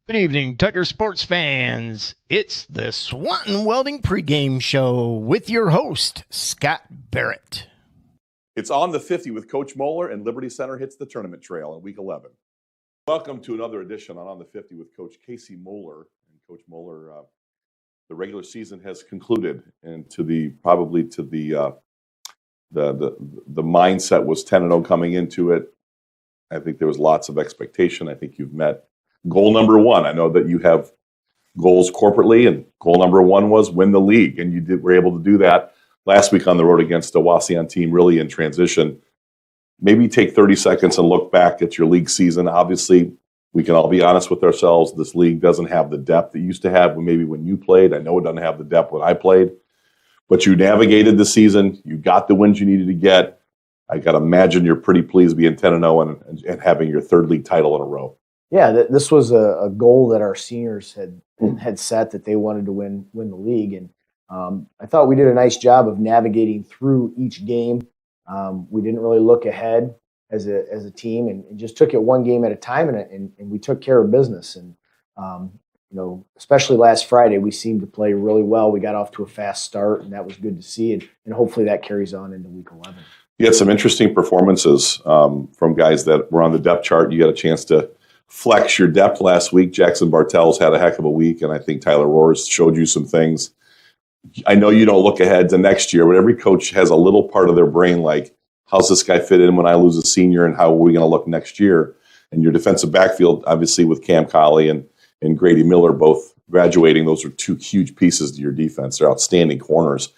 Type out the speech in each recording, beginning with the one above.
Good evening, Tucker sports fans. It's the Swanton Welding pregame show with your host, Scott Barrett. It's on the 50 with Coach Moeller, and Liberty Center hits the tournament trail in Week 11. Welcome to another edition on the 50 with Coach Casey Moeller. And Coach Moeller, the regular season has concluded, and the mindset was 10-0 coming into it. I think there was lots of expectation. I think you've met goal number one. I know that you have goals corporately, and goal number one was win the league, and you were able to do that last week on the road against a OHSAA team really in transition. Maybe take 30 seconds and look back at your league season. Obviously, we can all be honest with ourselves. This league doesn't have the depth it used to have maybe when you played. I know it doesn't have the depth when I played. But you navigated the season. You got the wins you needed to get. I got to imagine you're pretty pleased being 10-0 and having your third league title in a row. Yeah, this was a goal that our seniors had set, that they wanted to win the league, and I thought we did a nice job of navigating through each game. We didn't really look ahead as a team, and just took it one game at a time, and we took care of business. And especially last Friday, we seemed to play really well. We got off to a fast start, and that was good to see, and hopefully that carries on into Week 11. You had some interesting performances from guys that were on the depth chart. You got a chance to flex your depth last week. Jackson Bartels had a heck of a week, and I think Tyler Roars showed you some things. I know you don't look ahead to next year, but every coach has a little part of their brain like, how's this guy fit in when I lose a senior, and how are we going to look next year? And your defensive backfield, obviously with Cam Colley and Grady Miller both graduating, those are two huge pieces to your defense. They're outstanding corners.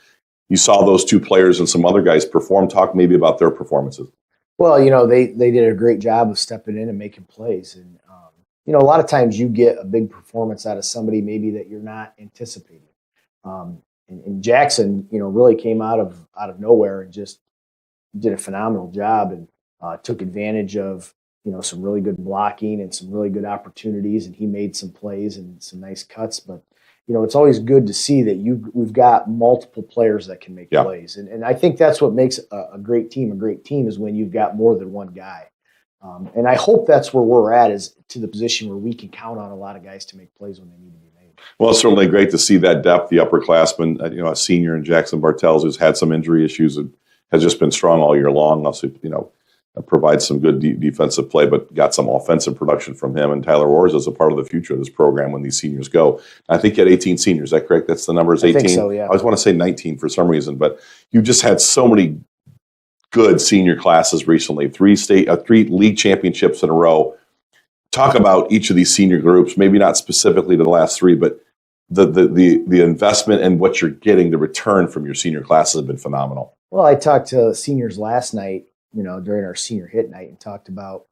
You saw those two players and some other guys perform. Talk maybe about their performances. Well, they did a great job of stepping in and making plays. And, a lot of times you get a big performance out of somebody maybe that you're not anticipating. And Jackson, really came out of nowhere and just did a phenomenal job, and took advantage of, some really good blocking and some really good opportunities. And he made some plays and some nice cuts. But, it's always good to see that we've got multiple players that can make plays. And I think that's what makes a great team a great team, is when you've got more than one guy. And I hope that's where we're at, is to the position where we can count on a lot of guys to make plays when they need to be made. Well, it's certainly great to see that depth, the upperclassmen, a senior in Jackson Bartels who's had some injury issues and has just been strong all year long. Also, provides some good defensive play, but got some offensive production from him. And Tyler Roars is a part of the future of this program when these seniors go. I think you had 18 seniors. Is that correct? That's the number, is 18? I think so, yeah. I always want to say 19 for some reason, but you just had so many good senior classes recently. Three league championships in a row. Talk about each of these senior groups, maybe not specifically to the last three, but the investment and what you're getting, the return from your senior classes have been phenomenal. Well, I talked to seniors last night, during our senior hit night, and talked about,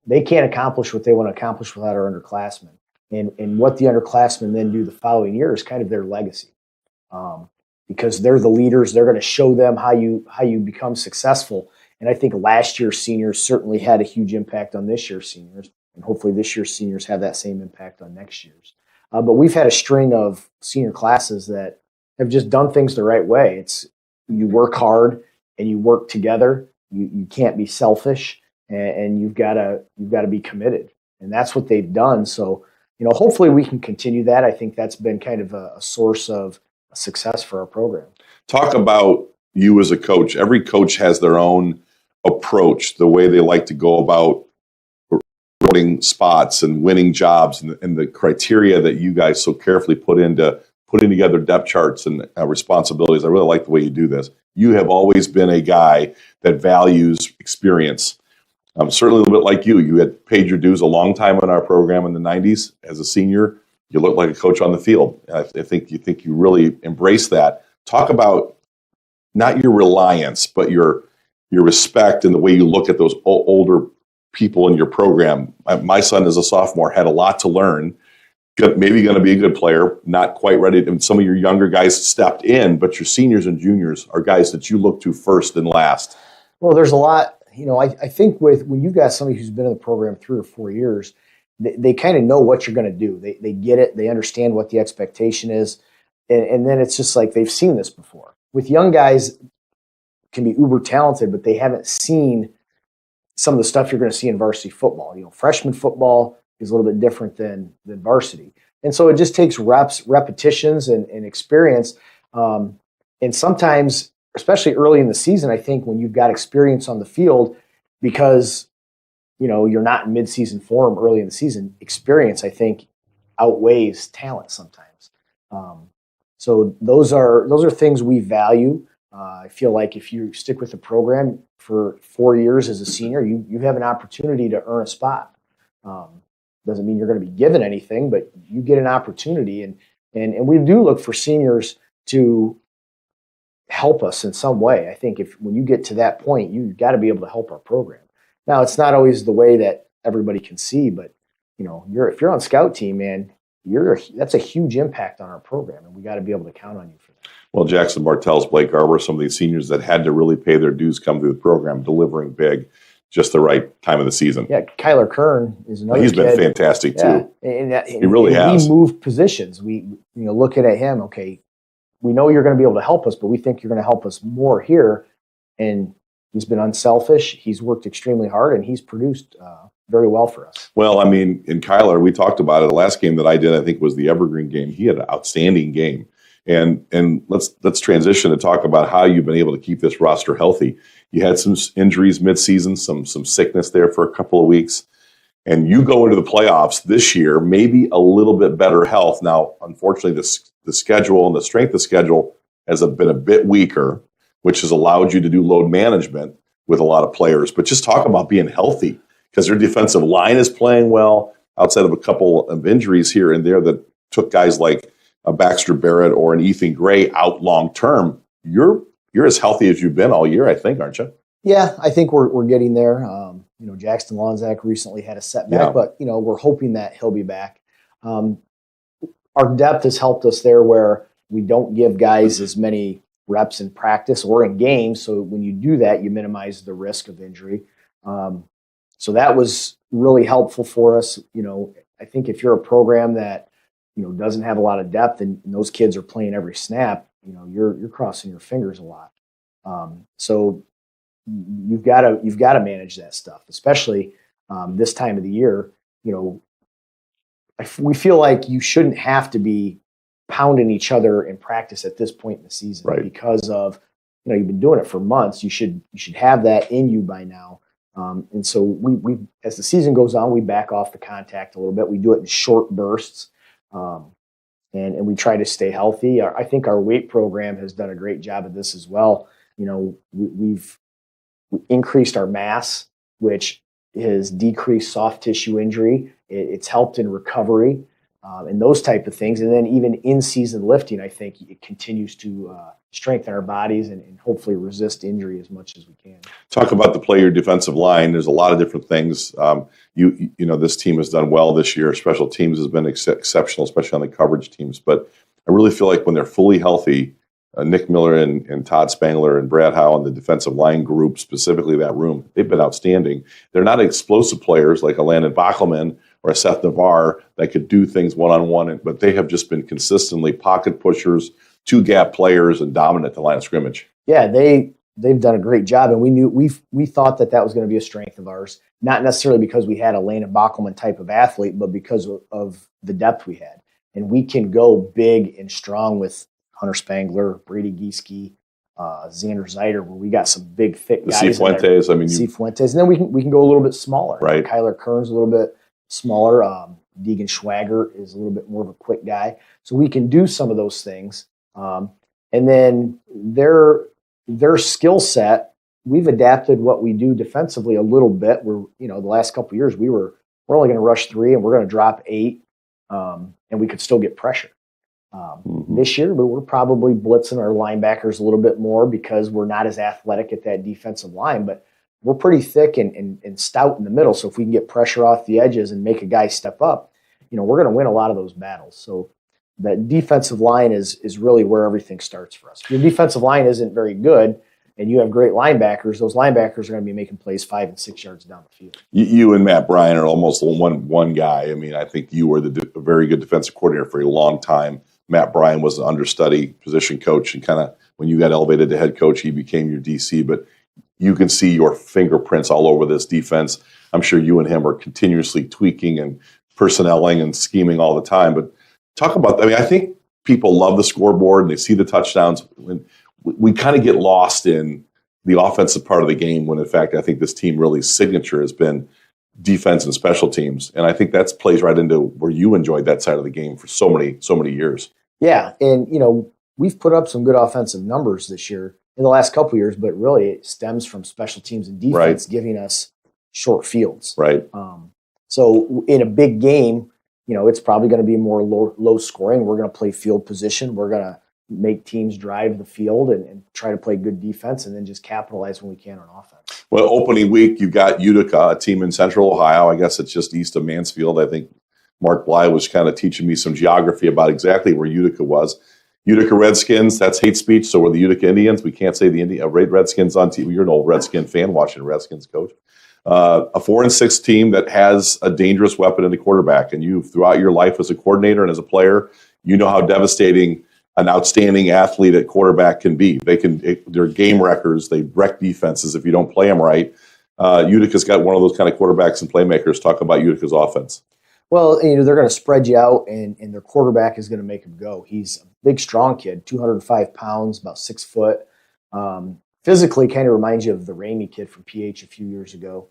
they can't accomplish what they want to accomplish without our underclassmen. And what the underclassmen then do the following year is kind of their legacy. Because they're the leaders, they're going to show them how you become successful. And I think last year's seniors certainly had a huge impact on this year's seniors. And hopefully this year's seniors have that same impact on next year's. But we've had a string of senior classes that have just done things the right way. It's, you work hard and you work together. You can't be selfish, and you've got to be committed, and that's what they've done. So, hopefully we can continue that. I think that's been kind of a source of success for our program. Talk about you as a coach. Every coach has their own approach, the way they like to go about winning spots and winning jobs, and the criteria that you guys so carefully put into putting together depth charts and responsibilities. I really like the way you do this. You have always been a guy that values experience. Certainly a little bit like you. You had paid your dues a long time in our program in the 90s. As a senior, you look like a coach on the field. I think you really embrace that. Talk about not your reliance, but your respect and the way you look at those older people in your program. My son, as a sophomore, had a lot to learn. Maybe going to be a good player, not quite ready. And some of your younger guys stepped in, but your seniors and juniors are guys that you look to first and last. Well, there's a lot. I think when you've got somebody who's been in the program 3 or 4 years, they kind of know what you're going to do. They get it. They understand what the expectation is. And then it's just like they've seen this before. With young guys, can be uber talented, but they haven't seen some of the stuff you're going to see in varsity football. Freshman football is a little bit different than varsity. And so it just takes repetitions, and experience. And sometimes, especially early in the season, I think when you've got experience on the field, because you're not in mid-season form early in the season, experience, I think, outweighs talent sometimes. So those are things we value. I feel like if you stick with the program for 4 years as a senior, you have an opportunity to earn a spot. Doesn't mean you're going to be given anything, but you get an opportunity. And we do look for seniors to help us in some way. I think when you get to that point, you've got to be able to help our program. Now, it's not always the way that everybody can see, but if you're on scout team, man, that's a huge impact on our program, and we got to be able to count on you for that. Well, Jackson Bartels, Blake Arbor, some of these seniors that had to really pay their dues come through the program, delivering big, just the right time of the season. Yeah, Kyler Kern is another He's kid. been fantastic, too. And he really has. We moved positions. We, looking at him, okay, we know you're going to be able to help us, but we think you're going to help us more here. And he's been unselfish. He's worked extremely hard, and he's produced very well for us. Well, I mean, in Kyler, we talked about it. The last game that I did, I think, was the Evergreen game. He had an outstanding game. And let's transition to talk about how you've been able to keep this roster healthy. You had some injuries midseason, some sickness there for a couple of weeks, and you go into the playoffs this year, maybe a little bit better health. Now, unfortunately, the schedule and the strength of the schedule has been a bit weaker, which has allowed you to do load management with a lot of players. But just talk about being healthy, because their defensive line is playing well outside of a couple of injuries here and there that took guys like a Baxter Barrett or an Ethan Gray out long term. You're as healthy as you've been all year, I think, aren't you? Yeah, I think we're getting there. Jackson Lonzak recently had a setback, but we're hoping that he'll be back. Our depth has helped us there, where we don't give guys as many reps in practice or in games. So when you do that, you minimize the risk of injury. So that was really helpful for us. I think if you're a program that doesn't have a lot of depth, and those kids are playing every snap, you're crossing your fingers a lot. So you've got to manage that stuff, especially this time of the year. We feel like you shouldn't have to be pounding each other in practice at this point in the season, right? Because of you've been doing it for months. You should have that in you by now. And so we as the season goes on, we back off the contact a little bit. We do it in short bursts. And we try to stay healthy. I think our weight program has done a great job of this as well. We've increased our mass, which has decreased soft tissue injury. It's helped in recovery and those type of things. And then even in-season lifting, I think it continues to strengthen our bodies and hopefully resist injury as much as we can. Talk about the player defensive line. There's a lot of different things. This team has done well this year. Special teams has been exceptional, especially on the coverage teams. But I really feel like when they're fully healthy, Nick Miller and Todd Spangler and Brad Howe and the defensive line group, specifically that room, they've been outstanding. They're not explosive players like a Landon Bachelman or a Seth Navarre that could do things one-on-one, but they have just been consistently pocket pushers, two-gap players, and dominant at the line of scrimmage. Yeah, they've done a great job, and we thought that was going to be a strength of ours, not necessarily because we had a Landon Bachelman type of athlete, but because of the depth we had. And we can go big and strong with Hunter Spangler, Brady Gieske, Xander Zeiter, where we got some big, thick guys. Cifuentes, Cifuentes, and then we can go a little bit smaller. Right. Kyler Kern's a little bit smaller. Deegan Schwager is a little bit more of a quick guy, so we can do some of those things. And then their skill set, we've adapted what we do defensively a little bit. We're the last couple of years we're only going to rush 3 and we're going to drop 8, and we could still get pressure. This year, but we're probably blitzing our linebackers a little bit more because we're not as athletic at that defensive line, but we're pretty thick and stout in the middle. So if we can get pressure off the edges and make a guy step up, we're going to win a lot of those battles. So the defensive line is really where everything starts for us. If your defensive line isn't very good and you have great linebackers, those linebackers are going to be making plays 5 and 6 yards down the field. You and Matt Bryan are almost one guy. I mean, I think you were a very good defensive coordinator for a long time. Matt Bryan was an understudy position coach, and kind of when you got elevated to head coach, he became your DC. But you can see your fingerprints all over this defense. I'm sure you and him are continuously tweaking and personnelling and scheming all the time. But talk about, I think people love the scoreboard and they see the touchdowns. When we kind of get lost in the offensive part of the game when, in fact, I think this team really signature has been defense and special teams. And I think that plays right into where you enjoyed that side of the game for so many years. Yeah. And, we've put up some good offensive numbers this year in the last couple of years, but really it stems from special teams and defense giving us short fields. Right. So in a big game, it's probably going to be more low scoring. We're going to play field position. We're going to make teams drive the field and try to play good defense and then just capitalize when we can on offense. Well, opening week, you've got Utica, a team in Central Ohio. I guess it's just east of Mansfield. I think Mark Bly was kind of teaching me some geography about exactly where Utica was. Utica Redskins, that's hate speech. So we're the Utica Indians. We can't say the Redskins on TV. You're an old Redskin fan, watching Redskins, coach. A 4-6 team that has a dangerous weapon in the quarterback. And you, throughout your life as a coordinator and as a player, you know how devastating an outstanding athlete at quarterback can be. They're game wreckers. They wreck defenses if you don't play them right. Utica's got one of those kind of quarterbacks and playmakers. Talk about Utica's offense. Well, they're going to spread you out, and their quarterback is going to make him go. He's a big, strong kid, 205 pounds, about 6 foot. Physically kind of reminds you of the Ramey kid from PH a few years ago.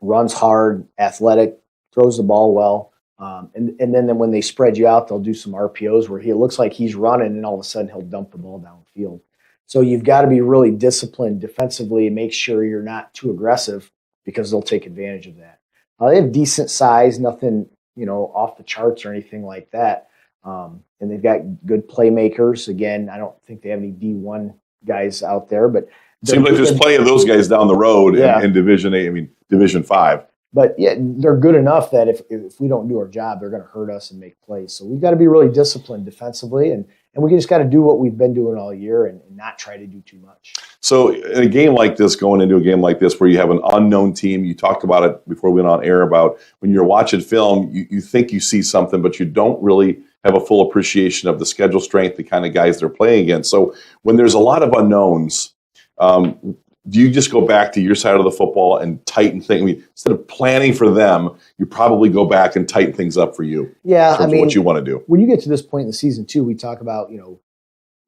Runs hard, athletic, throws the ball well. And then when they spread you out, they'll do some RPOs where it looks like he's running, and all of a sudden he'll dump the ball downfield. So you've got to be really disciplined defensively and make sure you're not too aggressive because they'll take advantage of that. They have decent size, nothing off the charts or anything like that. And they've got good playmakers. Again, I don't think they have any D1 guys out there, but seems like there's plenty of those guys down the road in Division 8. Division 5. But yeah, they're good enough that if we don't do our job, they're going to hurt us and make plays. So we've got to be really disciplined defensively, and we just got to do what we've been doing all year and not try to do too much. So in a game like this, going into a game like this where you have an unknown team, you talked about it before we went on air about when you're watching film, you think you see something, but you don't really have a full appreciation of the schedule strength, the kind of guys they're playing against. So when there's a lot of unknowns, do you just go back to your side of the football and tighten things? I mean, instead of planning for them, you probably go back and tighten things up for you. Yeah, what you want to do. When you get to this point in the season, too, we talk about,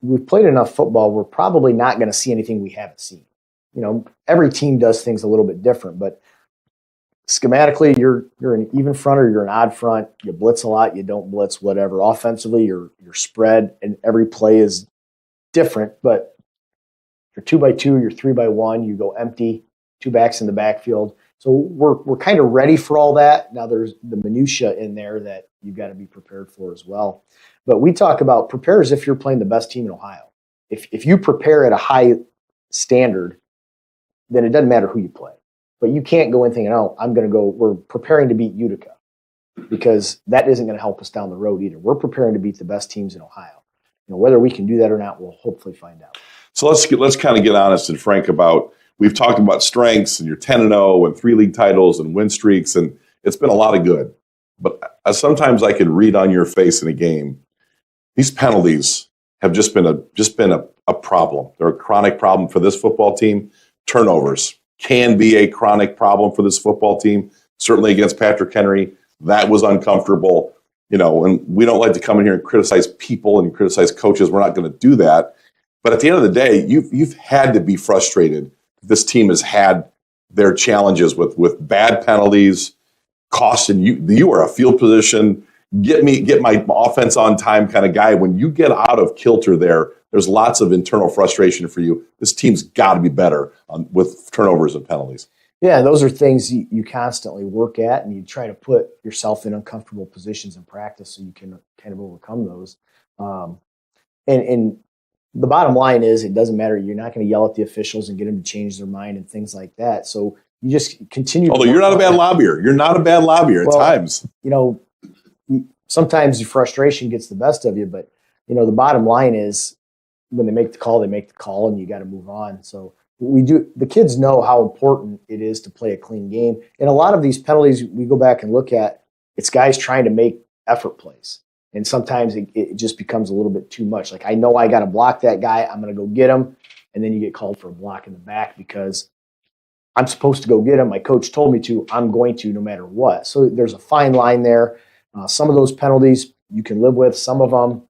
we've played enough football. We're probably not going to see anything we haven't seen. Every team does things a little bit different, but schematically, you're an even front or you're an odd front. You blitz a lot, you don't blitz, whatever. Offensively, you're spread, and every play is different, but you're 2-by-2, you're 3-by-1, you go empty, 2 backs in the backfield. So we're kind of ready for all that. Now there's the minutia in there that you've got to be prepared for as well. But we talk about prepare as if you're playing the best team in Ohio. If you prepare at a high standard, then it doesn't matter who you play. But you can't go in thinking, we're preparing to beat Utica, because that isn't going to help us down the road either. We're preparing to beat the best teams in Ohio. Whether we can do that or not, we'll hopefully find out. So let's kind of get honest and frank about, we've talked about strengths and you're 10-0 and 3 league titles and win streaks, and it's been a lot of good. But sometimes I can read on your face in a game, these penalties have just been a problem. They're a chronic problem for this football team. Turnovers can be a chronic problem for this football team. Certainly against Patrick Henry, that was uncomfortable. And we don't like to come in here and criticize people and criticize coaches. We're not going to do that. But at the end of the day, you've had to be frustrated. This team has had their challenges with bad penalties, costing you. You are a field position, get my offense on time kind of guy. When you get out of kilter there's lots of internal frustration for you. This team's got to be better with turnovers and penalties. Yeah, those are things you constantly work at, and you try to put yourself in uncomfortable positions in practice so you can kind of overcome those. And the bottom line is, it doesn't matter. You're not going to yell at the officials and get them to change their mind and things like that. So you just continue. Although you're not a bad lobbyer. You're not a bad lobbyer at times. Sometimes your frustration gets the best of you, but the bottom line is, when they make the call, and you got to move on. So the kids know how important it is to play a clean game. And a lot of these penalties we go back and look at, it's guys trying to make effort plays. And sometimes it just becomes a little bit too much. Like, I know I got to block that guy. I'm going to go get him. And then you get called for a block in the back because I'm supposed to go get them. My coach told me to. I'm going to no matter what. So there's a fine line there. Some of those penalties you can live with. Some of them,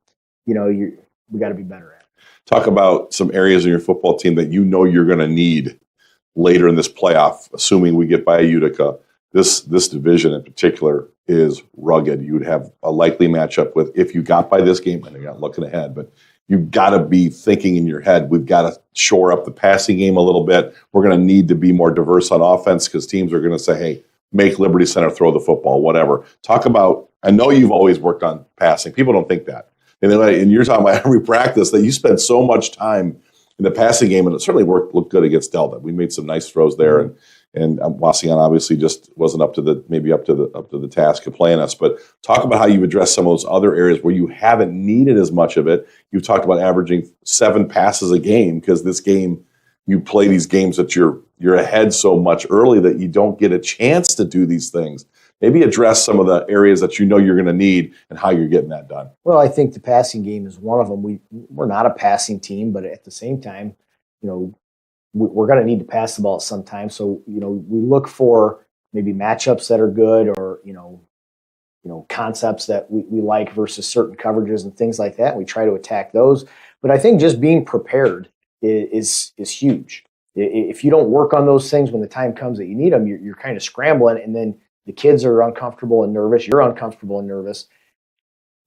we got to be better at. Talk about some areas in your football team that you know you're going to need later in this playoff, assuming we get by Utica. This division in particular is rugged. You would have a likely matchup with, if you got by this game, and you're not looking ahead, but you've got to be thinking in your head, we've got to shore up the passing game a little bit. We're going to need to be more diverse on offense because teams are going to say, hey, make Liberty Center throw the football, whatever. Talk about, I know you've always worked on passing. People don't think that. And you're talking about every practice that you spend so much time in the passing game, and it certainly looked good against Delta. We made some nice throws there, and Wassian obviously just wasn't up to the task of playing us. But talk about how you address some of those other areas where you haven't needed as much of it. You've talked about averaging 7 passes a game because this game, you play these games that you're ahead so much early that you don't get a chance to do these things. Maybe address some of the areas that you know you're going to need and how you're getting that done. Well, I think the passing game is one of them. We're not a passing team, but at the same time, we're going to need to pass the ball at some time. So, we look for maybe matchups that are good or, concepts that we like versus certain coverages and things like that. And we try to attack those. But I think just being prepared is huge. If you don't work on those things when the time comes that you need them, you're kind of scrambling, and then the kids are uncomfortable and nervous. You're uncomfortable and nervous.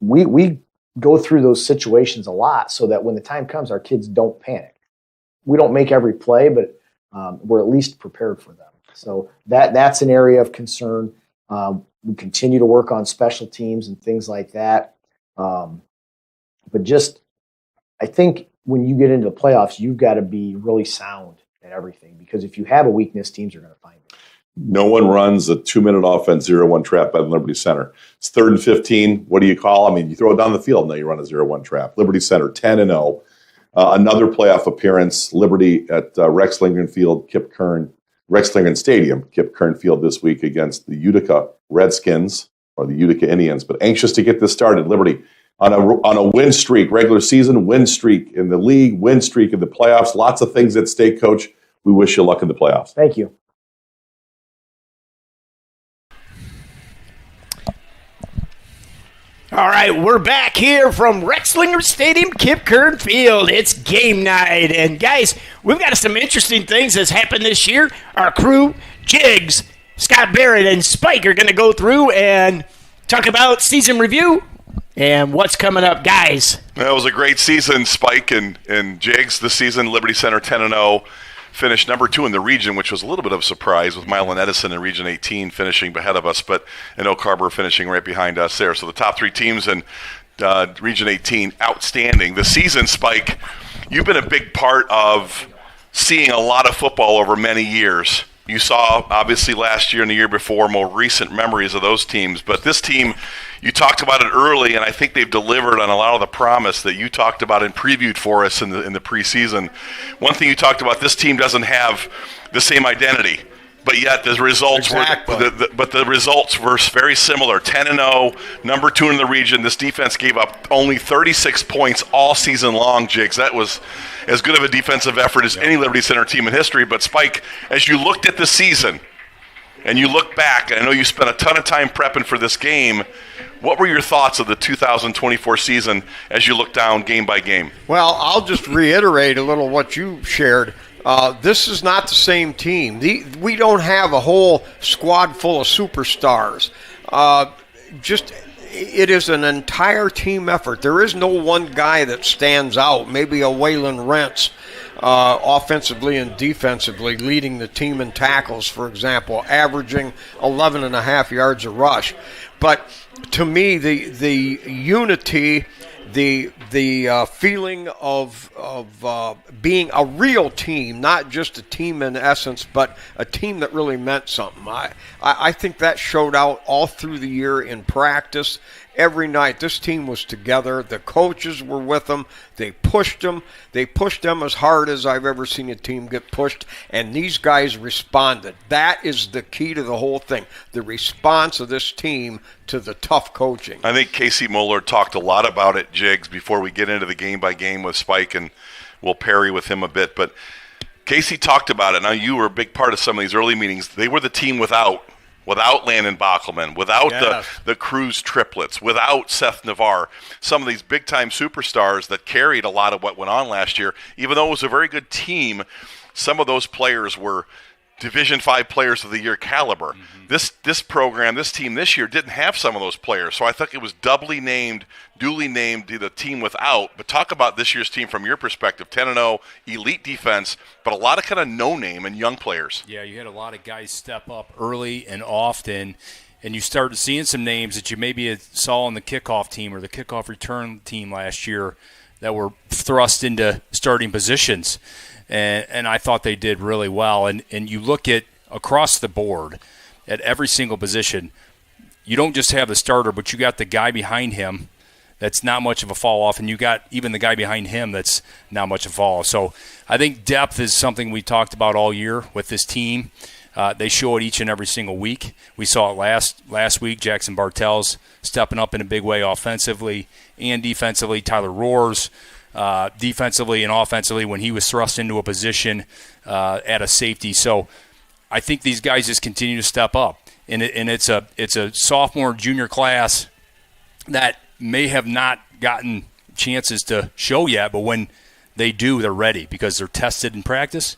We go through those situations a lot so that when the time comes, our kids don't panic. We don't make every play, but we're at least prepared for them. So that's an area of concern. We continue to work on special teams and things like that. But I think when you get into the playoffs, you've got to be really sound at everything, because if you have a weakness, teams are going to find it. No one runs a 2-minute offense 0-1 trap by the Liberty Center. It's 3rd and 15. What do you call? I mean, you throw it down the field, now you run a 0-1 trap. Liberty Center 10-0. Another playoff appearance, Liberty at Rex Lindgren Stadium, Kip Kern Field this week against the Utica Redskins, or the Utica Indians. But anxious to get this started. Liberty on a win streak, regular season win streak in the league, win streak in the playoffs. Lots of things at stake, Coach. We wish you luck in the playoffs. Thank you. All right, we're back here from Rexlinger Stadium, Kip Kern Field. It's game night. And, guys, we've got some interesting things that's happened this year. Our crew, Jiggs, Scott Barrett, and Spike are going to go through and talk about season review and what's coming up, guys. That was a great season, Spike and Jiggs. This season, Liberty Center 10-0. Finished number 2 in the region, which was a little bit of a surprise with Milan Edison in Region 18 finishing ahead of us, but Oak Harbor finishing right behind us there. So the top 3 teams in Region 18, outstanding. The season, Spike, you've been a big part of seeing a lot of football over many years. You saw, obviously, last year and the year before, more recent memories of those teams. But this team, you talked about it early, and I think they've delivered on a lot of the promise that you talked about and previewed for us in the preseason. One thing you talked about, this team doesn't have the same identity, but yet the results the results were very similar. 10-0, number 2 in the region. This defense gave up only 36 points all season long, Jiggs. That was as good of a defensive effort as any Liberty Center team in history. But, Spike, as you looked at the season and you look back, and I know you spent a ton of time prepping for this game, what were your thoughts of the 2024 season as you look down game by game? Well, I'll just reiterate a little what you shared. This is not the same team. We don't have a whole squad full of superstars. It is an entire team effort. There is no one guy that stands out. Maybe a Waylon Rentz, offensively and defensively, leading the team in tackles, for example, averaging 11.5 yards a rush. But to me, the unity, the feeling of being a real team, not just a team in essence, but a team that really meant something. I think that showed out all through the year in practice. Every night, this team was together. The coaches were with them. They pushed them. They pushed them as hard as I've ever seen a team get pushed, and these guys responded. That is the key to the whole thing, the response of this team to the tough coaching. I think Casey Moeller talked a lot about it, Jiggs, before we get into the game by game with Spike, and we'll parry with him a bit. But Casey talked about it. Now, you were a big part of some of these early meetings. They were the team without Landon Bockelman, without the Cruz triplets, without Seth Navarre, some of these big-time superstars that carried a lot of what went on last year. Even though it was a very good team, some of those players were Division V Players of the Year caliber. This program, this team this year didn't have some of those players, so I think it was duly named the team without. But talk about this year's team from your perspective: 10-0, elite defense, but a lot of kind of no-name and young players. Yeah, you had a lot of guys step up early and often, and you started seeing some names that you maybe saw on the kickoff team or the kickoff return team last year that were thrust into starting positions. And I thought they did really well. And you look at across the board at every single position, you don't just have the starter, but you got the guy behind him that's not much of a fall off, and you got even the guy behind him that's not much of a fall off. So I think depth is something we talked about all year with this team. They show it each and every single week. We saw it last week. Jackson Bartels stepping up in a big way offensively and defensively. Tyler Roars defensively and offensively when he was thrust into a position at a safety. So I think these guys just continue to step up. And it's a sophomore and junior class that may have not gotten chances to show yet, but when they do, they're ready because they're tested in practice.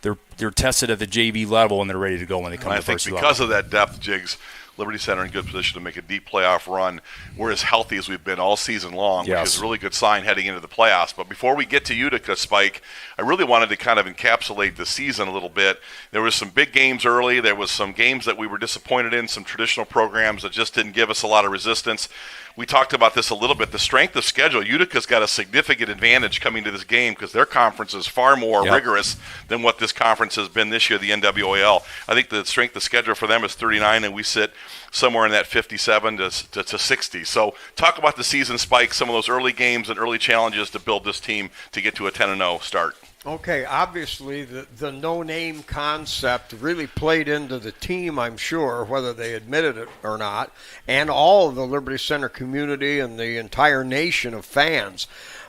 They're tested at the JV level, and they're ready to go when they come to first level. I think because of that depth, Jigs, Liberty Center in good position to make a deep playoff run. We're as healthy as we've been all season long, which is a really good sign heading into the playoffs. But before we get to Utica, Spike, I really wanted to kind of encapsulate the season a little bit. There was some big games early. There was some games that we were disappointed in, some traditional programs that just didn't give us a lot of resistance. We talked about this a little bit. The strength of schedule, Utica's got a significant advantage coming to this game because their conference is far more rigorous than what this conference has been this year, the NWAL. I think the strength of schedule for them is 39, and we sit somewhere in that 57 to 60. So talk about the season, Spike, some of those early games and early challenges to build this team to get to a 10-0 start. Okay, obviously the no-name concept really played into the team, I'm sure, whether they admitted it or not, and all of the Liberty Center community and the entire nation of fans.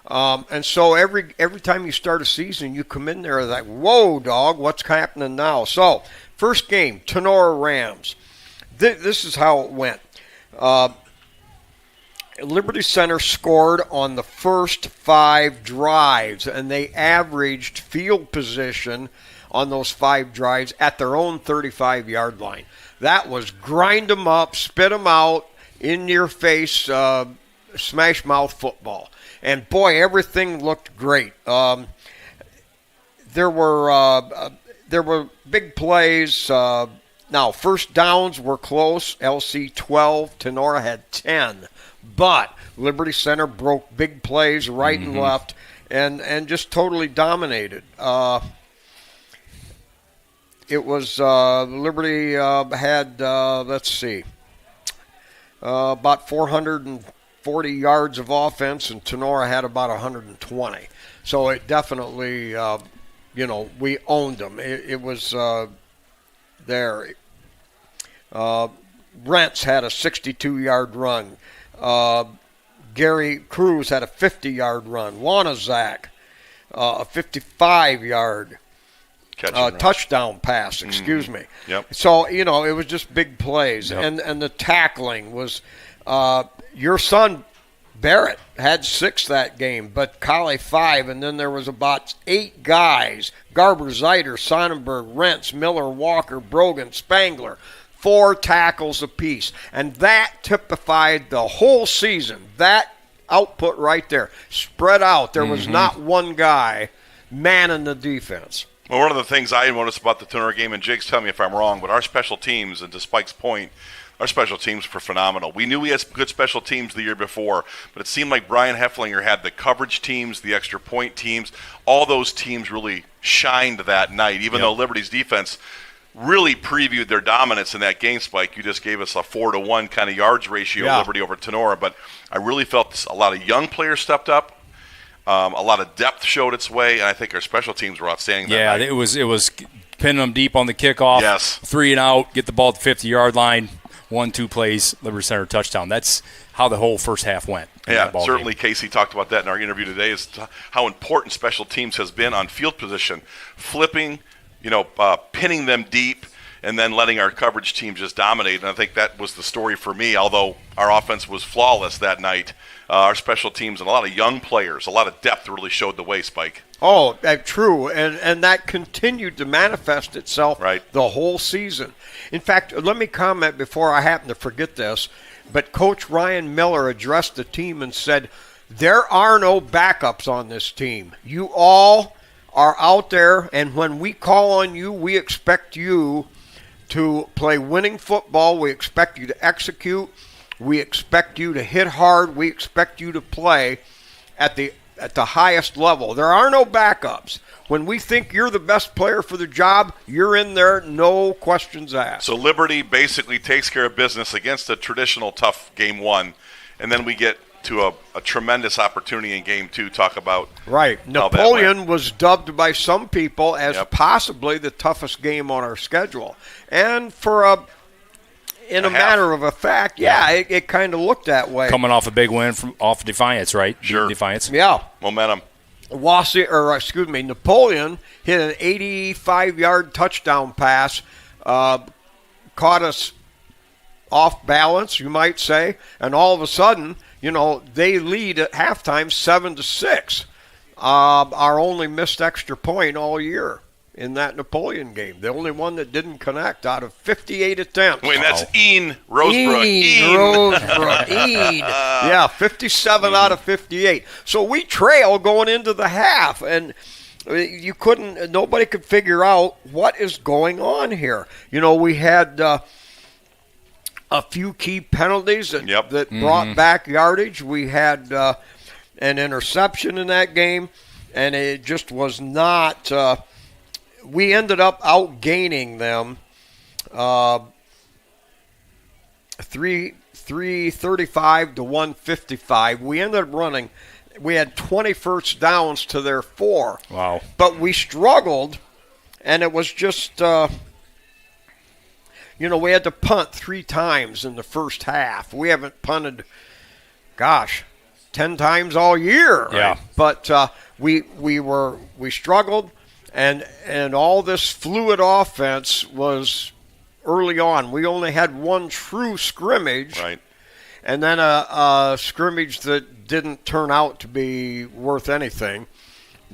And so every time you start a season, you come in there like, whoa, dog, what's happening now? So first game, Tenora Rams. This is how it went. Liberty Center scored on the first 5 drives, and they averaged field position on those 5 drives at their own 35-yard line. That was grind them up, spit them out, in your face, smash mouth football. And boy, everything looked great. There were big plays. Now, first downs were close. LC 12, Tenora had 10. But Liberty Center broke big plays right and left and just totally dominated. It was Liberty had, about 440 yards of offense, and Tenora had about 120. So it definitely, we owned them. It was there. Rents had a 62-yard run. Gary Cruz had a 50-yard run. Wanazak, a 55-yard touchdown pass, excuse me. Yep. So, it was just big plays. Yep. And the tackling was your son, Barrett, had 6 that game, but Colley 5, and then there was about 8 guys, Garber, Zeiter, Sonnenberg, Rentz, Miller, Walker, Brogan, Spangler, 4 tackles apiece. And that typified the whole season. That output right there, spread out. There was not one guy manning the defense. Well, one of the things I noticed about the Tenora game, and Jake's tell me if I'm wrong, but our special teams, and to Spike's point, our special teams were phenomenal. We knew we had good special teams the year before, but it seemed like Brian Hefflinger had the coverage teams, the extra point teams. All those teams really shined that night, even though Liberty's defense really previewed their dominance in that game, Spike. You just gave us a 4-to-1 kind of yards ratio, Liberty over Tenora, but I really felt a lot of young players stepped up. A lot of depth showed its way, and I think our special teams were outstanding that night. It was pinning them deep on the kickoff. Yes. 3 and out, get the ball at the 50-yard line, 1-2 plays, Liberty Center touchdown. That's how the whole first half went. Yeah, certainly Casey talked about that in our interview today, is how important special teams has been on field position, flipping, pinning them deep, and then letting our coverage team just dominate. And I think that was the story for me, although our offense was flawless that night. Our special teams and a lot of young players, a lot of depth really showed the way, Spike. Oh, true, and that continued to manifest itself the whole season. In fact, let me comment before I happen to forget this, but Coach Ryan Miller addressed the team and said, there are no backups on this team. You all are out there, and when we call on you, we expect you to play winning football. We expect you to execute. We expect you to hit hard. We expect you to play at the highest level. There are no backups. When we think you're the best player for the job, you're in there, no questions asked. So Liberty basically takes care of business against a traditional tough game one, and then we get to a tremendous opportunity in game two. Talk about Napoleon was dubbed by some people as possibly the toughest game on our schedule. And for in a matter of a fact, it kind of looked that way. Coming off a big win off Defiance, right? Sure. Defiance. Yeah. Momentum. Napoleon hit an 85-yard touchdown pass, caught us off balance, you might say, and all of a sudden, they lead at halftime 7-6. Our only missed extra point all year in that Napoleon game. The only one that didn't connect out of 58 attempts. Wait, that's Ian Rosebrook. Yeah, 57 out of 58. So we trail going into the half, and nobody could figure out what is going on here. We had a few key penalties that brought back yardage. We had an interception in that game, and it just was not we ended up outgaining them 335 to 155. We ended up running. We had 20 first downs to their 4. Wow. But we struggled, and it was just we had to punt 3 times in the first half. We haven't punted, 10 times all year. Yeah. But we struggled, and all this fluid offense was early on. We only had one true scrimmage. Right. And then a scrimmage that didn't turn out to be worth anything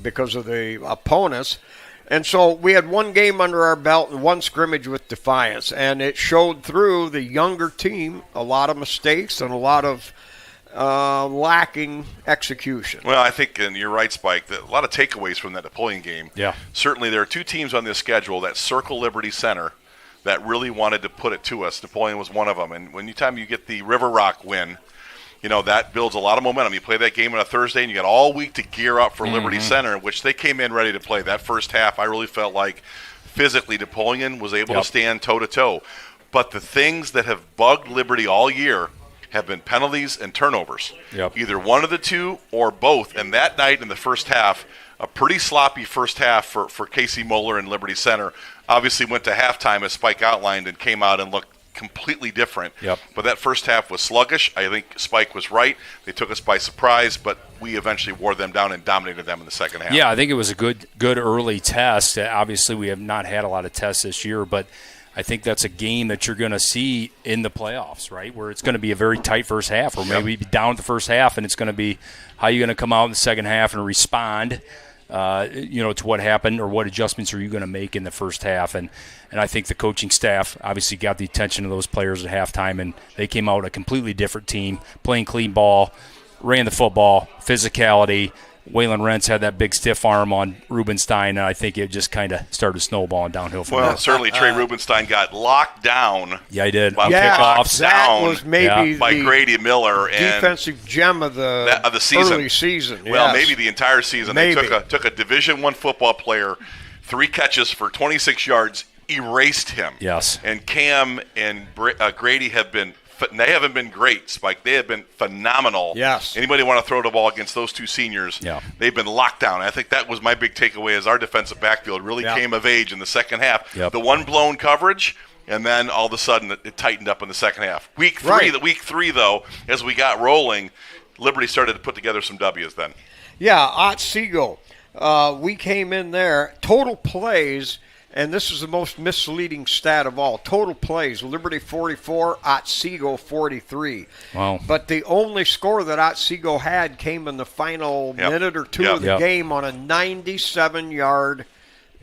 because of the opponents. And so we had one game under our belt and one scrimmage with Defiance, and it showed through the younger team a lot of mistakes and a lot of lacking execution. Well, I think, and you're right, Spike, that a lot of takeaways from that Napoleon game. Yeah. Certainly there are 2 teams on this schedule that circle Liberty Center that really wanted to put it to us. Napoleon was one of them. And when you get the River Rock win, that builds a lot of momentum. You play that game on a Thursday, and you got all week to gear up for Liberty Center, which they came in ready to play. That first half, I really felt like physically Napoleon was able to stand toe-to-toe. But the things that have bugged Liberty all year have been penalties and turnovers. Yep. Either one of the two or both. And that night in the first half, a pretty sloppy first half for Casey Moeller and Liberty Center. Obviously went to halftime, as Spike outlined, and came out and looked completely different. Yep. But that first half was sluggish. I think Spike was right. They took us by surprise, but we eventually wore them down and dominated them in the second half. Yeah, I think it was a good early test. Obviously, we have not had a lot of tests this year, but I think that's a game that you're going to see in the playoffs, right, where it's going to be a very tight first half, or maybe be down at the first half, and it's going to be how you're going to come out in the second half and respond to what happened, or what adjustments are you going to make in the first half. And I think the coaching staff obviously got the attention of those players at halftime, and they came out a completely different team, playing clean ball, ran the football, physicality. Waylon Rentz had that big stiff arm on Rubenstein, and I think it just kind of started snowballing downhill from there. Certainly Trey Rubenstein got locked down. Yeah, he did. Kickoffs that was maybe by Grady Miller, and defensive gem of the season. Early season. Well, maybe the entire season. Maybe. They took a Division I football player, 3 catches for 26 yards, erased him. Yes. And Cam and Grady they haven't been great, Spike. They have been phenomenal. Yes. Anybody want to throw the ball against those 2 seniors? Yeah. They've been locked down. I think that was my big takeaway, as our defensive backfield really came of age in the second half. Yep. The one blown coverage, And then all of a sudden it tightened up in the second half. Week three, though, as we got rolling, Liberty started to put together some W's then. Yeah, Otsego. We came in there, total plays, and this is the most misleading stat of all. Total plays, Liberty 44, Otsego 43. Wow. But the only score that Otsego had came in the final minute or two of the game on a 97-yard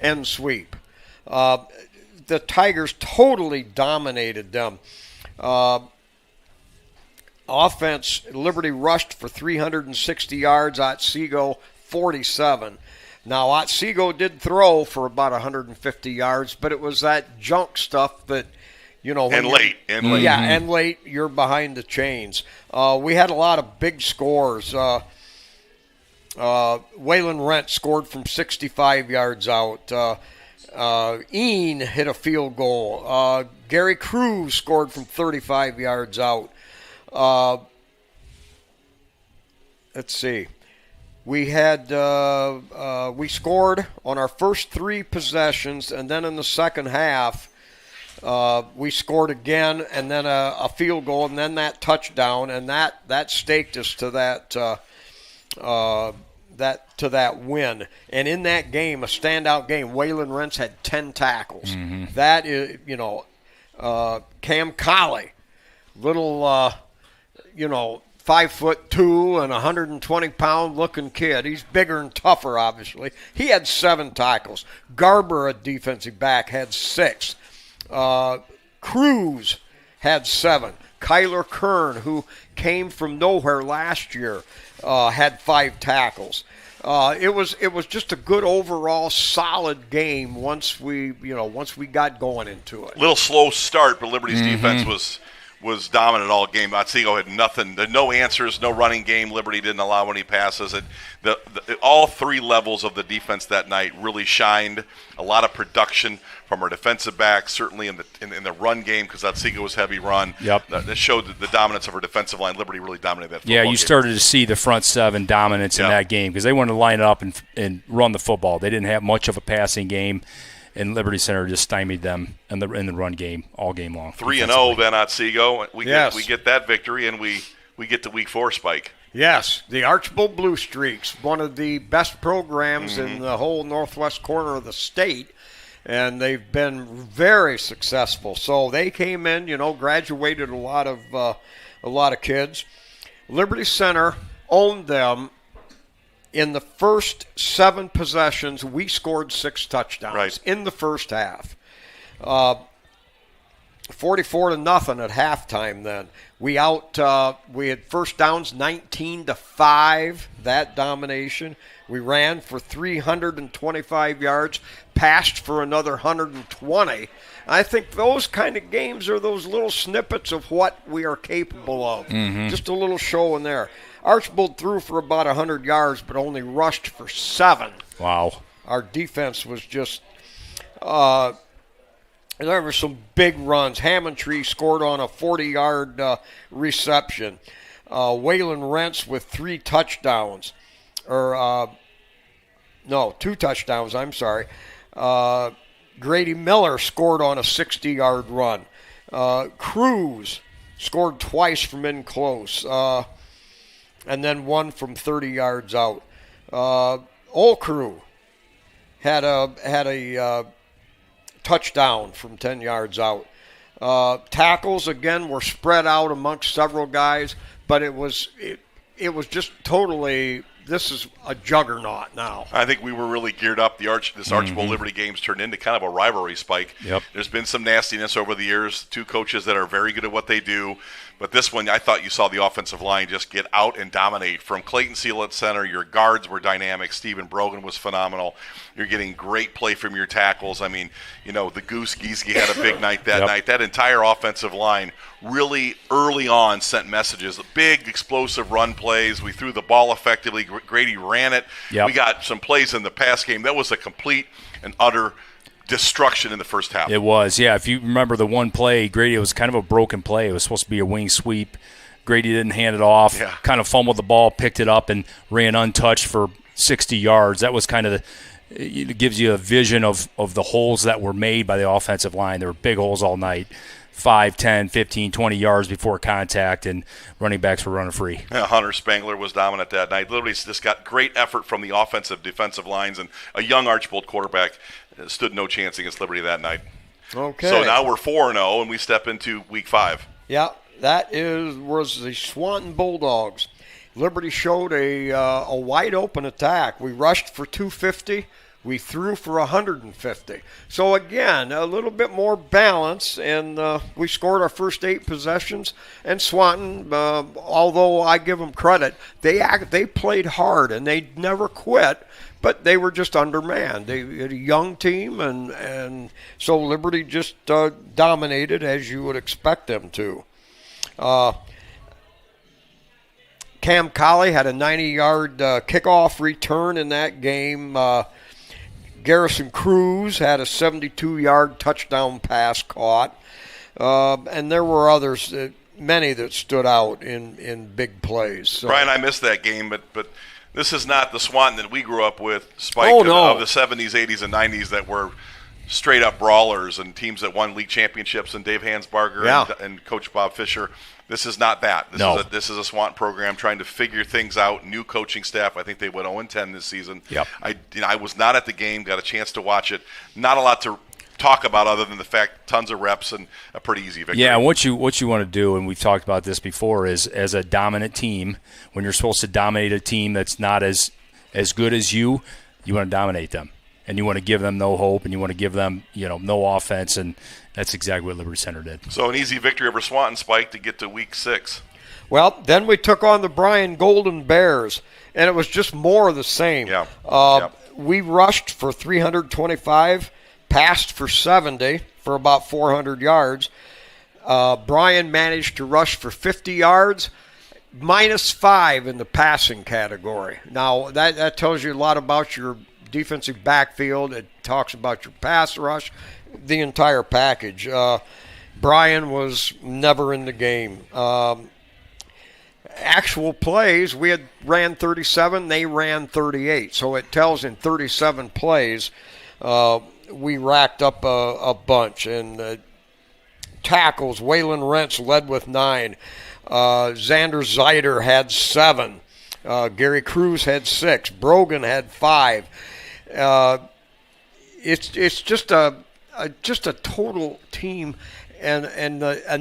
end sweep. The Tigers totally dominated them. Offense, Liberty rushed for 360 yards, Otsego 47. Now, Otsego did throw for about 150 yards, but it was that junk stuff that, And late. Yeah, and late, you're behind the chains. We had a lot of big scores. Waylon Rent scored from 65 yards out. Ian hit a field goal. Gary Cruz scored from 35 yards out. Let's see. We had we scored on our first 3 possessions, and then in the second half, we scored again, and then a field goal, and then that touchdown, and that staked us to that win. And in that game, a standout game, Waylon Rents had 10 tackles. Mm-hmm. That is, Cam Colley, little, 5'2" and 120-pound looking kid. He's bigger and tougher, obviously. He had 7 tackles. Garber, a defensive back, had 6. Cruz had 7. Kyler Kern, who came from nowhere last year, had 5 tackles. It was just a good overall solid game once we got going into it. Little slow start, but Liberty's defense was dominant all game. Otsego had nothing. There no answers, no running game. Liberty didn't allow any passes. All 3 levels of the defense that night really shined. A lot of production from our defensive backs, certainly in the run game, because Otsego was heavy run. Yep. That showed the dominance of our defensive line. Liberty really dominated that football game. You started to see the front 7 dominance in that game because they wanted to line it up and run the football. They didn't have much of a passing game. And Liberty Center just stymied them in the run game all game long. 3-0 then Otsego. We get that victory, and we get to week 4, Spike. Yes, the Archbold Blue Streaks, one of the best programs in the whole northwest corner of the state, and they've been very successful. So they came in, graduated a lot of kids. Liberty Center owned them. In the first 7 possessions, we scored 6 touchdowns in the first half. 44-0 at halftime then. We had first downs 19-5, that domination. We ran for 325 yards, passed for another 120. I think those kind of games are those little snippets of what we are capable of. Mm-hmm. Just a little show in there. Archbold threw for about 100 yards, but only rushed for 7. Wow. Our defense was just there were some big runs. Hammondtree scored on a 40-yard reception. Waylon Rents with 3 touchdowns. 2 touchdowns, I'm sorry. Grady Miller scored on a 60-yard run. Cruz scored twice from in close. And then 1 from 30 yards out. Olcrew had a touchdown from 10 yards out. Tackles again were spread out amongst several guys, but it was just totally. This is a juggernaut now. I think we were really geared up. This Archbold Liberty games turned into kind of a rivalry, Spike. Yep. There's been some nastiness over the years. 2 coaches that are very good at what they do. But this one, I thought you saw the offensive line just get out and dominate. From Clayton Seal at center, your guards were dynamic. Stephen Brogan was phenomenal. You're getting great play from your tackles. I mean, the Goose Gieske had a big night that night. That entire offensive line really early on sent messages. Big, explosive run plays. We threw the ball effectively. Grady ran it. Yep. We got some plays in the pass game. That was a complete and utter destruction in the first half. It was, yeah. If you remember the one play, Grady, it was kind of a broken play. It was supposed to be a wing sweep. Grady didn't hand it off, kind of fumbled the ball, picked it up, and ran untouched for 60 yards. That was kind of it gives you a vision of the holes that were made by the offensive line. There were big holes all night, 5, 10, 15, 20 yards before contact, and running backs were running free. Yeah, Hunter Spangler was dominant that night. Liberty's just got great effort from the offensive, defensive lines, and a young Archbold quarterback stood no chance against Liberty that night. Okay. So now we're 4-0, and we step into week 5. Yeah, that was the Swanton Bulldogs. Liberty showed a wide open attack. We rushed for 250. We threw for 150. So again, a little bit more balance, and we scored our first 8 possessions. And Swanton, although I give them credit, they played hard and they never quit. But they were just undermanned. They had a young team, and so Liberty just dominated as you would expect them to. Cam Colley had a 90-yard kickoff return in that game. Garrison Cruz had a 72-yard touchdown pass caught. And there were others, many that stood out in big plays. So. Brian, I missed that game, but this is not the Swanton that we grew up with, Spike, Oh, no. of the 70s, 80s, and 90s that were straight-up brawlers and teams that won league championships, and Dave Hansbarger and Coach Bob Fisher. This is not that. This is a Swanton program trying to figure things out, new coaching staff. I think they went 0-10 this season. Yep. I was not at the game, got a chance to watch it. Not a lot to talk about other than the fact tons of reps and a pretty easy victory. Yeah, and what you want to do, and we've talked about this before, is as a dominant team, when you're supposed to dominate a team that's not as good as you want to dominate them. And you want to give them no hope, and you want to give them, no offense, and that's exactly what Liberty Center did. So an easy victory over Swanton, Spike, to get to week 6. Well, then we took on the Bryan Golden Bears, and it was just more of the same. Yeah. We rushed for 325, passed for 70 for about 400 yards. Bryan managed to rush for 50 yards, -5 in the passing category. Now, that tells you a lot about your defensive backfield. It talks about your pass rush, the entire package. Bryan was never in the game. Actual plays, we had ran 37, they ran 38. So it tells in 37 plays, we racked up a bunch. And tackles, Waylon Rentz led with 9. Xander Zeider had 7. Gary Cruz had 6. Brogan had 5. It's just a total team, and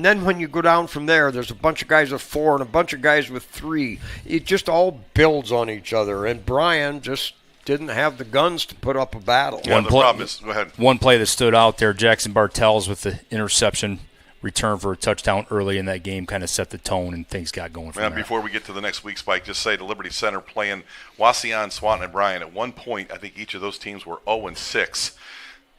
then when you go down from there, there's a bunch of guys with 4 and a bunch of guys with 3. It just all builds on each other, and Bryan just didn't have the guns to put up a battle. Yeah, the problem is, go ahead. One play that stood out there, Jackson Bartels with the interception return for a touchdown early in that game kind of set the tone, and things got going from there. Before we get to the next week, Spike, just say the Liberty Center playing Wauseon, Swanton, and Bryan. At one point, I think each of those teams were 0-6.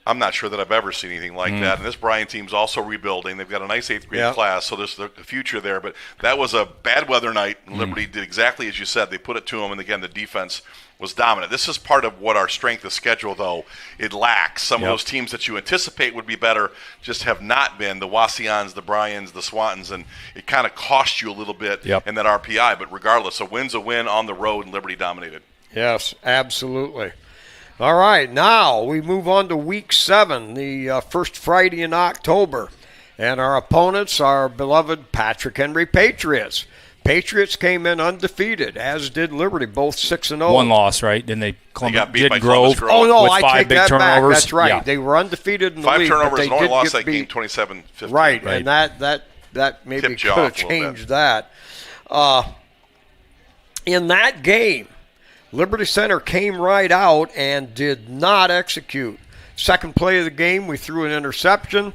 I'm not sure that I've ever seen anything like that. And this Bryan team's also rebuilding. They've got a nice 8th grade class, so there's the future there. But that was a bad weather night, and Liberty did exactly as you said. They put it to them, and again, the defense was dominant. This is part of what our strength of schedule, though, it lacks. Some of those teams that you anticipate would be better just have not been. The Wauseons, the Bryans, the Swantons, and it kind of cost you a little bit in that RPI. But regardless, a win's a win on the road, and Liberty dominated. Yes, absolutely. All right, now we move on to week 7, the first Friday in October. And our opponents are beloved Patrick Henry Patriots. Patriots came in undefeated, as did Liberty, both 6-0. One loss, right? Then they got beat by Columbus Grove. Oh, no, with I 5 take big that turnovers. back. That's right. Yeah. They were undefeated in the 5 league. turnovers but they and only did lost get that game beat. 27-15. Right, and that maybe Tipped you could have off a little bit. changed that. In that game, Liberty Center came right out and did not execute. Second play of the game, we threw an interception.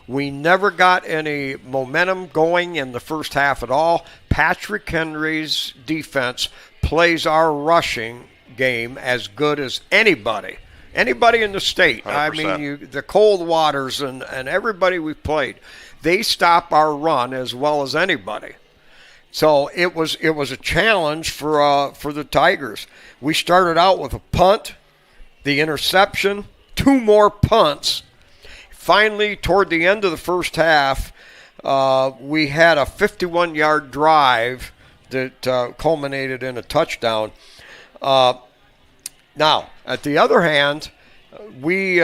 We never got any momentum going in the first half at all. Patrick Henry's defense plays our rushing game as good as anybody in the state. 100%. I mean, the Cold Waters and everybody we've played, they stop our run as well as anybody. So it was a challenge for the Tigers. We started out with a punt, the interception, 2 more punts. Finally, toward the end of the first half, we had a 51-yard drive that culminated in a touchdown. Now, at the other hand, we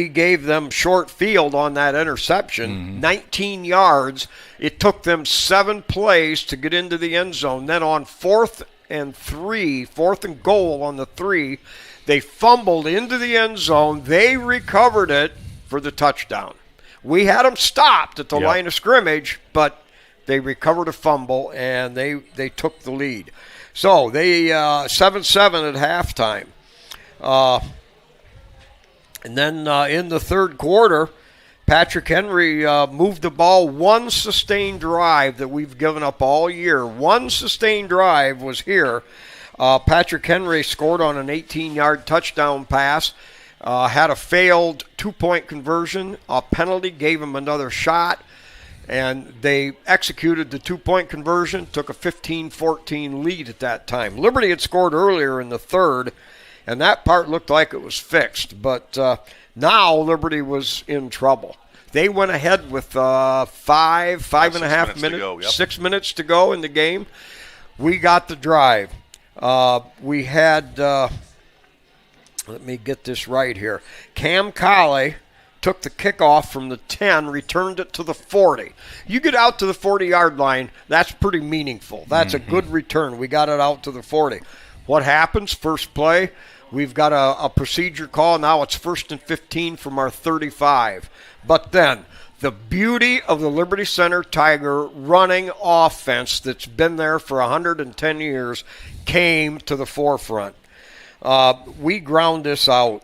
gave them short field on that interception, 19 yards. It took them 7 plays to get into the end zone. Then on 4th and goal on the 3, they fumbled into the end zone. They recovered it for the touchdown. We had them stopped at the line of scrimmage, but they recovered a fumble, and they took the lead. So they 7-7 at halftime. And then in the third quarter, Patrick Henry moved the ball. One sustained drive that we've given up all year. One sustained drive was here. Patrick Henry scored on an 18-yard touchdown pass, had a failed 2-point conversion. A penalty gave him another shot, and they executed the 2-point conversion, took a 15-14 lead at that time. Liberty had scored earlier in the third, and that part looked like it was fixed. But now Liberty was in trouble. They went ahead with 5.5 minutes, 6 minutes to go in the game. We got the drive. We had, let me get this right here. Cam Colley took the kickoff from the 10, returned it to the 40. You get out to the 40-yard line, that's pretty meaningful. That's a good return. We got it out to the 40. What happens? First play, we've got a procedure call. Now it's 1st and 15 from our 35. But then the beauty of the Liberty Center Tiger running offense that's been there for 110 years came to the forefront. We ground this out.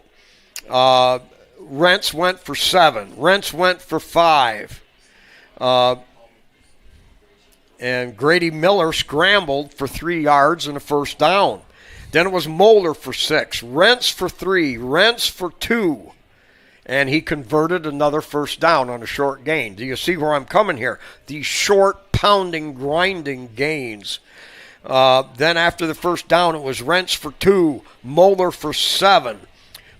Rents went for 7. Rents went for 5. And Grady Miller scrambled for 3 yards and a first down. Then it was Moeller for 6. Rents for 3. Rents for 2. And he converted another first down on a short gain. Do you see where I'm coming here? These short, pounding, grinding gains. Then after the first down, it was Rents for 2. Moeller for 7.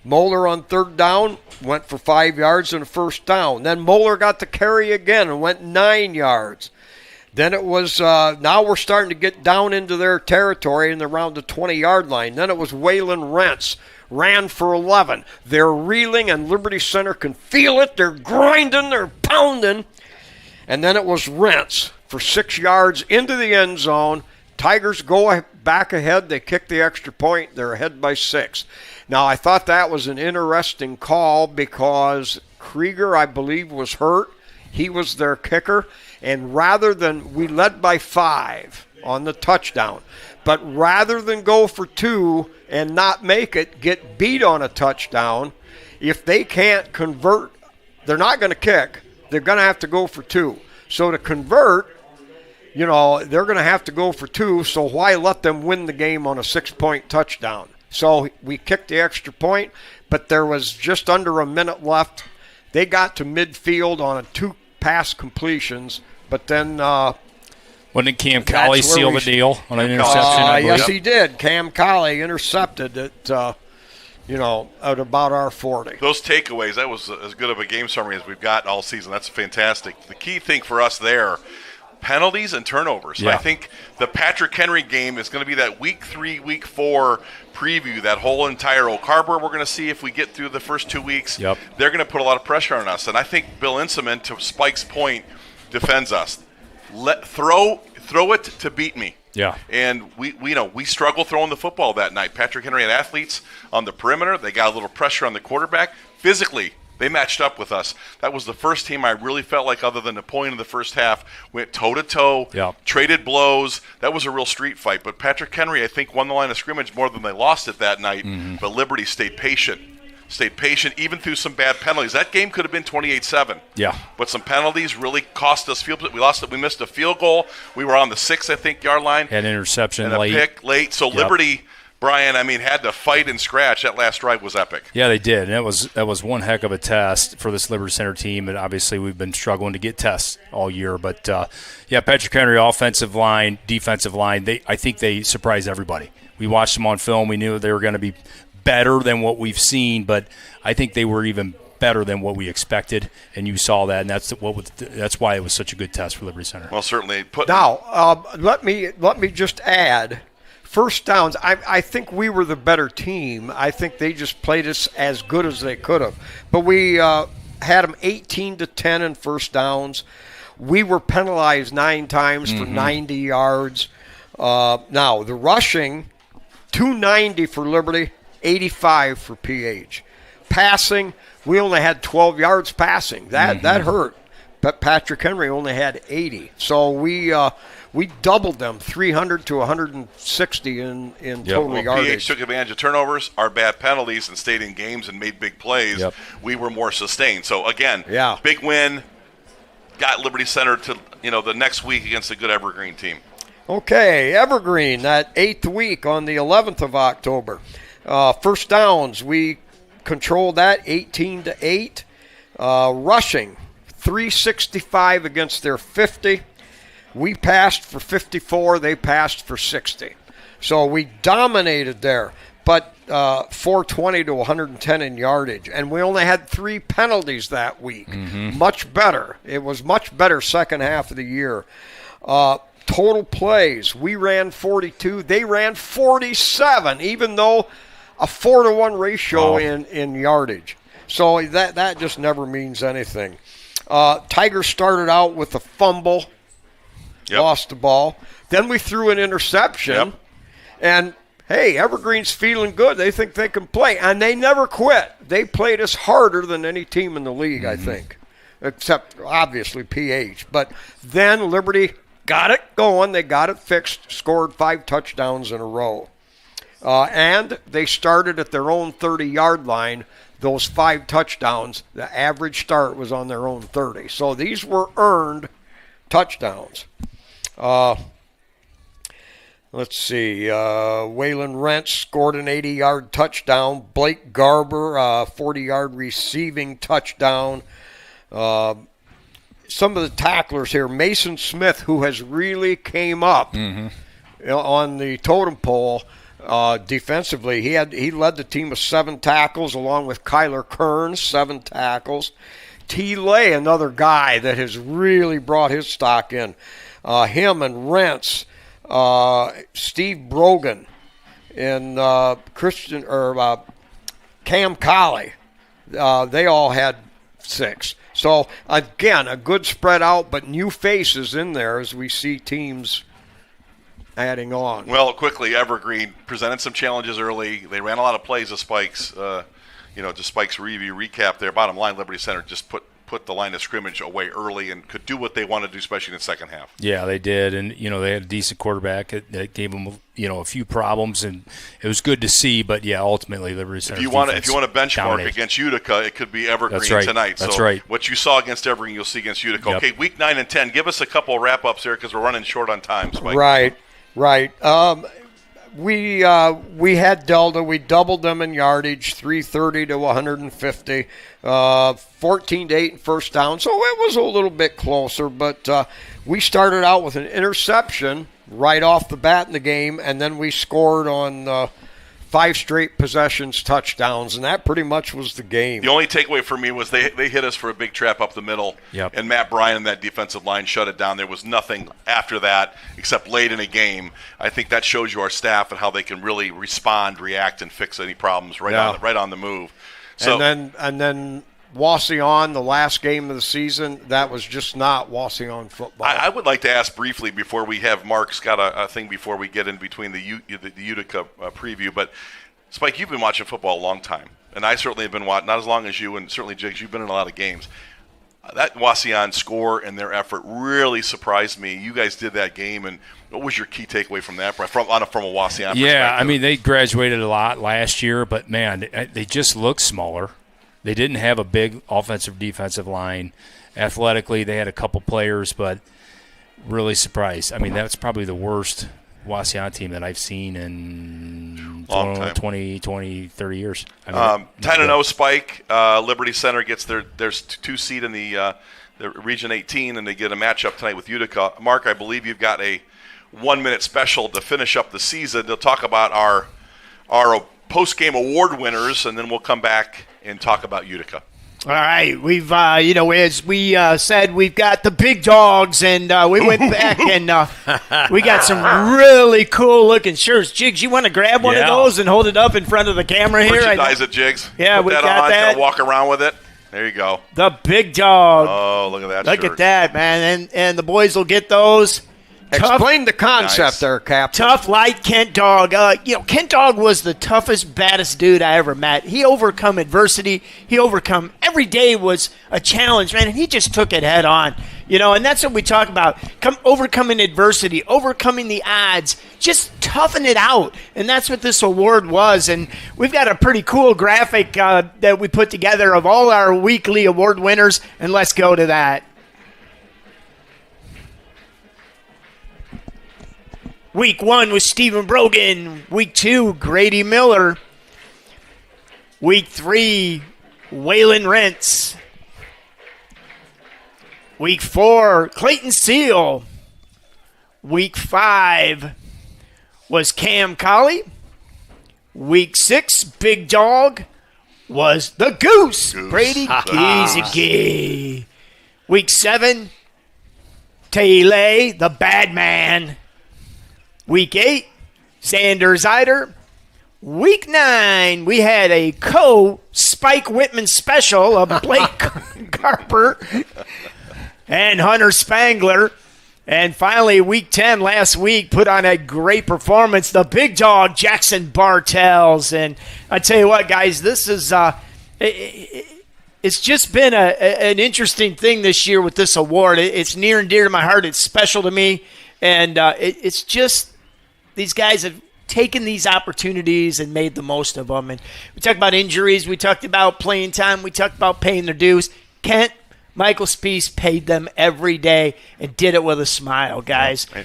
Moeller on third down went for 5 yards and a first down. Then Moeller got the carry again and went 9 yards. Then it was, now we're starting to get down into their territory and around the 20-yard line. Then it was Waylon Rents, ran for 11. They're reeling, and Liberty Center can feel it. They're grinding, they're pounding. And then it was Rents for 6 yards into the end zone. Tigers go back ahead. They kick the extra point. They're ahead by 6. Now, I thought that was an interesting call because Krieger, I believe, was hurt. He was their kicker. And rather than, we led by 5 on the touchdown, but rather than go for 2 and not make it, get beat on a touchdown, if they can't convert, they're not going to kick. They're going to have to go for 2. So to convert, you know, they're going to have to go for 2, so why let them win the game on a 6-point touchdown? So we kicked the extra point, but there was just under a minute left. They got to midfield on 2 pass completions, but then Wouldn't Cam Colley seal the deal on an interception? Yes, he did. Cam Colley intercepted it, at about our 40. Those takeaways, that was as good of a game summary as we've gotten all season. That's fantastic. The key thing for us there, penalties and turnovers. Yeah. I think the Patrick Henry game is going to be that week 3, week 4 preview, that whole entire Oak Harbor we're going to see if we get through the first 2 weeks. Yep. They're going to put a lot of pressure on us. And I think Bill Inseman, to Spike's point, defends us. Throw it to beat me. Yeah. And we struggled throwing the football that night. Patrick Henry had athletes on the perimeter. They got a little pressure on the quarterback. Physically, they matched up with us. That was the first team I really felt like, other than the point in the first half, went toe-to-toe, traded blows. That was a real street fight. But Patrick Henry, I think, won the line of scrimmage more than they lost it that night. Mm-hmm. But Liberty stayed patient, even through some bad penalties. That game could have been 28-7. Yeah. but some penalties really cost us field. We lost it. We missed a field goal. We were on the 6, I think, yard line. Had an interception and late. a pick late. So Liberty, Brian, had to fight and scratch. That last drive was epic. Yeah, they did. And that was one heck of a test for this Liberty Center team. And obviously we've been struggling to get tests all year. But, Patrick Henry, offensive line, defensive line, I think they surprised everybody. We watched them on film. We knew they were going to be better than what we've seen, but I think they were even better than what we expected, and you saw that, and that's why it was such a good test for Liberty Center. Well, certainly. Now, let me just add, first downs, I think we were the better team. I think they just played us as good as they could have. But we had them 18-10 in first downs. We were penalized 9 times for 90 yards. Now, the rushing, 290 for Liberty, 85 for PH. Passing, we only had 12 yards passing. That hurt. But Patrick Henry only had 80. So we doubled them, 300 to 160 in total yardage. PH took advantage of turnovers, our bad penalties, and stayed in games and made big plays. Yep. We were more sustained. So, again, Yeah. big win. Got Liberty Center to, the next week against a good Evergreen team. Okay, Evergreen, that 8th week on the 11th of October. First downs, we controlled that 18-8. Rushing, 365 against their 50. We passed for 54. They passed for 60. So we dominated there, but 420 to 110 in yardage. And we only had 3 penalties that week. Much better. It was much better second half of the year. Total plays, we ran 42. They ran 47, even though a 4-to-1 ratio in yardage. So that just never means anything. Tigers started out with a fumble, lost the ball. Then we threw an interception, and hey, Evergreen's feeling good. They think they can play, and they never quit. They played us harder than any team in the league, I think, except obviously PH. But then Liberty got it going. They got it fixed, scored 5 touchdowns in a row. And they started at their own 30-yard line. Those 5 touchdowns, the average start was on their own 30. So these were earned touchdowns. Let's see. Waylon Rentz scored an 80-yard touchdown. Blake Garber, 40-yard receiving touchdown. Some of the tacklers here. Mason Smith, who has really came up on the totem pole defensively. He led the team with 7 tackles, along with Kyler Kearns, 7 tackles. T. Lay, another guy that has really brought his stock in. Him and Rentz, Steve Brogan, and Cam Colley. They all had 6. So, again, a good spread out, but new faces in there as we see teams adding on. Well, quickly, Evergreen presented some challenges early. They ran a lot of plays to Spike's, to Spike's review recap there. Bottom line, Liberty Center just put the line of scrimmage away early and could do what they wanted to do, especially in the second half. Yeah, they did, and they had a decent quarterback that gave them a few problems, and it was good to see. But yeah, ultimately, Liberty Center. If you want to benchmark against Utica, it could be Evergreen tonight. That's right. What you saw against Evergreen, you'll see against Utica. Yep. Okay, week 9 and 10. Give us a couple of wrap-ups here because we're running short on time, Spike. Right. We had Delta. We doubled them in yardage, 330 to 150, 14-8 in first down. So it was a little bit closer, but we started out with an interception right off the bat in the game, and then we scored on 5 straight possessions, touchdowns, and that pretty much was the game. The only takeaway for me was they hit us for a big trap up the middle, and Matt Bryan and that defensive line shut it down. There was nothing after that except late in a game. I think that shows you our staff and how they can really respond, react, and fix any problems right on the move. So, and then Wauseon, the last game of the season, that was just not Wauseon football. I would like to ask briefly before we have Mark's got a thing before we get in between the Utica preview. But, Spike, you've been watching football a long time, and I certainly have been watching, not as long as you, and certainly, Jigs, you've been in a lot of games. That Wauseon score and their effort really surprised me. You guys did that game, and what was your key takeaway from that, from a Wauseon perspective? Yeah, I mean, they graduated a lot last year, but, man, they just look smaller. They didn't have a big offensive-defensive line. Athletically, they had a couple players, but really surprised. I mean, that's probably the worst Wauseon team that I've seen in 20, 30 years. 10-0 Spike. Liberty Center gets their 2 seed in the Region 18, and they get a matchup tonight with Utica. Mark, I believe you've got a 1-minute special to finish up the season. They'll talk about our post-game award winners, and then we'll come back and talk about Utica. All right, we've as we said, we've got the big dogs, and we went back and we got some really cool looking shirts. Jigs, you want to grab one of those and hold it up in front of the camera here? Merchandise it, Jigs. Yeah, Put we that got on, that. Walk around with it. There you go. The big dog. Oh, look at that! Look shirt. at that, man, and the boys will get those. Explain the concept there, Captain. Tough, light Kent Dog. Kent Dog was the toughest, baddest dude I ever met. He overcome adversity. Every day was a challenge, man, and he just took it head on. And that's what we talk about. Overcoming adversity, overcoming the odds, just toughing it out. And that's what this award was. And we've got a pretty cool graphic that we put together of all our weekly award winners, and let's go to that. Week 1 was Stephen Brogan. Week 2, Grady Miller. Week 3, Waylon Rentz. Week 4, Clayton Seal. Week 5 was Cam Colley. Week 6, Big Dog, was the Goose. Brady Giesecke. Week 7, Taylor, the Bad Man. Week 8, Sanders Eider. Week 9, we had a Spike Whitman special of Blake Carper and Hunter Spangler. And finally, Week 10 last week put on a great performance, the big dog, Jackson Bartels. And I tell you what, guys, this is it's just been an interesting thing this year with this award. It's near and dear to my heart. It's special to me. And it's just these guys have taken these opportunities and made the most of them. And we talked about injuries. We talked about playing time. We talked about paying their dues. Kent, Michael Spiess paid them every day and did it with a smile, guys. There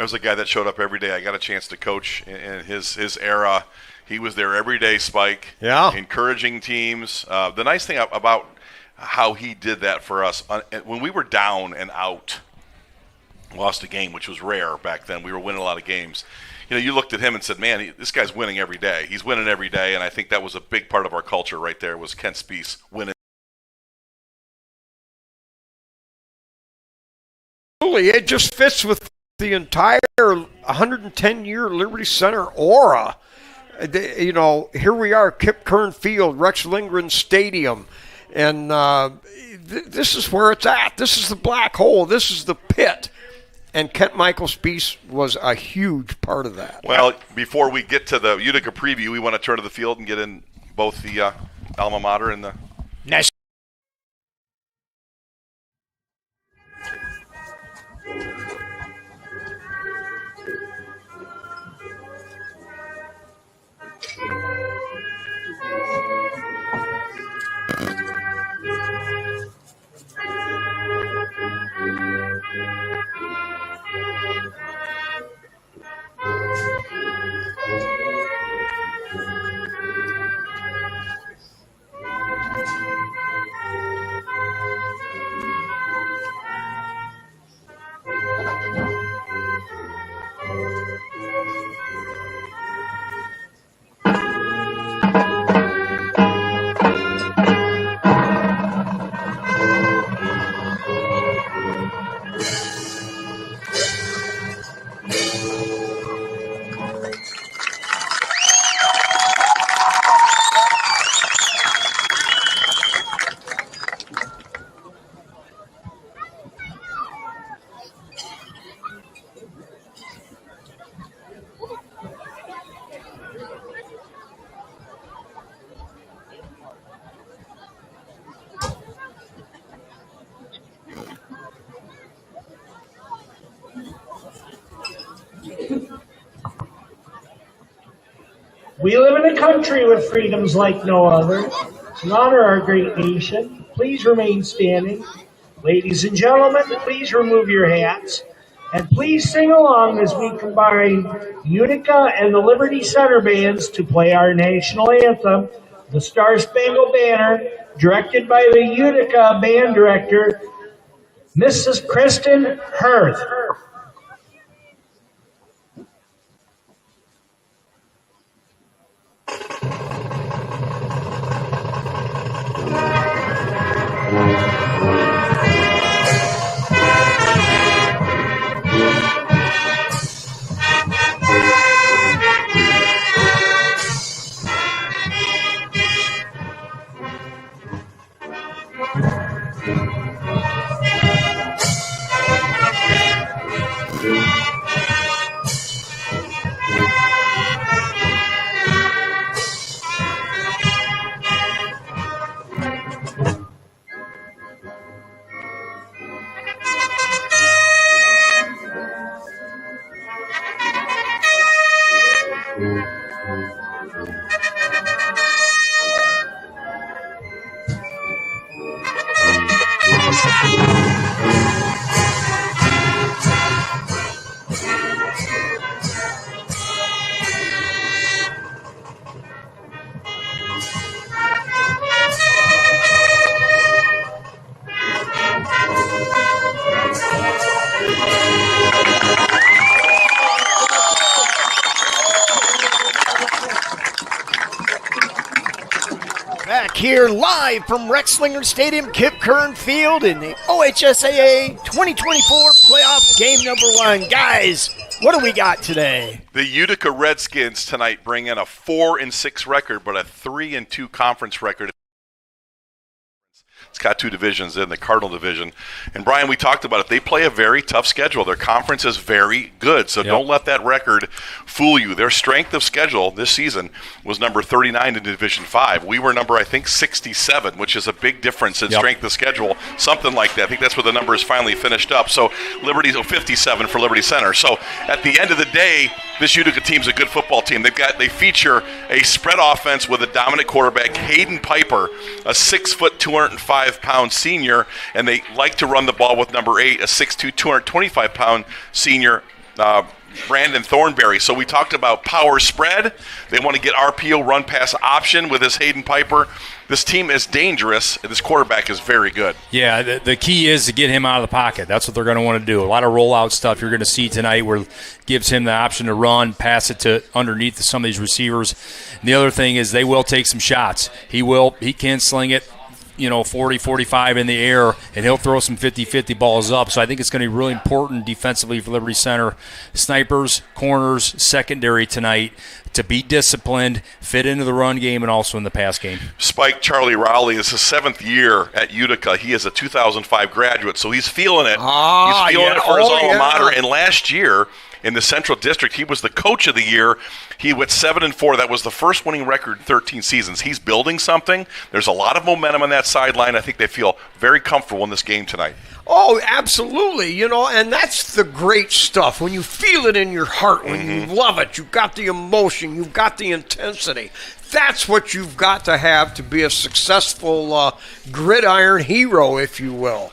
was a guy that showed up every day. I got a chance to coach in his era. He was there every day, Spike. Yeah. Encouraging teams. The nice thing about how he did that for us, when we were down and out, lost a game, which was rare back then. We were winning a lot of games. You looked at him and said, man, this guy's winning every day. He's winning every day, and I think that was a big part of our culture right there was Kent Spiess winning. It just fits with the entire 110-year Liberty Center aura. Here we are, Kip Kern Field, Rex Lindgren Stadium, and this is where it's at. This is the black hole. This is the pit. And Kent Michael Spiess was a huge part of that. Well, before we get to the Utica preview, we want to turn to the field and get in both the alma mater and the national. We live in a country with freedoms like no other. To honor our great nation, please remain standing. Ladies and gentlemen, please remove your hats. And please sing along as we combine Utica and the Liberty Center bands to play our national anthem, the Star Spangled Banner, directed by the Utica band director, Mrs. Kristen Hirth. Back here live from Rexlinger Stadium, Kip Kern Field in the OHSAA 2024 playoff game number 1. Guys, what do we got today? The Utica Redskins tonight bring in a 4-6 record, but a 3-2 conference record. It's got 2 divisions in the Cardinal division. And, Brian, we talked about it. They play a very tough schedule. Their conference is very good, so don't let that record fool you. Their strength of schedule this season was number 39 in Division 5. We were number, I think, 67, which is a big difference in strength of schedule, something like that. I think that's where the number is finally finished up. So Liberty's 57 for Liberty Center. So at the end of the day, this Utica team's a good football team. They feature a spread offense with a dominant quarterback, Hayden Piper, a 6', 205-pound senior, and they like to run the ball with number 8, a 6'2", 225-pound senior, Brandon Thornberry. So we talked about power spread. They want to get RPO run pass option with this Hayden Piper. This team is dangerous. This quarterback is very good. Yeah, the key is to get him out of the pocket. That's what they're going to want to do. A lot of rollout stuff you're going to see tonight where it gives him the option to run, pass it to underneath some of these receivers. And the other thing is they will take some shots. He can sling it, 40, 45 in the air, and he'll throw some 50-50 balls up. So I think it's going to be really important defensively for Liberty Center. Snipers, corners, secondary tonight to be disciplined, fit into the run game, and also in the pass game. Spike Charlie Rowley is his 7th year at Utica. He is a 2005 graduate, so he's feeling it. He's feeling it for his alma mater. And last year, in the Central District, he was the coach of the year. He went 7-4. That was the first winning record in 13 seasons. He's building something. There's a lot of momentum on that sideline. I think they feel very comfortable in this game tonight. Oh, absolutely. And that's the great stuff. When you feel it in your heart, when you love it, you've got the emotion, you've got the intensity. That's what you've got to have to be a successful gridiron hero, if you will.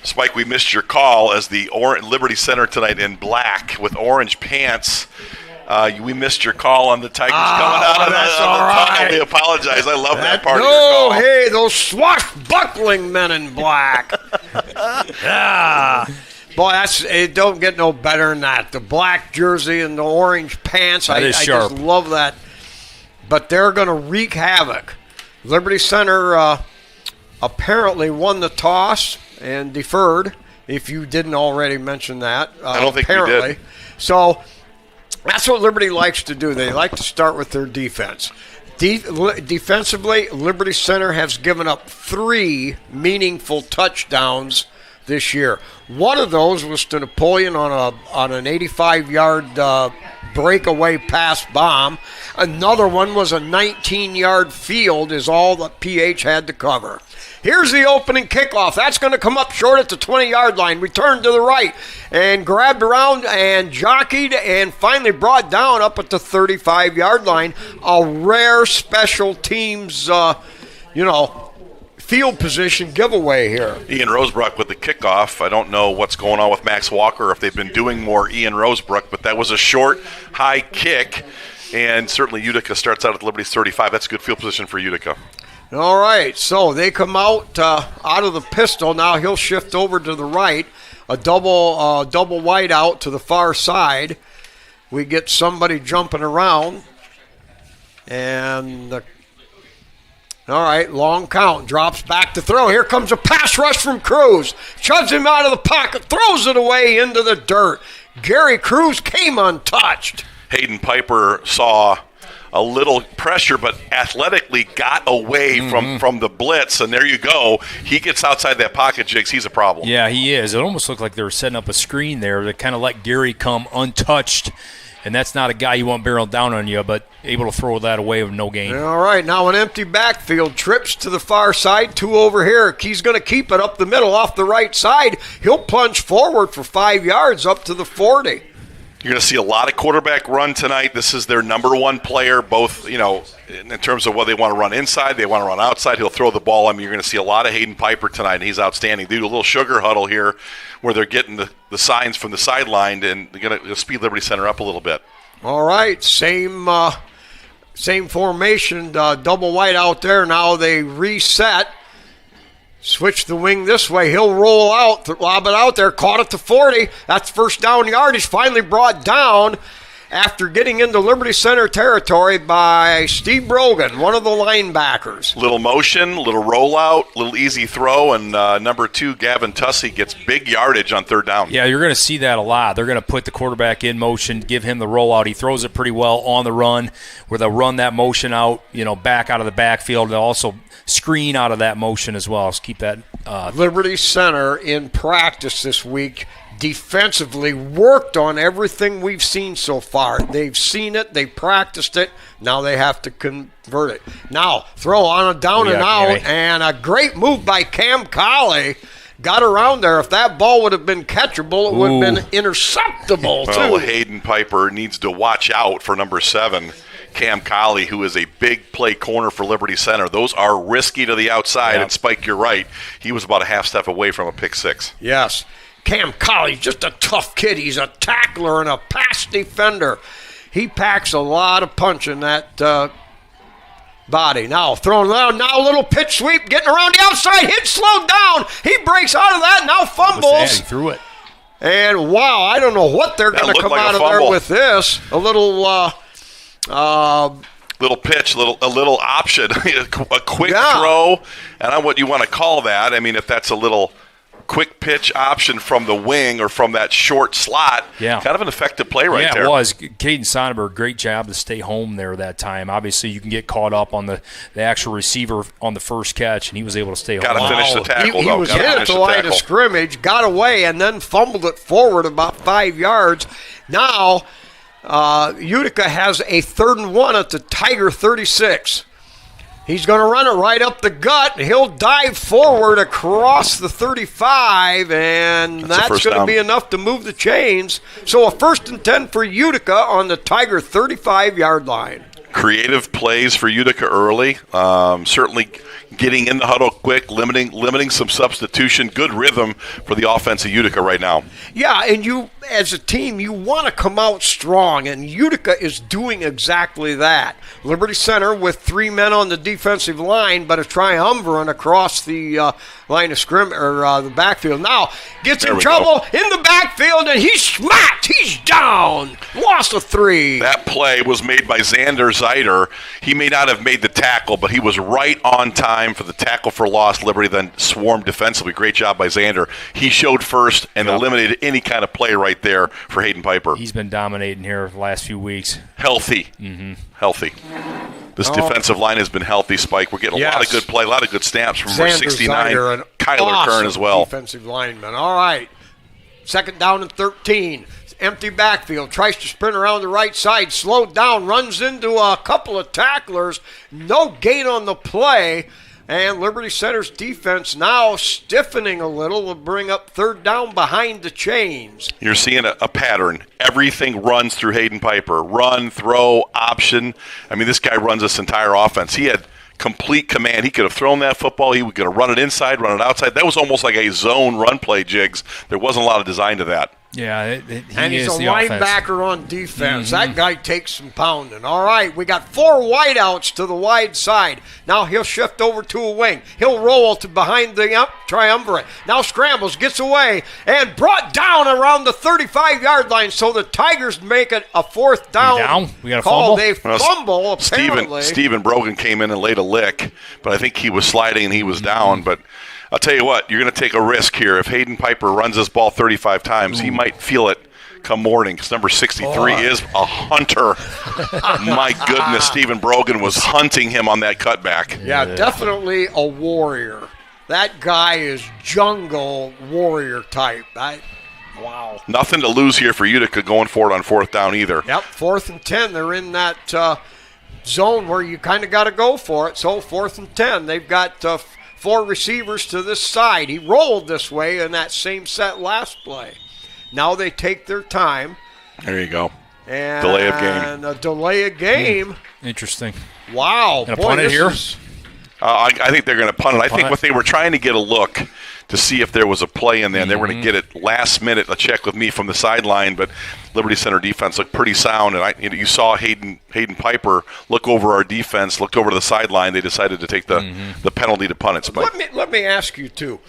Spike, we missed your call as the Liberty Center tonight in black with orange pants. We missed your call on the Tigers coming out of the tunnel. We apologize. I love that part of your call. Hey, those swashbuckling men in black. Boy, it don't get no better than that. The black jersey and the orange pants. I just love that. But they're going to wreak havoc. Liberty Center apparently won the toss and deferred, if you didn't already mention that. I don't think you did. So that's what Liberty likes to do. They like to start with their defense. Defensively, Liberty Center has given up 3 meaningful touchdowns this year. One of those was to Napoleon on an 85-yard breakaway pass bomb. Another one was a 19-yard field is all that PH had to cover. Here's the opening kickoff. That's going to come up short at the 20-yard line. Returned to the right and grabbed around and jockeyed and finally brought down up at the 35-yard line. A rare special teams, field position giveaway here. Ian Rosebrook with the kickoff. I don't know what's going on with Max Walker, if they've been doing more Ian Rosebrook, but that was a short, high kick. And certainly Utica starts out at Liberty's 35. That's a good field position for Utica. All right, so they come out of the pistol. Now he'll shift over to the right. A double wide out to the far side. We get somebody jumping around. And, all right, long count. Drops back to throw. Here comes a pass rush from Cruz. Shoves him out of the pocket. Throws it away into the dirt. Gary Cruz came untouched. Hayden Piper saw a little pressure, but athletically got away from the blitz, and there you go. He gets outside that pocket, Jigs. He's a problem. Yeah, he is. It almost looked like they were setting up a screen there to kind of let Gary come untouched, and that's not a guy you want barreled down on you, but able to throw that away with no gain. All right, now an empty backfield. Trips to the far side, 2 over here. He's going to keep it up the middle off the right side. He'll plunge forward for 5 yards up to the 40. You're going to see a lot of quarterback run tonight. This is their number one player, both, in terms of whether they want to run inside, they want to run outside. He'll throw the ball. I mean, you're going to see a lot of Hayden Piper tonight, and he's outstanding. They do a little sugar huddle here where they're getting the signs from the sideline, and they're going to speed Liberty Center up a little bit. All right, same formation, double wide out there. Now they reset. Switch the wing this way. He'll roll out, lob it out there, caught it to 40. That's first down yardage. Finally brought down after getting into Liberty Center territory by Steve Brogan, one of the linebackers. Little motion, little rollout, little easy throw, and number 2, Gavin Tussey, gets big yardage on third down. Yeah, you're going to see that a lot. They're going to put the quarterback in motion, give him the rollout. He throws it pretty well on the run, where they'll run that motion out, back out of the backfield. They'll also screen out of that motion as well. So keep that. Liberty Center in practice this week defensively worked on everything we've seen so far. They've seen it. They practiced it. Now they have to convert it. Now, throw on a down and out, and a great move by Cam Colley. Got around there. If that ball would have been catchable, it would have been interceptable, too. Well, Hayden Piper needs to watch out for number 7, Cam Colley, who is a big play corner for Liberty Center. Those are risky to the outside, and Spike, you're right. He was about a half step away from a pick 6. Yes. Cam Colley, just a tough kid. He's a tackler and a pass defender. He packs a lot of punch in that body. Now throwing down, now a little pitch sweep, getting around the outside, hit slowed down. He breaks out of that, now fumbles. He threw it. And wow, I don't know what they're going to come out of there with this. A little little pitch, a little option, a quick throw. And I don't know what you want to call that. I mean, if that's a little quick pitch option from the wing or from that short slot, kind of an effective play there. Yeah, it was. Caden Sonnenberg, great job to stay home there that time. Obviously, you can get caught up on the actual receiver on the first catch, and he was able to stay home. Got to finish the tackle. He was hit at the line of scrimmage, got away, and then fumbled it forward about 5 yards. Now, Utica has a 3rd and 1 at the Tiger 36. He's going to run it right up the gut. He'll dive forward across the 35, and that's going to be enough to move the chains. So a 1st and 10 for Utica on the Tiger 35-yard line. Creative plays for Utica early. Certainly getting in the huddle quick, limiting some substitution. Good rhythm for the offense of Utica right now. Yeah, and you, as a team, you want to come out strong, and Utica is doing exactly that. Liberty Center with 3 men on the defensive line, but a triumvirate across the line of scrimmage, or the backfield. Now gets in trouble in the backfield, and he's smacked. He's down. Lost a 3. That play was made by Xander Zeider. He may not have made the tackle, but he was right on time for the tackle for loss. Liberty then swarmed defensively. Great job by Xander. He showed first and eliminated any kind of play right there for Hayden Piper. He's been dominating here the last few weeks. Healthy. Healthy. This defensive line has been healthy, Spike. We're getting a lot of good play, a lot of good snaps from number 69, Kyler Kern as well. Defensive lineman. All right. 2nd down and 13. Empty backfield. Tries to sprint around the right side. Slowed down. Runs into a couple of tacklers. No gain on the play. And Liberty Center's defense now stiffening a little to bring up 3rd down behind the chains. You're seeing a pattern. Everything runs through Hayden Piper. Run, throw, option. I mean, this guy runs this entire offense. He had complete command. He could have thrown that football. He could have run it inside, run it outside. That was almost like a zone run play, Jigs. There wasn't a lot of design to that. Yeah, and he's a linebacker on defense. That guy takes some pounding. All right, we got 4 wideouts to the wide side. Now he'll shift over to a wing. He'll roll to behind the triumvirate. Now scrambles, gets away, and brought down around the 35-yard line. So the Tigers make it a 4th down. We got a call. They fumble, apparently. Stephen Brogan came in and laid a lick, but I think he was sliding and he was down. But I'll tell you what, you're going to take a risk here. If Hayden Piper runs this ball 35 times, he might feel it come morning, because number 63 is a hunter. My goodness, Stephen Brogan was hunting him on that cutback. Yeah, definitely a warrior. That guy is jungle warrior type. Wow. Nothing to lose here for Utica going forward on 4th down either. Yep, 4th and 10. They're in that zone where you kind of got to go for it. So 4th and 10. They've got 4 receivers to this side. He rolled this way in that same set last play. Now they take their time. There you go. And delay of game. A delay of game. Interesting. Wow. Gonna punt it here? I think they're going to punt it. I think it. what they were trying to get a look to see if there was a play in there, and they were going to get it last minute, a check with me from the sideline, but Liberty Center defense looked pretty sound, and you saw Hayden Piper look over our defense, look over to the sideline. They decided to take the penalty to punt it. Spike. Let me ask you, too.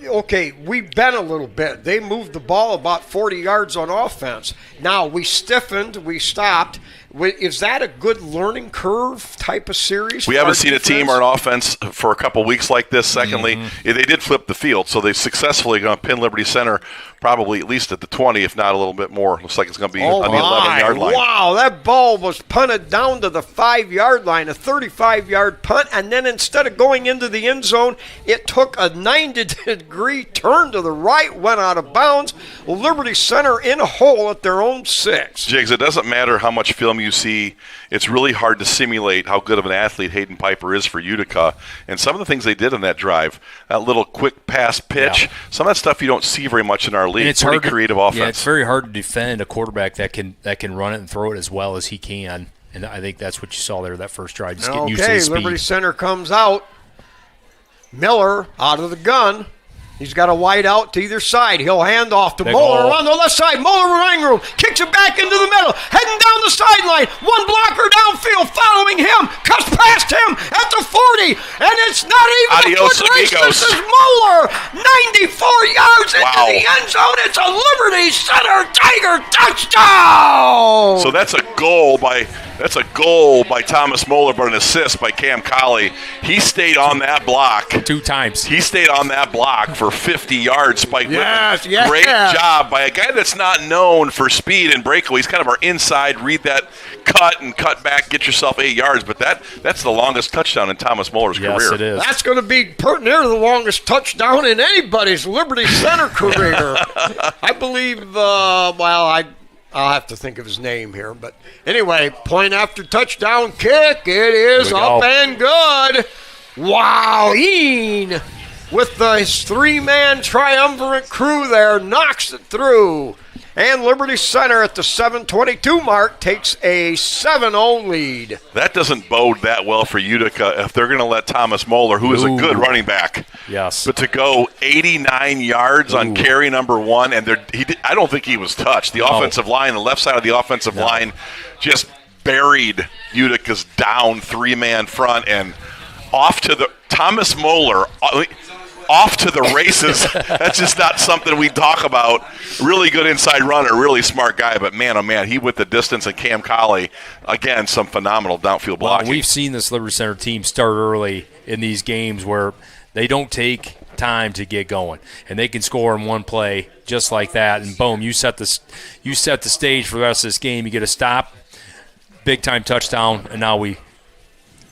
Okay, we bent a little bit. They moved the ball about 40 yards on offense. Now, we stiffened, we stopped. Is that a good learning curve type of series? We haven't seen a team or an offense for a couple weeks like this. Secondly, they did flip the field, so they successfully going to pin Liberty Center probably at least at the 20, if not a little bit more. Looks like it's going to be on the 11-yard line. Wow, that ball was punted down to the 5-yard line, a 35-yard punt, and then instead of going into the end zone, it took a 90-degree turn to the right, went out of bounds. Liberty Center in a hole at their own 6. Jigs, it doesn't matter how much film you see. It's really hard to simulate how good of an athlete Hayden Piper is for Utica. And some of the things they did in that drive, that little quick pass pitch, some of that stuff you don't see very much in our league. It's pretty creative offense. Yeah, it's very hard to defend a quarterback that can run it and throw it as well as he can. And I think that's what you saw there that first drive, just getting used to his speed. Liberty Center comes out. Miller out of the gun. He's got a wide out to either side. He'll hand off to Moeller on the left side. Moeller running room. Kicks it back into the middle. Heading down the sideline. One blocker downfield following him. Cuts past him at the 40. And it's not even a foot race. This is Moeller. 94 yards into the end zone. It's a Liberty Center Tiger touchdown. So that's a goal by Thomas Moeller, but an assist by Cam Colley. He stayed on that block 2 times. He stayed on that block for 50 yards. Spike Yes. Great job by a guy that's not known for speed and breakaway. He's kind of our inside. Read that cut and cut back, get yourself 8 yards. But that's the longest touchdown in Thomas Muller's career. Yes, it is. That's going to be near the longest touchdown in anybody's Liberty Center career. I believe, I'll have to think of his name here. But anyway, point after touchdown kick. It is up and good. Wow, Ian with his 3-man triumvirate crew there knocks it through. And Liberty Center at the 7:22 mark takes a 7-0 lead. That doesn't bode that well for Utica if they're going to let Thomas Moeller, who is a good running back, but to go 89 yards on carry number 1, and I don't think he was touched. The offensive line, the left side of the offensive line, just buried Utica's down 3-man front, and off to the Thomas Moeller. Off to the races. That's just not something we talk about. Really good inside runner, really smart guy, but man, oh man, he went the distance. And Cam Colley, again, some phenomenal downfield blocking. Well, we've seen this Liberty Center team start early in these games where they don't take time to get going, and they can score in one play just like that, and boom, you set the stage for the rest of this game. You get a stop, big time touchdown, and now we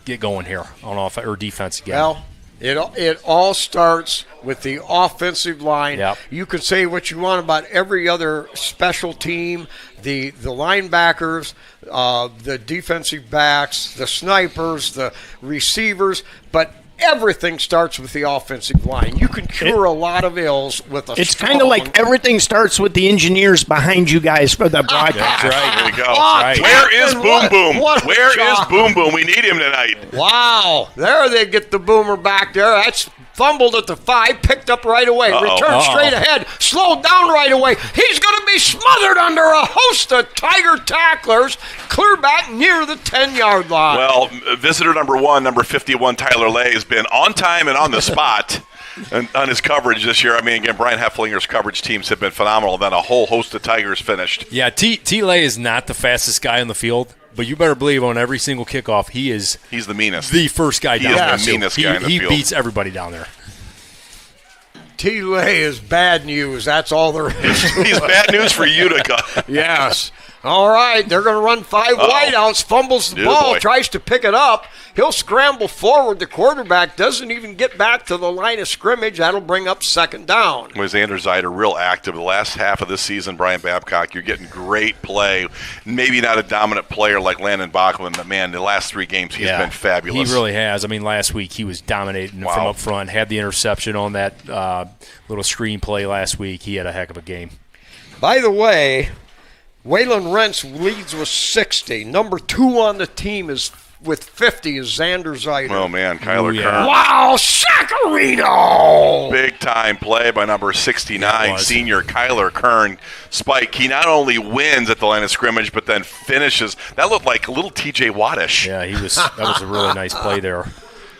get going here on offense or defense again. Well, it all starts with the offensive line. Yep. You could say what you want about every other special team, the linebackers, the defensive backs, the snipers, the receivers, but everything starts with the offensive line. You can cure a lot of ills with a It's kind of like everything starts with the engineers behind you guys for the broadcast. That's right. There we go. Right. Where is Boom Boom? Where is job. Boom Boom? We need him tonight. Wow. There they get the boomer back there. That's fumbled at the 5, picked up right away, returned straight ahead, slowed down right away. He's going to be smothered under a host of Tiger tacklers, clear back near the 10-yard line. Well, visitor number 1, number 51, Tyler Lay, has been on time and on the spot and on his coverage this year. I mean, again, Brian Hefflinger's coverage teams have been phenomenal. Then a whole host of Tigers finished. Yeah, T-Lay is not the fastest guy on the field, but you better believe on every single kickoff he's the meanest. The first guy down there. He's the meanest guy in the field. He beats everybody down there. T-Lay is bad news. That's all there is. He's bad news for Utica. Yes. All right, they're going to run 5 wideouts, fumbles the ball, tries to pick it up. He'll scramble forward. The quarterback doesn't even get back to the line of scrimmage. That'll bring up 2nd down. Was Xander Zeider real active the last half of this season? Brian Babcock, you're getting great play. Maybe not a dominant player like Landon Bachman, but man, the last 3 games he's been fabulous. He really has. I mean, last week he was dominating from up front. Had the interception on that little screen play last week. He had a heck of a game. By the way, Waylon Rentz leads with 60. Number 2 on the team is with 50 is Xander Zeiter. Oh, man, Kyler Kern. Wow, Saccharino! Big-time play by number 69, senior Kyler Kern. Spike, he not only wins at the line of scrimmage, but then finishes. That looked like a little T.J. Wattish. Yeah, that was a really nice play there.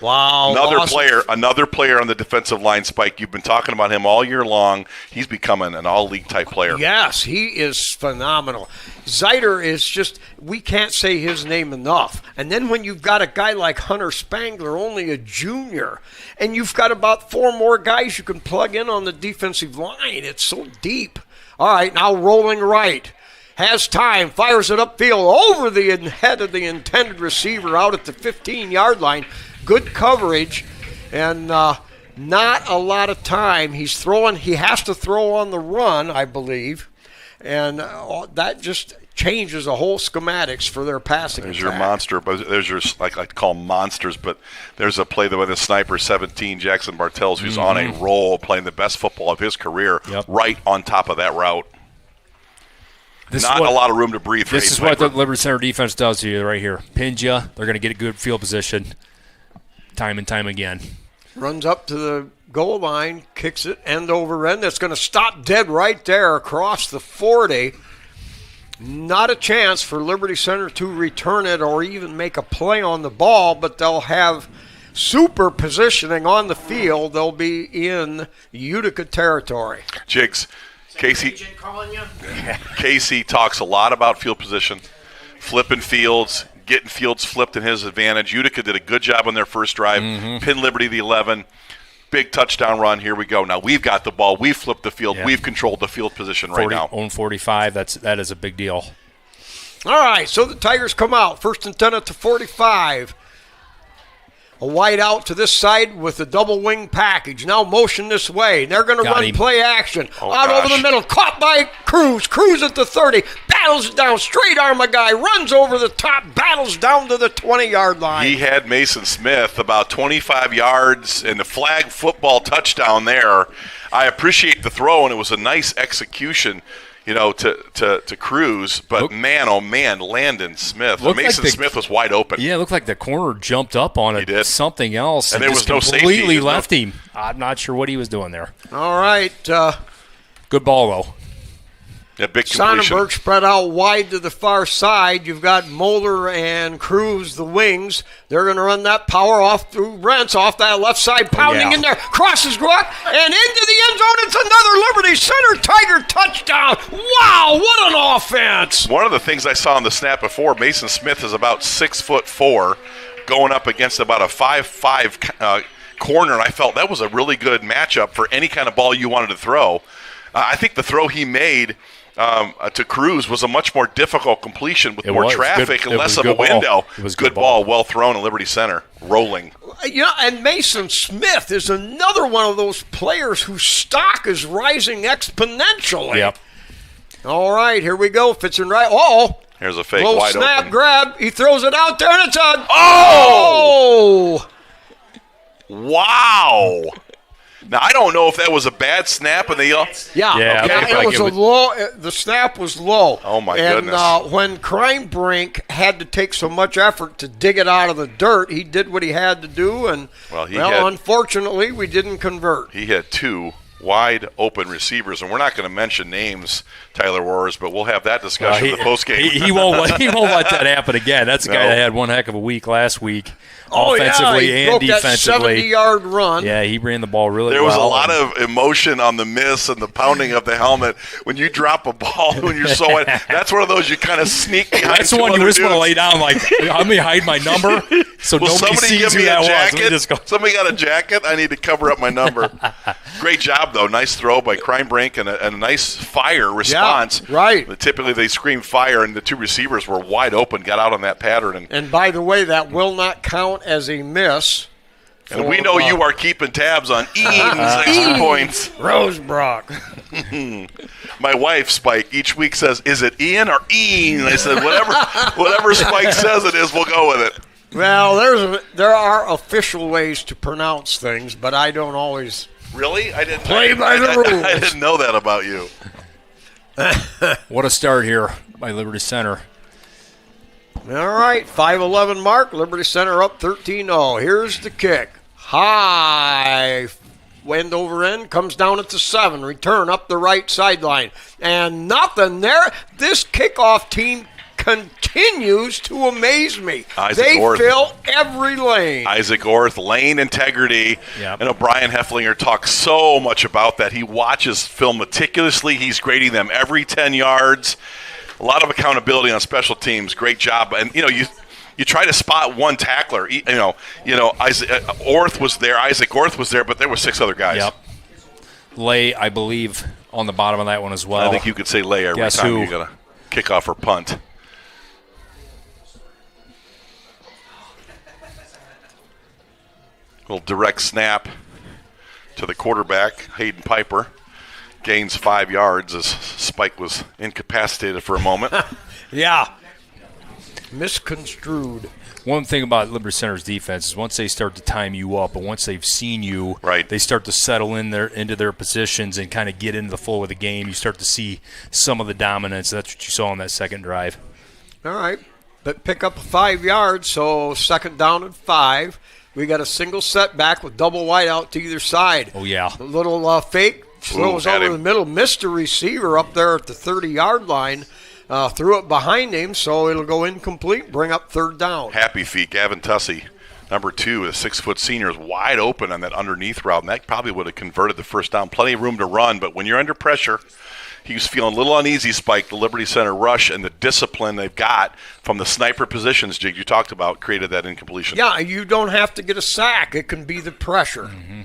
Wow. Another player on the defensive line, Spike. You've been talking about him all year long. He's becoming an all-league type player. Yes, he is phenomenal. Zeiter is just, we can't say his name enough. And then when you've got a guy like Hunter Spangler, only a junior, and you've got about 4 more guys you can plug in on the defensive line, it's so deep. All right, now rolling right. Has time, fires it upfield over the head of the intended receiver out at the 15-yard line. Good coverage, and not a lot of time. He's throwing. He has to throw on the run, I believe, and that just changes the whole schematics for their passing There's attack. your monster, but there's your, I like to call them monsters, but there's a play by the sniper, 17, Jackson Bartels, who's on a roll, playing the best football of his career, right on top of that route. Not a lot of room to breathe. This is what the Liberty Center defense does to you right here. Pins you. They're going to get a good field position time and time again. Runs up to the goal line, kicks it end over end. That's going to stop dead right there across the 40. Not a chance for Liberty Center to return it or even make a play on the ball, but they'll have super positioning on the field. They'll be in Utica territory. Jigs, Casey talks a lot about field position, flipping fields, getting fields flipped in his advantage. Utica did a good job on their first drive. Pin Liberty the 11. Big touchdown run. Here we go. Now we've got the ball. We've flipped the field. We've controlled the field position right now. Own 45. That is a big deal. All right, so the Tigers come out. 1st and 10 at the 45. A wide out to this side with a double wing package. Now motion this way. They're going to run play action. Over the middle. Caught by Cruz. Cruz at the 30. Battles down. Straight arm a guy. Runs over the top. Battles down to the 20-yard line. He had Mason Smith about 25 yards and the flag football touchdown there. I appreciate the throw, and it was a nice execution, to Cruz, but man, oh man, Landon Smith. Mason Smith was wide open. Yeah, it looked like the corner jumped up on it. He did. Something else. And there was no safety. Completely left him. I'm not sure what he was doing there. All right. Good ball, though. Yeah, big completion. Sonnenberg spread out wide to the far side. You've got Mulder and Cruz, the wings. They're going to run that power off through Rentz off that left side, pounding in there. Crosses Gruck and into the end zone. It's another Liberty Center Tiger touchdown. Wow, what an offense. One of the things I saw on the snap before, Mason Smith is about 6'4", going up against about a 5'5" corner, and I felt that was a really good matchup for any kind of ball you wanted to throw. I think the throw he made to Cruz was a much more difficult completion with more traffic and less of a window. It was good ball, well thrown in Liberty Center, rolling. And Mason Smith is another one of those players whose stock is rising exponentially. Yep. All right, here we go. Fits in right. Oh, here's a fake little wide snap open. grab. He throws it out there, and it's a wow. Now, I don't know if that was a bad snap, and it was a low. The snap was low. Oh, my goodness. goodness. When Kreinbrink had to take so much effort to dig it out of the dirt, he did what he had to do, and, unfortunately, we didn't convert. He had 2 wide open receivers, and we're not going to mention names, Tyler Wars, but we'll have that discussion in the postgame. He won't let that happen again. That's a guy that had one heck of a week last week. Offensively he and broke defensively. That 70-yard run. Yeah, he ran the ball really well. There was a lot of emotion on the miss and the pounding of the helmet. When you drop a ball when you're so that's one of those you kind of sneak behind. That's the one you just want to lay down like, let me hide my number so nobody sees who that was. Somebody got a jacket? I need to cover up my number. Great job, though. Nice throw by Kreinbrink and a nice fire response. Yeah, right. Typically they scream fire, and the 2 receivers were wide open, got out on that pattern. And by the way, that will not count as a miss. And we know you are keeping tabs on Ian's extra points. Rosebrook. My wife, Spike, each week says, is it Ian or Ian? I said, whatever Spike says it is, we'll go with it. Well, there are official ways to pronounce things, but I don't always really? I didn't play by the rules. I didn't know that about you. What a start here. by Liberty Center. All right, 5:11 mark. Liberty Center up 13-0. Here's the kick. High. End over end. Comes down at the 7. Return up the right sideline. And nothing there. This kickoff team continues to amaze me. They fill every lane. Isaac Orth, lane integrity. Yep. And Brian Hefflinger talks so much about that. He watches film meticulously. He's grading them every 10 yards. A lot of accountability on special teams. Great job. And, you try to spot one tackler. Orth was there. Isaac Orth was there, but there were 6 other guys. Yep. Lay, I believe, on the bottom of that one as well. I think you could say lay every time you got a kickoff or punt. Little direct snap to the quarterback, Hayden Piper. Gains 5 yards as Spike was incapacitated for a moment. Yeah. Misconstrued. One thing about Liberty Center's defense is once they start to time you up, and once they've seen you, right, they start to settle into their positions and kind of get into the flow of the game. You start to see some of the dominance. That's what you saw on that second drive. All right. But pick up 5 yards, so 2nd down and 5. We got a single setback with double wide out to either side. Oh, yeah. A little fake. Throws over the middle. Missed the receiver up there at the 30-yard line. Threw it behind him, so it'll go incomplete, bring up 3rd down. Happy feet. Gavin Tussey, number 2, a 6-foot senior, is wide open on that underneath route, and that probably would have converted the 1st down. Plenty of room to run, but when you're under pressure, he was feeling a little uneasy, Spike. The Liberty Center rush and the discipline they've got from the sniper positions, Jig, you talked about, created that incompletion. Yeah, you don't have to get a sack. It can be the pressure. Mm-hmm.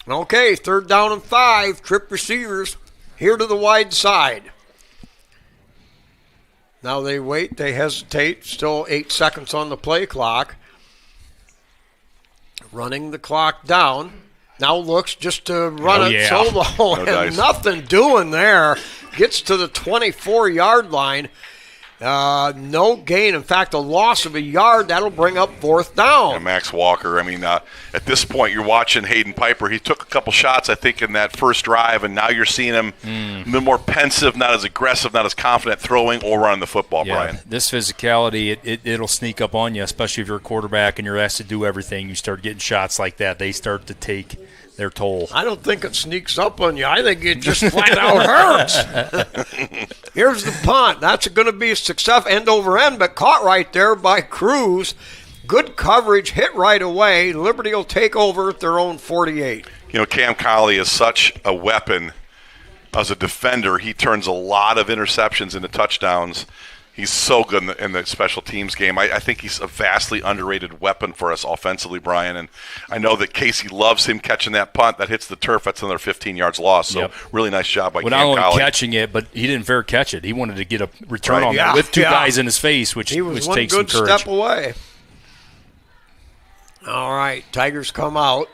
Okay, 3rd down and 5. Trip receivers here to the wide side. Now they wait, they hesitate. Still 8 seconds on the play clock. Running the clock down. Now looks just to run it solo. And nothing doing there. Gets to the 24-yard line. No gain. In fact, a loss of a yard. That'll bring up 4th down. Yeah, Max Walker. I mean, at this point, you're watching Hayden Piper. He took a couple shots, I think, in that first drive, and now you're seeing him a bit more pensive, not as aggressive, not as confident throwing or running the football, Brian. This physicality, it'll sneak up on you, especially if you're a quarterback and you're asked to do everything. You start getting shots like that. They start to take their toll. I don't think it sneaks up on you. I think it just flat out hurts. Here's the punt. That's going to be a success, end over end, but caught right there by Cruz. Good coverage, hit right away. Liberty will take over at their own 48. Cam Colley is such a weapon as a defender. He turns a lot of interceptions into touchdowns. He's so good in the special teams game. I think he's a vastly underrated weapon for us offensively, Brian. And I know that Casey loves him catching that punt that hits the turf. That's another 15 yards lost. So really nice job by Cam Colley. Not only catching it, but he didn't fair catch it. He wanted to get a return on that with 2 guys in his face, which takes some courage. He was one good step away. All right, Tigers come out.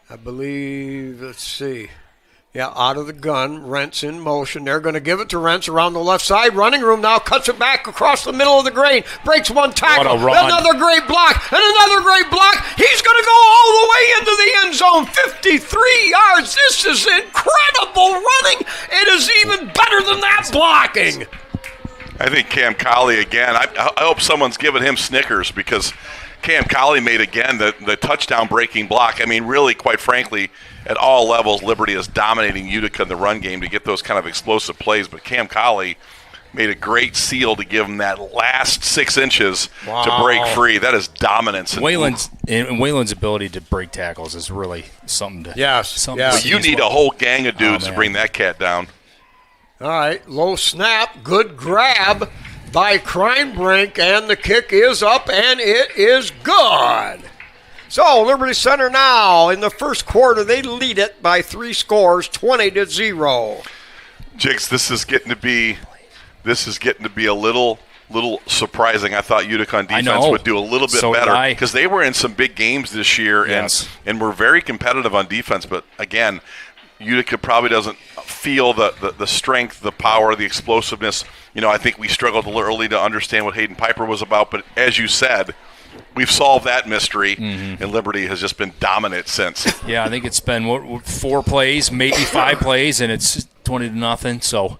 I believe, let's see. Yeah, out of the gun. Rentz in motion. They're going to give it to Rentz around the left side. Running room now. Cuts it back across the middle of the grain. Breaks one tackle. Another great block. And another great block. He's going to go all the way into the end zone. 53 yards. This is incredible running. It is even better than that blocking. I think Cam Colley, again, I hope someone's giving him Snickers because Cam Colley made, again, the touchdown-breaking block. I mean, really, quite frankly, at all levels, Liberty is dominating Utica in the run game to get those kind of explosive plays. But Cam Colley made a great seal to give him that last 6 inches to break free. That is dominance. Wayland's ability to break tackles is really something to Well, you need a whole gang of dudes to bring that cat down. All right, low snap, good grab by Kreinbrink, and the kick is up, and it is good. So Liberty Center now in the first quarter, they lead it by 3 scores, 20-0. Jigs, this is getting to be a little surprising. I thought Utica on defense would do a little bit better because they were in some big games this year and were very competitive on defense. But again, Utica probably doesn't feel the strength, the power, the explosiveness. I think we struggled a little early to understand what Hayden Piper was about. But as you said, we've solved that mystery, and Liberty has just been dominant since. Yeah, I think it's been 4 plays, maybe 5 plays, and it's 20-0. So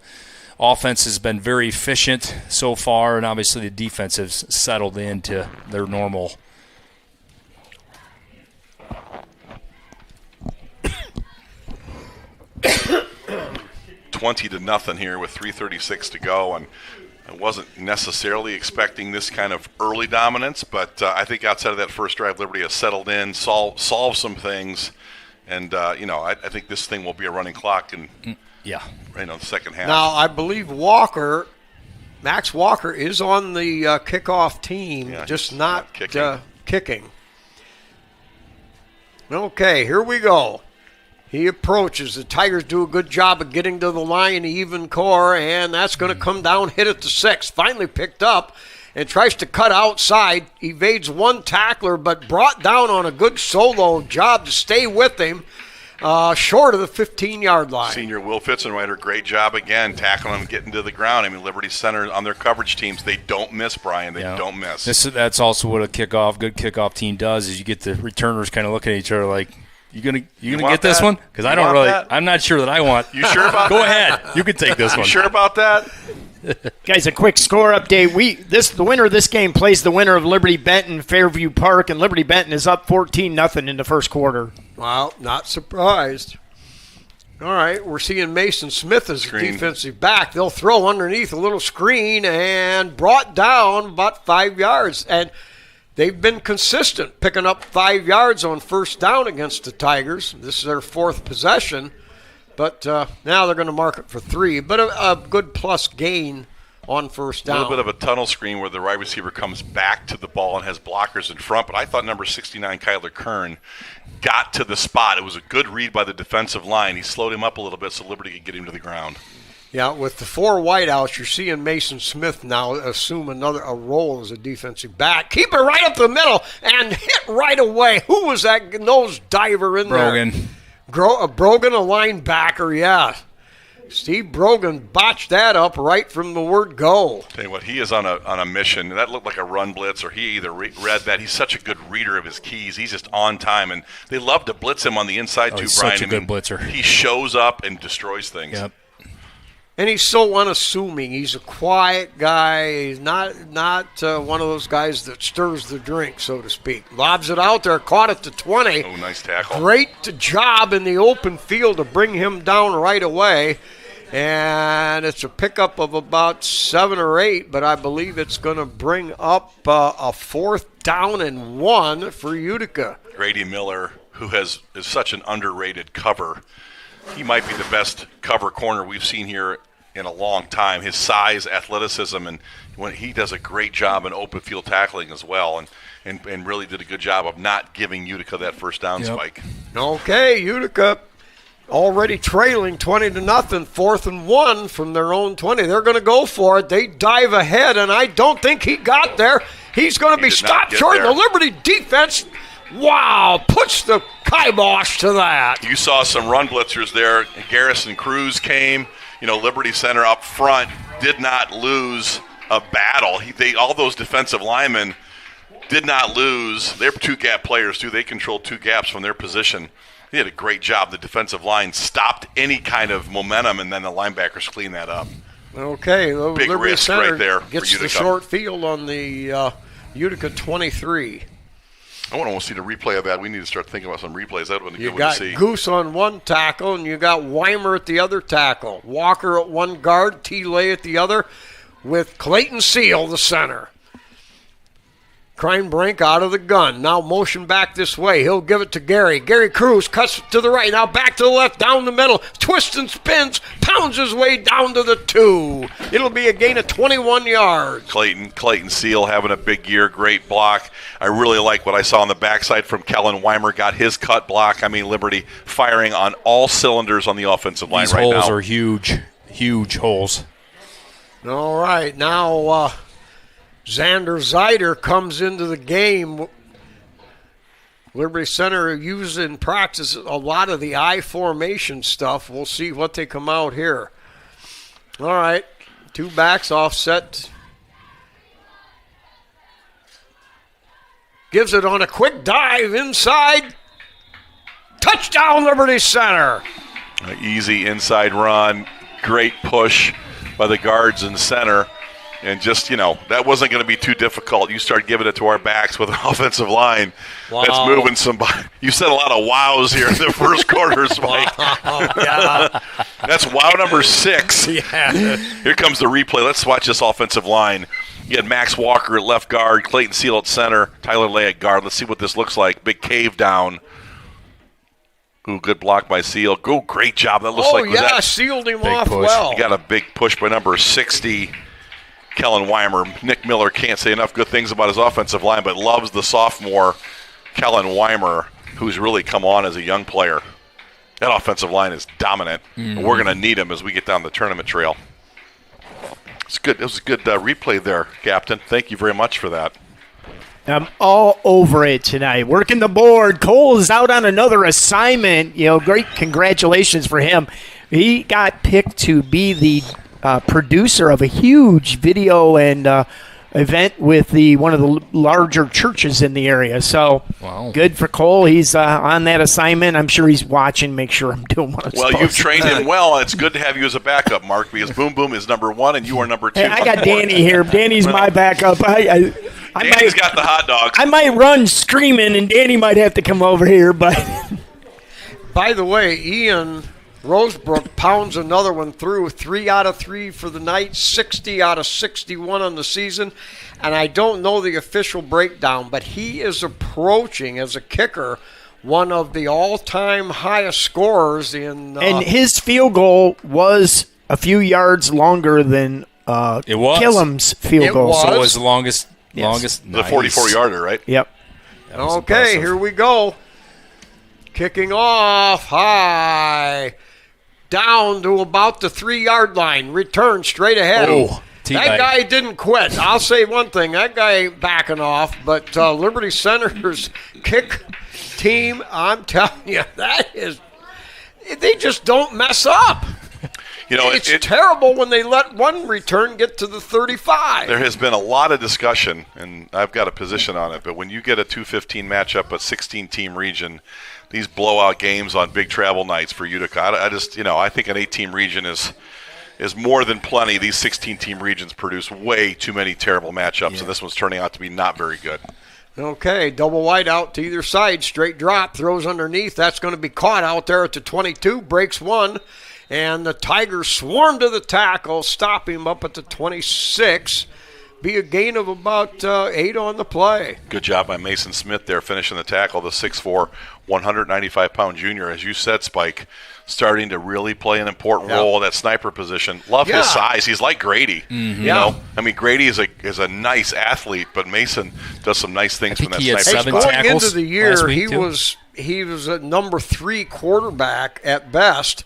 offense has been very efficient so far, and obviously the defense has settled into their normal. 20-0 here with 3:36 to go, and I wasn't necessarily expecting this kind of early dominance, but I think outside of that first drive, Liberty has settled in, solved some things, and I think this thing will be a running clock in the second half. Now, I believe Max Walker is on the kickoff team, just not kicking. Okay, here we go. He approaches. The Tigers do a good job of getting to the line, even core, and that's going to come down, hit it to 6. Finally picked up and tries to cut outside. Evades one tackler, but brought down on a good solo job to stay with him, short of the 15-yard line. Senior Will Fitzenreiter, great job again, tackling him, getting to the ground. I mean, Liberty Center on their coverage teams, they don't miss, Brian. They don't miss. That's also what a good kickoff team does, is you get the returners kind of looking at each other like, You gonna get this one? Because I don't really. That? I'm not sure that I want. You sure about Go that? ahead. You can take this one. You sure about that? Guys, a quick score update. The winner of this game plays the winner of Liberty Benton Fairview Park, and Liberty Benton is up 14-0 in the first quarter. Wow, not surprised. All right, we're seeing Mason Smith as a defensive back. They'll throw underneath a little screen and brought down about 5 yards. And they've been consistent, picking up 5 yards on first down against the Tigers. This is their 4th possession, but now they're going to mark it for 3. But a good plus gain on first down. A little bit of a tunnel screen where the wide receiver comes back to the ball and has blockers in front, but I thought number 69, Kyler Kern, got to the spot. It was a good read by the defensive line. He slowed him up a little bit so Liberty could get him to the ground. Yeah, with the 4 wideouts, you're seeing Mason Smith now assume a role as a defensive back. Keep it right up the middle and hit right away. Who was that nose diver in Brogan. there? Brogan, a linebacker, yeah. Steve Brogan botched that up right from the word go. Tell you what, he is on a mission. That looked like a run blitz, or he either read that. He's such a good reader of his keys. He's just on time, and they love to blitz him on the inside too, he's Brian. Such a good blitzer. He shows up and destroys things. Yep. And he's so unassuming. He's a quiet guy. He's not one of those guys that stirs the drink, so to speak. Lobs it out there, caught it to 20. Oh, nice tackle. Great job in the open field to bring him down right away. And it's a pickup of about 7 or 8, but I believe it's going to bring up a 4th down and 1 for Utica. Grady Miller, who is such an underrated cover. He might be the best cover corner we've seen here in a long time. His size, athleticism, and when he does a great job in open field tackling as well, and really did a good job of not giving Utica that first down spike. Okay, Utica already trailing 20-0, 4th and 1 from their own 20. They're going to go for it. They dive ahead, and I don't think he got there. He's going to be stopped short. The Liberty defense, wow, puts the kibosh to that. You saw some run blitzers there. Garrison Cruz came. Liberty Center up front did not lose a battle. All those defensive linemen did not lose. They're 2-gap players, too. They controlled 2 gaps from their position. They did a great job. The defensive line stopped any kind of momentum, and then the linebackers cleaned that up. Okay, big Liberty risk Center right there gets for the short field on the Utica 23. I want to see the replay of that. We need to start thinking about some replays. That would be You good one to see. got Goose on one tackle, and you got Weimer at the other tackle. Walker at one guard, T-Lay at the other, with Clayton Seal, the center. Kreinbrink out of the gun. Now motion back this way. He'll give it to Gary. Gary Cruz cuts to the right. Now back to the left, down the middle. Twists and spins. Pounds his way down to the 2. It'll be a gain of 21 yards. Clayton Seal having a big year. Great block. I really like what I saw on the backside from Kellen Weimer. Got his cut block. I mean, Liberty firing on all cylinders on the offensive line right now. These holes are huge. Huge holes. All right. Now Xander Zeider comes into the game. Liberty Center used in practice a lot of the I formation stuff. We'll see what they come out here. All right, 2 backs offset. Gives it on a quick dive inside. Touchdown, Liberty Center. An easy inside run. Great push by the guards in center. And just, that wasn't going to be too difficult. You start giving it to our backs with an offensive line that's moving somebody. You said a lot of wows here in the first quarter, Spike. Yeah. That's wow number 6. Yeah. Here comes the replay. Let's watch this offensive line. You had Max Walker at left guard, Clayton Seal at center, Tyler Lay at guard. Let's see what this looks like. Big cave down. Ooh, good block by Seal. Go, great job. That looks sealed him off push. well. You got a big push by number 60. Kellen Weimer. Nick Miller can't say enough good things about his offensive line, but loves the sophomore Kellen Weimer, who's really come on as a young player. That offensive line is dominant. Mm-hmm. We're going to need him as we get down the tournament trail. It's good. It was a good replay there, Captain. Thank you very much for that. I'm all over it tonight. Working the board. Cole is out on another assignment. Great congratulations for him. He got picked to be the producer of a huge video and event with one of the larger churches in the area. So Good for Cole. He's on that assignment. I'm sure he's watching, make sure I'm doing what I'm supposed to. You've trained him well. It's good to have you as a backup, Mark, because Boom Boom is number 1 and you are number 2. Hey, I got Danny here. Danny's my backup. Danny's got the hot dogs. I might run screaming, and Danny might have to come over here. But by the way, Ian Rosebrook pounds another one through. 3 out of 3 for the night, 60 out of 61 on the season. And I don't know the official breakdown, but he is approaching, as a kicker, one of the all-time highest scorers in. And his field goal was a few yards longer than it was Killam's field goal. So it was the longest. Yes. The 44-yarder, right? Yep. Okay, impressive. here we go. Kicking off high. Down to about the 3-yard line. Return straight ahead. That guy didn't quit. I'll say one thing. That guy backing off. But Liberty Center's kick team, I'm telling you, they just don't mess up. It's terrible when they let one return get to the 35. There has been a lot of discussion, and I've got a position on it, but when you get a 2-15 matchup, a 16-team region, these blowout games on big travel nights for Utica, I think an 8-team region is more than plenty. These 16-team regions produce way too many terrible matchups, and this one's turning out to be not very good. Okay, double wide out to either side, straight drop, throws underneath. That's going to be caught out there at the 22, breaks one. And the Tigers swarm to the tackle, stop him up at the 26. Be a gain of about 8 on the play. Good job by Mason Smith there, finishing the tackle. The 6'4", 195-pound junior, as you said, Spike, starting to really play an important role in that sniper position. Love his size. He's like Grady. Mm-hmm. Grady is a nice athlete, but Mason does some nice things from that sniper spot. Going into the year, he was a number 3 quarterback at best,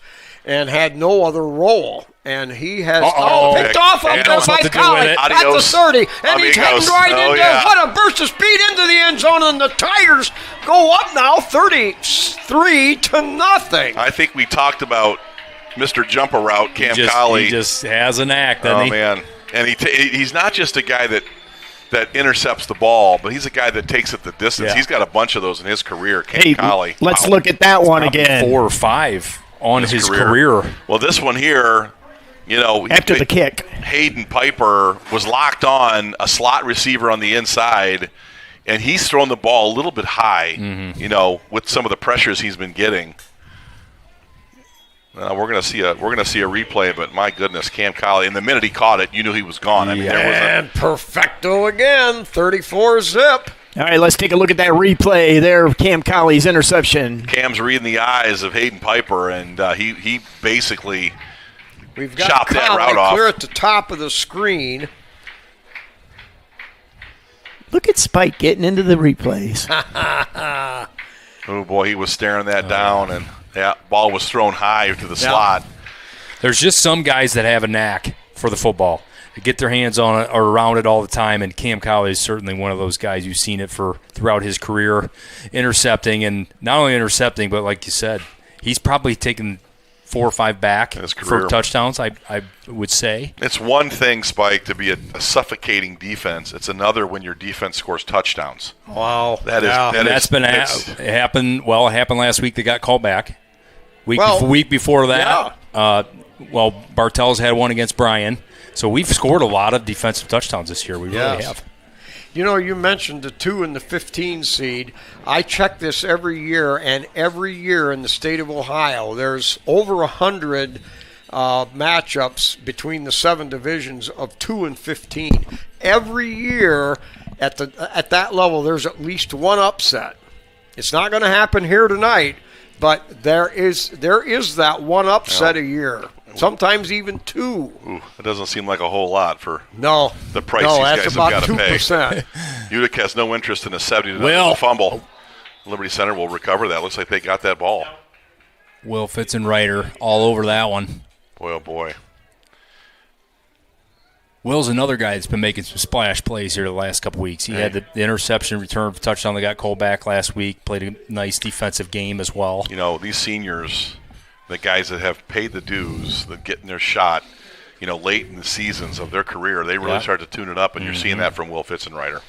and had no other role. And he has picked off up there by Colley at the 30. And he's heading right into what a burst of speed into the end zone. And the Tigers go up now 33-0. I think we talked about Mr. Jumper Route, Cam Colley. He just has an act, doesn't he? Man. And he's not just a guy that intercepts the ball, but he's a guy that takes it the distance. Yeah. He's got a bunch of those in his career, Cam Colley. Let's look at that one again. 4 or 5. On his career. Well, this one here, after the kick, Hayden Piper was locked on a slot receiver on the inside, and he's thrown the ball a little bit high, with some of the pressures he's been getting. We're gonna see a replay, but my goodness, Cam Colley, and the minute he caught it, you knew he was gone. And perfecto again, 34-0. All right, let's take a look at that replay there of Cam Colley's interception. Cam's reading the eyes of Hayden Piper, and he basically chopped that route off. Clear at the top of the screen. Look at Spike getting into the replays. Oh, boy, he was staring that down, and ball was thrown high to the slot. There's just some guys that have a knack for the football. They get their hands on it or around it all the time, and Cam Colley is certainly one of those guys. You've seen it throughout his career, intercepting, and not only intercepting, but like you said, he's probably taken 4 or 5 back his for career. touchdowns, I would say. It's one thing, Spike, to be a suffocating defense. It's another when your defense scores touchdowns. Wow. That's been it happened. Well, it happened last week. They got called back. Week before that, Bartell's had one against Bryan. So we've scored a lot of defensive touchdowns this year. We really have. You know, you mentioned the 2 and the 15 seed. I check this every year, and every year in the state of Ohio, there's over 100 matchups between the 7 divisions of 2 and 15. Every year at that level, there's at least one upset. It's not going to happen here tonight, but there is that one upset a year. Sometimes even 2. Ooh, it doesn't seem like a whole lot for the price these guys have got to pay. 2%. Utica has no interest in a 70-0 fumble. Liberty Center will recover that. Looks like they got that ball. Will Fitzenreiter all over that one. Boy, oh boy. Will's another guy that's been making some splash plays here the last couple weeks. He had the interception return for touchdown that got called back last week, played a nice defensive game as well. You know, these seniors, the guys that have paid the dues, that getting their shot, you know, late in the seasons of their career, they really start to tune it up, and you're seeing that from Will Fitzenreiter.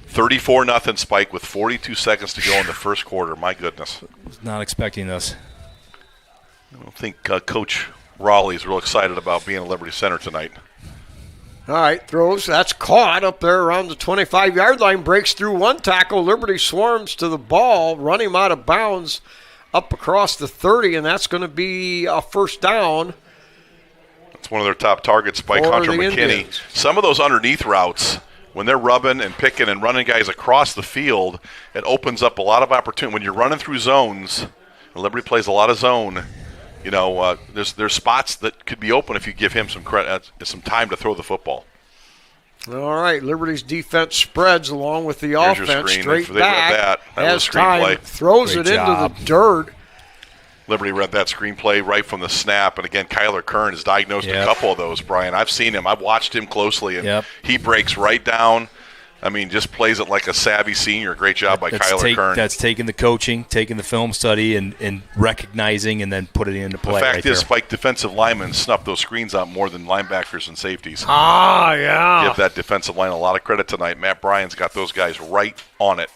34-0 Spike with 42 seconds to go in the first quarter. My goodness. Was not expecting this. I don't think Coach Raleigh's real excited about being at Liberty Center tonight. All right, throws. That's caught up there around the 25-yard line. Breaks through one tackle. Liberty swarms to the ball, run him out of bounds up across the 30, and that's going to be a first down. That's one of their top targets by Hunter McKinney. Indians. Some of those underneath routes, when they're rubbing and picking and running guys across the field, it opens up a lot of opportunity. When you're running through zones, and Liberty plays a lot of zone, you know, there's spots that could be open if you give him some credit, some time to throw the football. All right, Liberty's defense spreads along with the offense straight they back. read that. That has was a screenplay. Time, throws Great it job. into the dirt. Liberty read that screenplay right from the snap. And, again, Kyler Kern has diagnosed a couple of those, Brian. I've seen him. I've watched him closely, and he breaks right down. I mean, just plays it like a savvy senior. Great job by Kyler Kern. That's taking the coaching, taking the film study, and recognizing and then put it into play. The fact is, Spike, defensive linemen snuff those screens out more than linebackers and safeties. Ah, yeah. Give that defensive line a lot of credit tonight. Matt Bryan's got those guys right on it.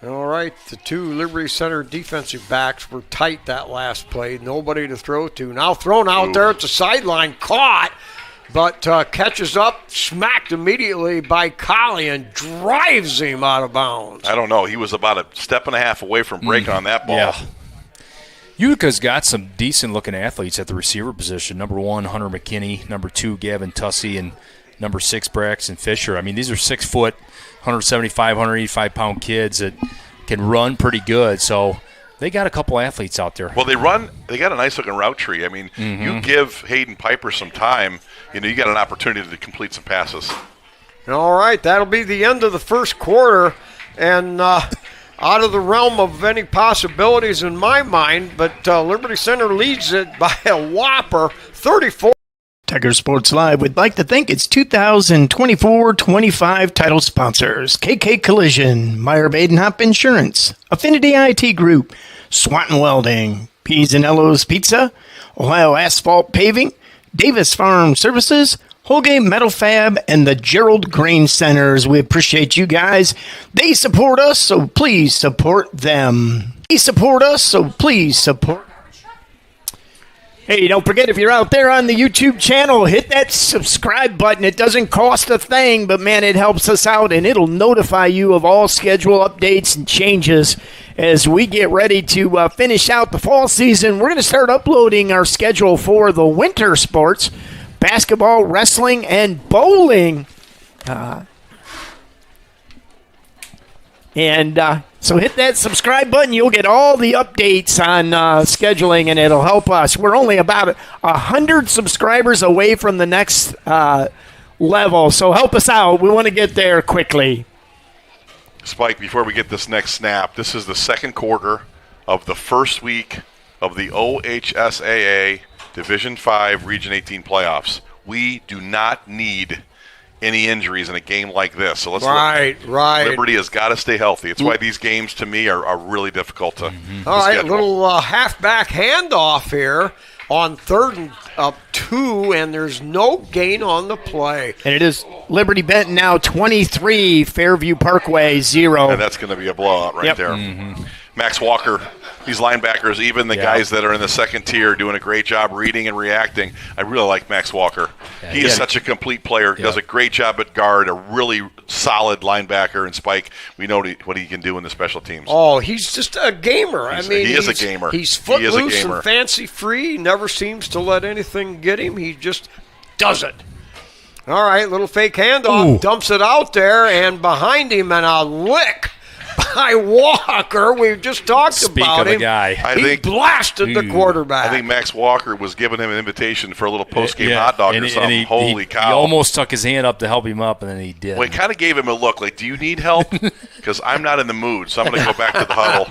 All right, the 2 Liberty Center defensive backs were tight that last play. Nobody to throw to. Now thrown out there at the sideline, caught, but catches up, smacked immediately by Collie and drives him out of bounds. I don't know. He was about a step and a half away from breaking on that ball. Yeah. Utica's got some decent-looking athletes at the receiver position. Number 1, Hunter McKinney. Number 2, Gavin Tussey. And number 6, Braxton Fisher. I mean, these are 6-foot, 175, 185-pound kids that can run pretty good. So they got a couple athletes out there. Well, they got a nice-looking route tree. I mean, you give Hayden Piper some time, you know, you got an opportunity to complete some passes. All right, that'll be the end of the first quarter. And out of the realm of any possibilities in my mind, but Liberty Center leads it by a whopper, 34. Tiger Sports Live would like to thank its 2024-25 title sponsors: KK Collision, Meyer Badenhop Insurance, Affinity IT Group, Swanton Welding, P's and Ello's Pizza, Ohio Asphalt Paving, Davis Farm Services, Holgate Metal Fab, and the Gerald Grain Centers. We appreciate you guys. They support us, so please support them. They support us, so please support. Hey, don't forget, if you're out there on the YouTube channel, hit that subscribe button. It doesn't cost a thing, but, man, it helps us out, and it'll notify you of all schedule updates and changes as we get ready to finish out the fall season. We're going to start uploading our schedule for the winter sports, basketball, wrestling, and bowling. So hit that subscribe button. You'll get all the updates on scheduling, and it'll help us. We're only about 100 subscribers away from the next level, so help us out. We want to get there quickly. Spike, before we get this next snap, this is the second quarter of the first week of the OHSAA Division 5 Region 18 playoffs. We do not need any injuries in a game like this. So let's Right. Liberty has got to stay healthy. It's why these games, to me, are really difficult to All right, schedule. a little halfback handoff here on 3rd and 2, and there's no gain on the play. And it is Liberty Benton now 23, Fairview Parkway 0. And that's going to be a blowout right there. Max Walker, these linebackers, even the guys that are in the second tier, doing a great job reading and reacting. I really like Max Walker. He is such a complete player. Does a great job at guard, a really solid linebacker. And Spike, we know what he can do in the special teams. Oh, he's just a gamer. He is a gamer. He's He is a footloose gamer. and fancy-free. He never seems to let anything get him. He just does it. All right, little fake handoff. Dumps it out there, and behind him, and a lick by Walker. We've just talked Speak about of him. a guy. He blasted the quarterback. I think Max Walker was giving him an invitation for a little post-game hot dog or something. Holy cow. He almost stuck his hand up to help him up, and then he did. Well, he kind of gave him a look like, do you need help? Because I'm not in the mood, so I'm going to go back to the huddle.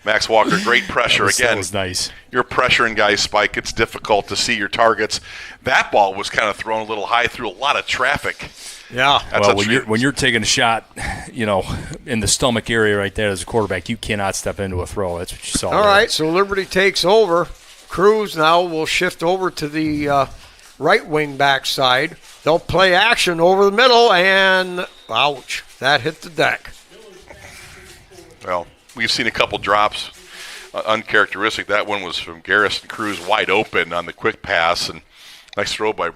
Max Walker, great pressure. That was nice. You're pressuring guys, Spike. It's difficult to see your targets. That ball was kind of thrown a little high through a lot of traffic. Yeah. Well, when you're taking a shot, in the stomach area right there as a quarterback, you cannot step into a throw. That's what you saw. All right, so Liberty takes over. Cruz now will shift over to the right wing back side. They'll play action over the middle, and ouch, that hit the deck. Well, we've seen a couple drops, uncharacteristic. That one was from Garrison Cruz wide open on the quick pass, and nice throw by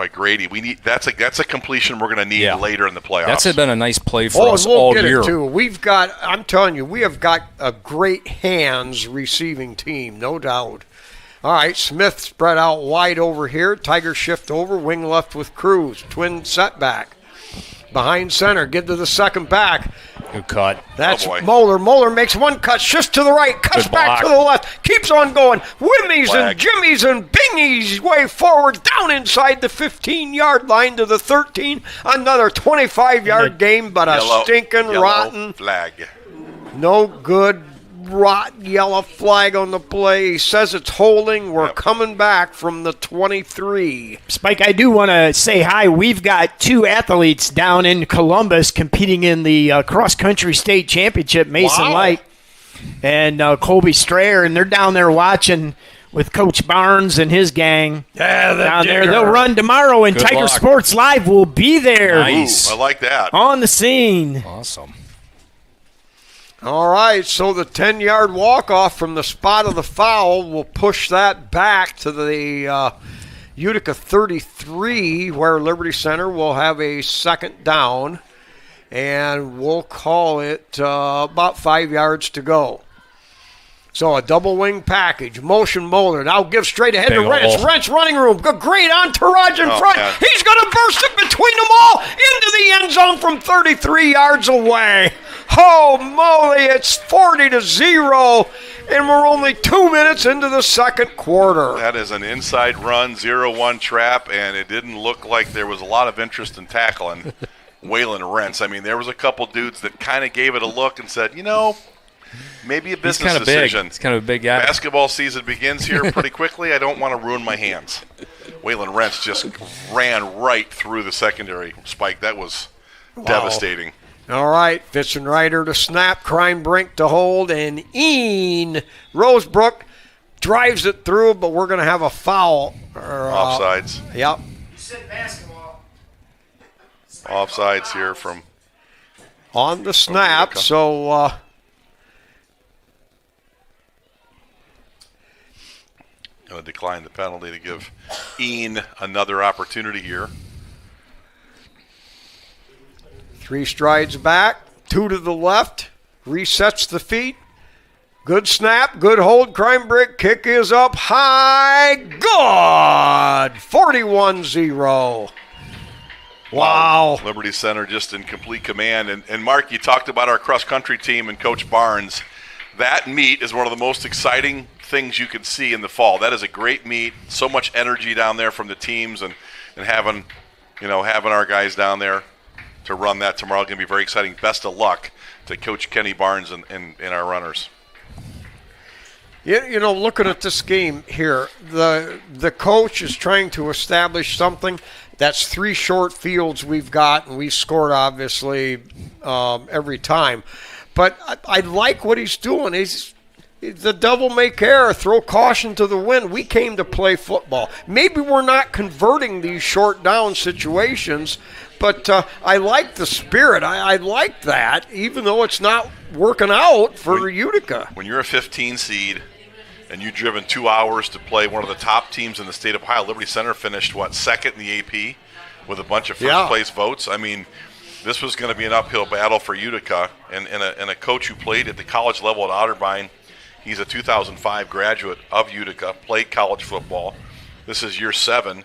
Grady. That's a completion we're going to need later in the playoffs. That's been a nice play for us all get year. It too. I'm telling you, we have got a great hands receiving team, no doubt. All right, Smith spread out wide over here. Tiger shift over, wing left with Cruz. Twin setback. Behind center, get to the second back. Good cut. That's Moeller. Moeller makes one cut, shifts to the right, cuts back to the left, keeps on going. Wimmies and jimmies and bingies way forward, down inside the 15-yard line to the 13. Another 25-yard game, but a stinking rotten flag. No good. Rotten yellow flag on the play. He says it's holding. We're coming back from the 23. Spike, I do want to say hi. We've got 2 athletes down in Columbus competing in the cross-country state championship, Mason Light and Colby Strayer, and they're down there watching with Coach Barnes and his gang down there. They'll run tomorrow, and Tiger Sports Live will be there. Nice. Ooh, I like that. On the scene. Awesome. All right, so the 10-yard walk-off from the spot of the foul will push that back to the Utica 33, where Liberty Center will have a second down, and we'll call it about 5 yards to go. So a double wing package, motion Moeller. Now give straight ahead to Rentz. Rentz running room. Great entourage in front. Man. He's going to burst it between them all into the end zone from 33 yards away. Oh, moly, it's 40-0, and we're only 2 minutes into the second quarter. That is an inside run, 0-1 trap, and it didn't look like there was a lot of interest in tackling Waylon Rentz. I mean, there was a couple dudes that kind of gave it a look and said, maybe a business decision. He's kind of a big guy. Basketball season begins here pretty quickly. I don't want to ruin my hands. Waylon Rentz just ran right through the secondary spike. That was devastating. All right, Fitzenreiter to snap, Kreinbrink to hold, and Ian Rosebrook drives it through, but we're going to have a foul. Offsides. Yep. You said basketball. Offsides here from on the snap, so going to decline the penalty to give Ian another opportunity here. 3 strides back, 2 to the left, resets the feet. Good snap, good hold. Kreinbrink kick is up high. Good. 41-0. Wow. Liberty Center just in complete command. And Mark, you talked about our cross-country team and Coach Barnes. That meet is one of the most exciting things you can see in the fall. That is a great meet. So much energy down there from the teams and having our guys down there to run that tomorrow. Going to be very exciting. Best of luck to Coach Kenny Barnes and our runners. Looking at this game here, the coach is trying to establish something. That's 3 short fields we've got, and we scored, obviously, every time. But I like what he's doing. The devil may care. Throw caution to the wind. We came to play football. Maybe we're not converting these short down situations, but I like the spirit. I like that, even though it's not working out for Utica. When you're a 15 seed and you've driven 2 hours to play one of the top teams in the state of Ohio, Liberty Center finished, second in the AP with a bunch of first-place votes. I mean, this was going to be an uphill battle for Utica, and a coach who played at the college level at Otterbein. He's a 2005 graduate of Utica, played college football. This is year 7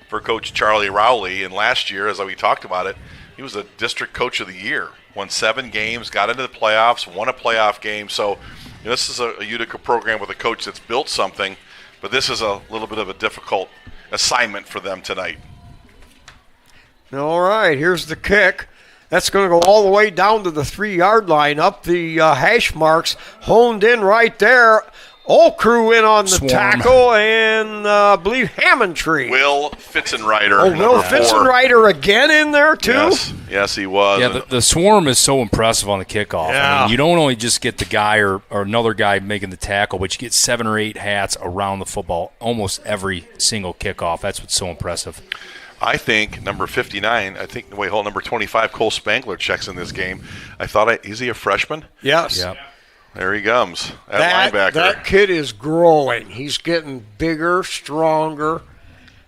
for Coach Charlie Rowley. And last year, as we talked about it, he was the district coach of the year. Won 7 games, got into the playoffs, won a playoff game. So this is a Utica program with a coach that's built something, but this is a little bit of a difficult assignment for them tonight. All right, here's the kick. That's going to go all the way down to the 3-yard line, up the hash marks, honed in right there. All crew in on the tackle, and I believe Hammondtree. Will Fitzenreiter. Will Fitzenreiter again in there, too? Yes, he was. Yeah, the swarm is so impressive on the kickoff. Yeah. I mean, you don't only just get the guy or another guy making the tackle, but you get 7 or 8 hats around the football almost every single kickoff. That's what's so impressive. I think number 59, number 25, Cole Spangler checks in this game. Is he a freshman? Yes. Yep. There he comes. Linebacker. That kid is growing. He's getting bigger, stronger.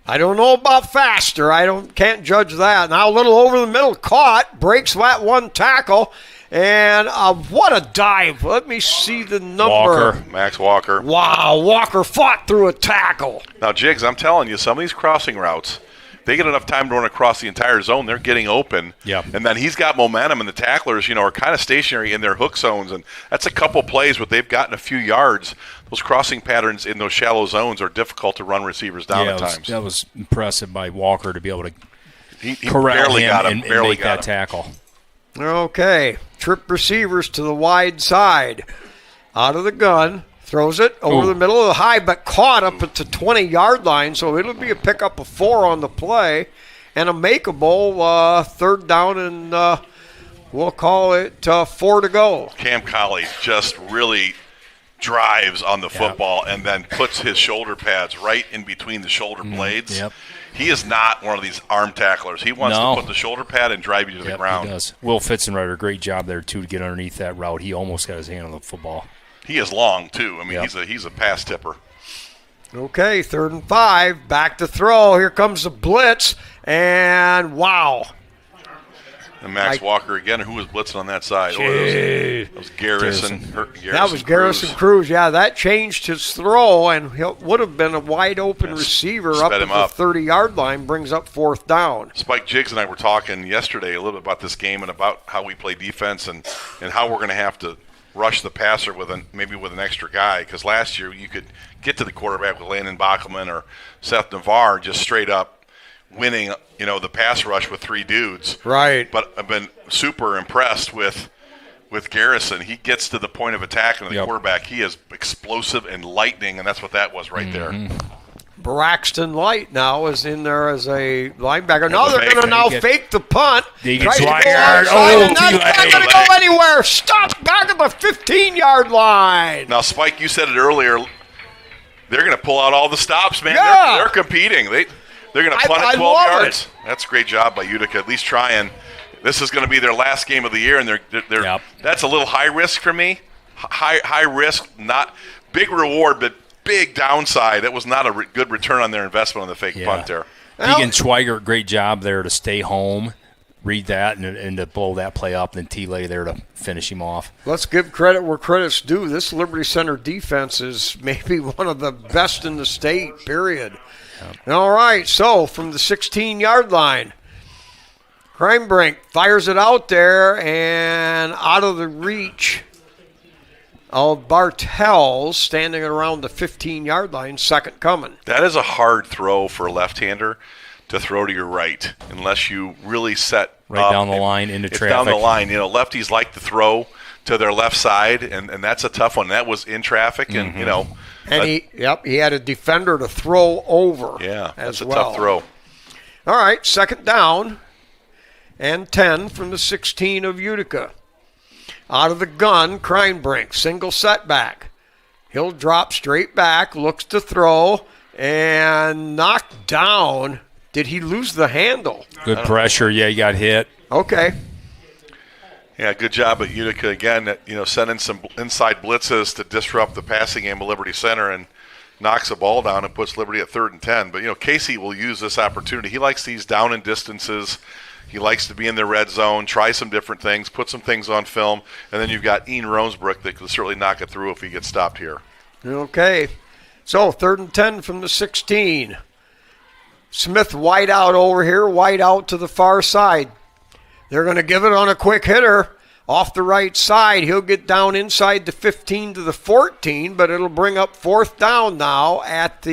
I don't know about faster. Can't judge that. Now a little over the middle, caught, breaks that one tackle, and what a dive. Let me see the number. Max Walker. Wow, Walker fought through a tackle. Now, Jiggs, I'm telling you, some of these crossing routes, they get enough time to run across the entire zone, they're getting open. Yeah. And then he's got momentum, and the tacklers, are kind of stationary in their hook zones. And that's a couple plays where they've gotten a few yards. Those crossing patterns in those shallow zones are difficult to run receivers down at times. That was impressive by Walker to be able to he corral barely him got him, and barely make got that tackle. Okay, trip receivers to the wide side. Out of the gun. Throws it over the middle of the high, but caught up at the 20-yard line, so it'll be a pickup of 4 on the play and a makeable 3rd down, and we'll call it 4 to go. Cam Colley just really drives on the football and then puts his shoulder pads right in between the shoulder blades. Yep. He is not one of these arm tacklers. He wants to put the shoulder pad and drive you to the ground. He does. Will Fitzenreiter, great job there, too, to get underneath that route. He almost got his hand on the football. He is long, too. I mean, he's a pass tipper. Okay, 3rd and 5. Back to throw. Here comes the blitz, and wow. And Max Walker again, who was blitzing on that side? That was Garrison. That was Garrison Cruz. Yeah, that changed his throw, and he would have been a wide-open receiver up at the 30-yard line, brings up 4th down. Spike Jiggs and I were talking yesterday a little bit about this game and about how we play defense and how we're going to have to rush the passer maybe with an extra guy, because last year you could get to the quarterback with Landon Bachelman or Seth Navarre just straight up winning, the pass rush with 3 dudes. Right. But I've been super impressed with Garrison. He gets to the point of attack and the quarterback. He is explosive and lightning, and that's what that was right there. Braxton Light now is in there as a linebacker. Now they're going to fake the punt. Tries to go outside, and that's not going to go anywhere. Stop back at the 15-yard line. Now, Spike, you said it earlier. They're going to pull out all the stops, man. Yeah. They're competing. They're going to punt at 12 yards. That's a great job by Utica, at least trying. This is going to be their last game of the year, and they're that's a little high risk for me. High risk, not big reward, but big downside. That was not a good return on their investment on the fake punt there. Deegan Schweiger, great job there to stay home, read that, and to blow that play up, and then T-Lay there to finish him off. Let's give credit where credit's due. This Liberty Center defense is maybe one of the best in the state, period. All right, so from the 16-yard line, Crimebrink fires it out there and out of the reach of Bartels, standing around the 15-yard line, second coming. That is a hard throw for a left-hander to throw to your right, unless you really set right down the line into traffic. Down the line. Lefties like to throw to their left side, and that's a tough one. That was in traffic, and And he had a defender to throw over. Yeah, that's a well. tough throw. All right, second down and 10 from the 16 of Utica. Out of the gun, Kreinbrink, single setback. He'll drop straight back, looks to throw, and knocked down. Did he lose the handle? Good pressure. Yeah, he got hit. Okay. Yeah, good job at Utica again. Sending some inside blitzes to disrupt the passing game of Liberty Center and knocks the ball down and puts Liberty at 3rd and 10. But Casey will use this opportunity. He likes these down and distances. He likes to be in the red zone, try some different things, put some things on film, and then you've got Ian Rosebrook that could certainly knock it through if he gets stopped here. Okay. So 3rd and 10 from the 16. Smith wide out over here, wide out to the far side. They're going to give it on a quick hitter off the right side. He'll get down inside the 15 to the 14, but it'll bring up 4th down now at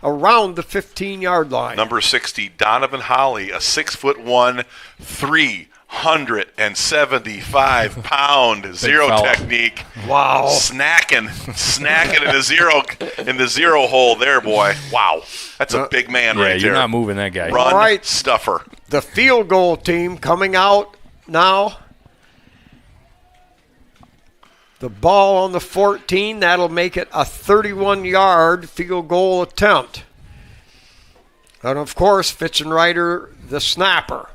around the 15-yard line. Number 60, Donovan Holly, a 6'1", 375-pound zero fella. technique. Wow. Snacking in the zero hole there, boy. Wow. That's a big man right there. Yeah, you're not moving that guy. Run All right. stuffer. The field goal team coming out now. The ball on the 14, that'll make it a 31-yard field goal attempt. And, of course, Fitzenreiter, the snapper.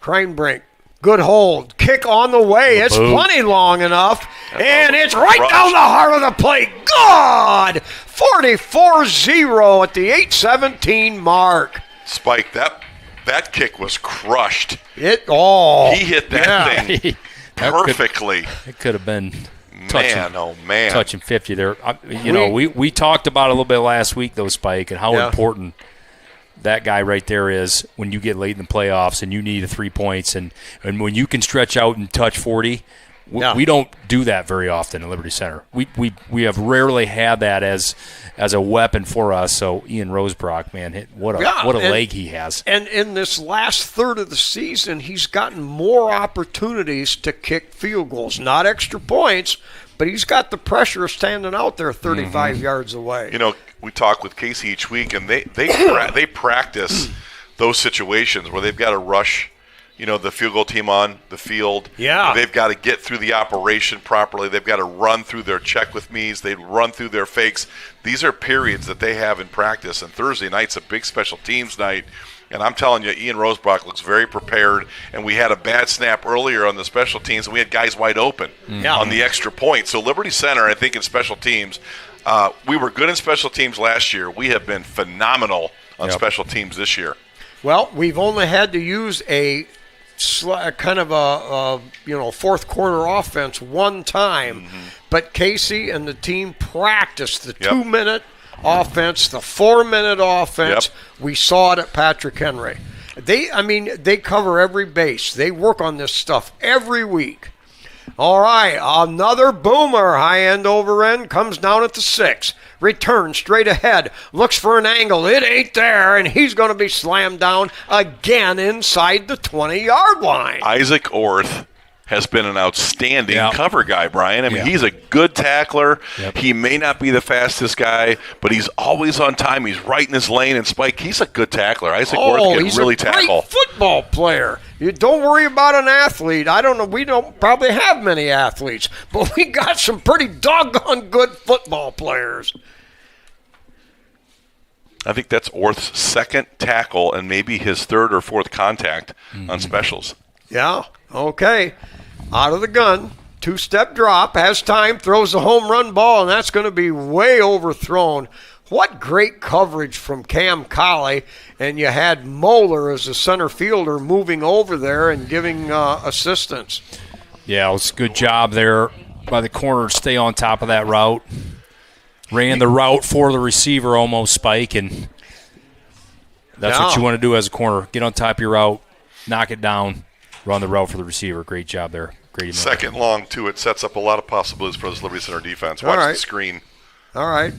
Kreinbrink, good hold. Kick on the way. It's plenty long enough. And it's right down the heart of the plate. Good! 44-0 at the 8:17 mark. Spike, that kick was crushed. He hit that thing perfectly. It could have been touching 50 there. We talked about it a little bit last week, though, Spike, and how important that guy right there is when you get late in the playoffs and you need 3 points. And when you can stretch out and touch 40, we don't do that very often at Liberty Center. We have rarely had that as a weapon for us. So Ian Rosebrook, man, what a leg he has. And in this last third of the season, he's gotten more opportunities to kick field goals. Not extra points, but he's got the pressure of standing out there 35 yards away. We talk with Casey each week, and they practice those situations where they've got to rush the field goal team on the field. Yeah. They've got to get through the operation properly. They've got to run through their check with me's. They run through their fakes. These are periods that they have in practice, and Thursday night's a big special teams night. And I'm telling you, Ian Rosebrook looks very prepared, and we had a bad snap earlier on the special teams, and we had guys wide open on the extra point. So Liberty Center, I think, in special teams, we were good in special teams last year. We have been phenomenal on special teams this year. Well, we've only had to use a kind of a fourth quarter offense one time, but Casey and the team practiced the 2-minute offense, the 4-minute offense. We saw it at Patrick Henry. They cover every base. They work on this stuff every week. All right, another boomer, high end over end, comes down at the 6. Returns straight ahead, looks for an angle. It ain't there, and he's going to be slammed down again inside the 20-yard line. Isaac Orth has been an outstanding cover guy, Brian. He's a good tackler. He may not be the fastest guy, but he's always on time. He's right in his lane. And Spike, he's a good tackler. Isaac Orth can really tackle. He's a great football player. You don't worry about an athlete. I don't know. We don't probably have many athletes, but we got some pretty doggone good football players. I think that's Orth's second tackle and maybe his third or fourth contact on specials. Yeah, okay. Out of the gun, 2-step drop, has time, throws a home run ball, and that's going to be way overthrown. What great coverage from Cam Colley, and you had Moeller as a center fielder moving over there and giving assistance. Yeah, it was a good job there by the corner to stay on top of that route. Ran the route for the receiver almost, Spike, and that's what you want to do as a corner. Get on top of your route, knock it down, run the route for the receiver. Great job there. Great. Second long, too. It sets up a lot of possibilities for this Liberty Center defense. Watch the screen. All right.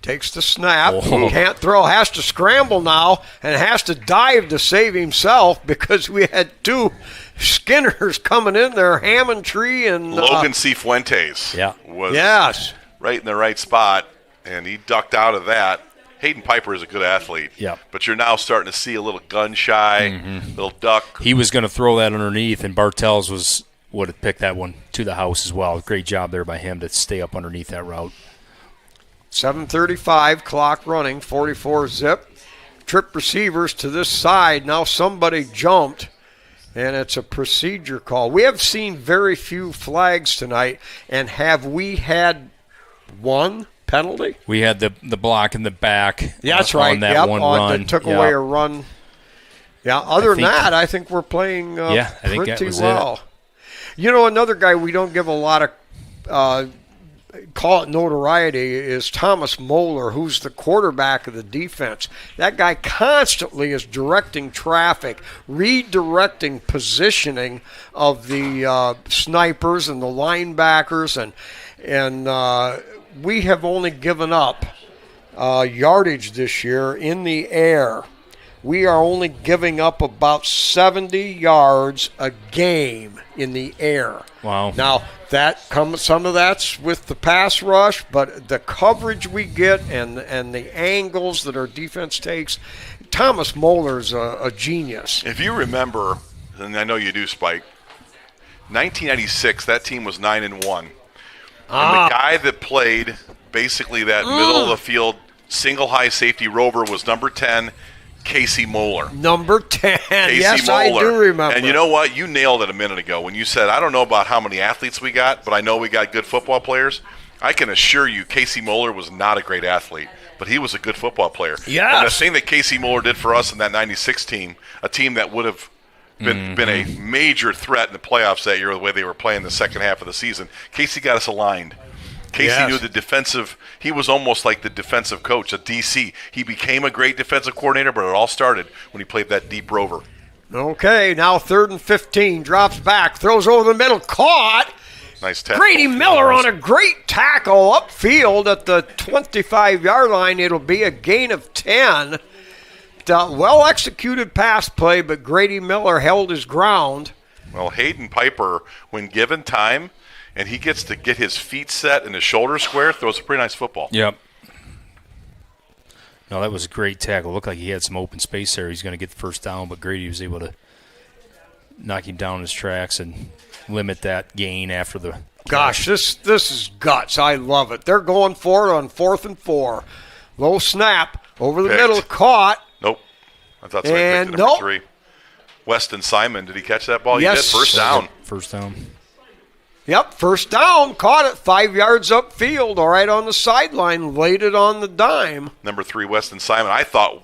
takes the snap, Oh. can't throw, has to scramble now, and has to dive to save himself because we had two Skinners coming in there, Hammondtree and Logan Cifuentes was yes. right in the right spot, and he ducked out of that. Hayden Piper is a good athlete, but you're now starting to see a little gun-shy, little duck. He was going to throw that underneath, and Bartels would have picked that one to the house as well. Great job there by him to stay up underneath that route. 7:35, clock running, 44 zip. Trip receivers to this side. Now somebody jumped, and it's a procedure call. We have seen very few flags tonight, and have we had one penalty? We had the block in the back. Yeah, that's right. On that one run. That took away a run. Yeah, other than that, I think we're playing I think that pretty was well. You know, another guy we don't give a lot of call it notoriety is Thomas Moeller, who's the quarterback of the defense. That guy constantly is directing traffic, redirecting positioning of the snipers and the linebackers, and we have only given up yardage this year in the air. We are only giving up about 70 yards a game in the air. Wow. Now, some of that's with the pass rush, but the coverage we get and the angles that our defense takes, Thomas Moeller's a genius. If you remember, and I know you do, Spike, 1996, that team was 9-1. And the guy that played basically that middle of the field single high safety rover was number 10, Casey Moeller. Number 10. Yes, Moeller. I do remember. And you know what? You nailed it a minute ago when you said, I don't know about how many athletes we got, but I know we got good football players. I can assure you Casey Moeller was not a great athlete, but he was a good football player. Yes. And the thing that Casey Moeller did for us in that 96 team, a team that would have been a major threat in the playoffs that year the way they were playing the second half of the season, Casey got us aligned. Casey knew the defensive. He was almost like the defensive coach, a DC. He became a great defensive coordinator, but it all started when he played that deep rover. Okay, now 3rd and 15. Drops back, throws over the middle, caught. Nice tackle. Grady Miller on a great tackle upfield at the 25-yard line. It'll be a gain of 10. Well-executed pass play, but Grady Miller held his ground. Well, Hayden Piper, when given time, and he gets to get his feet set and his shoulders square, throws a pretty nice football. Yep. No, that was a great tackle. Looked like he had some open space there. He's going to get the first down, but Grady was able to knock him down his tracks and limit that gain after the. Gosh, this is guts. I love it. They're going for it on 4th and 4. Low snap over the middle, caught. Nope. I thought somebody picked it, number 3. Weston Simon, did he catch that ball? Yes. He did. First down. First down. Yep, first down, caught it 5 yards upfield, all right on the sideline, laid it on the dime. Number 3, Weston Simon. I thought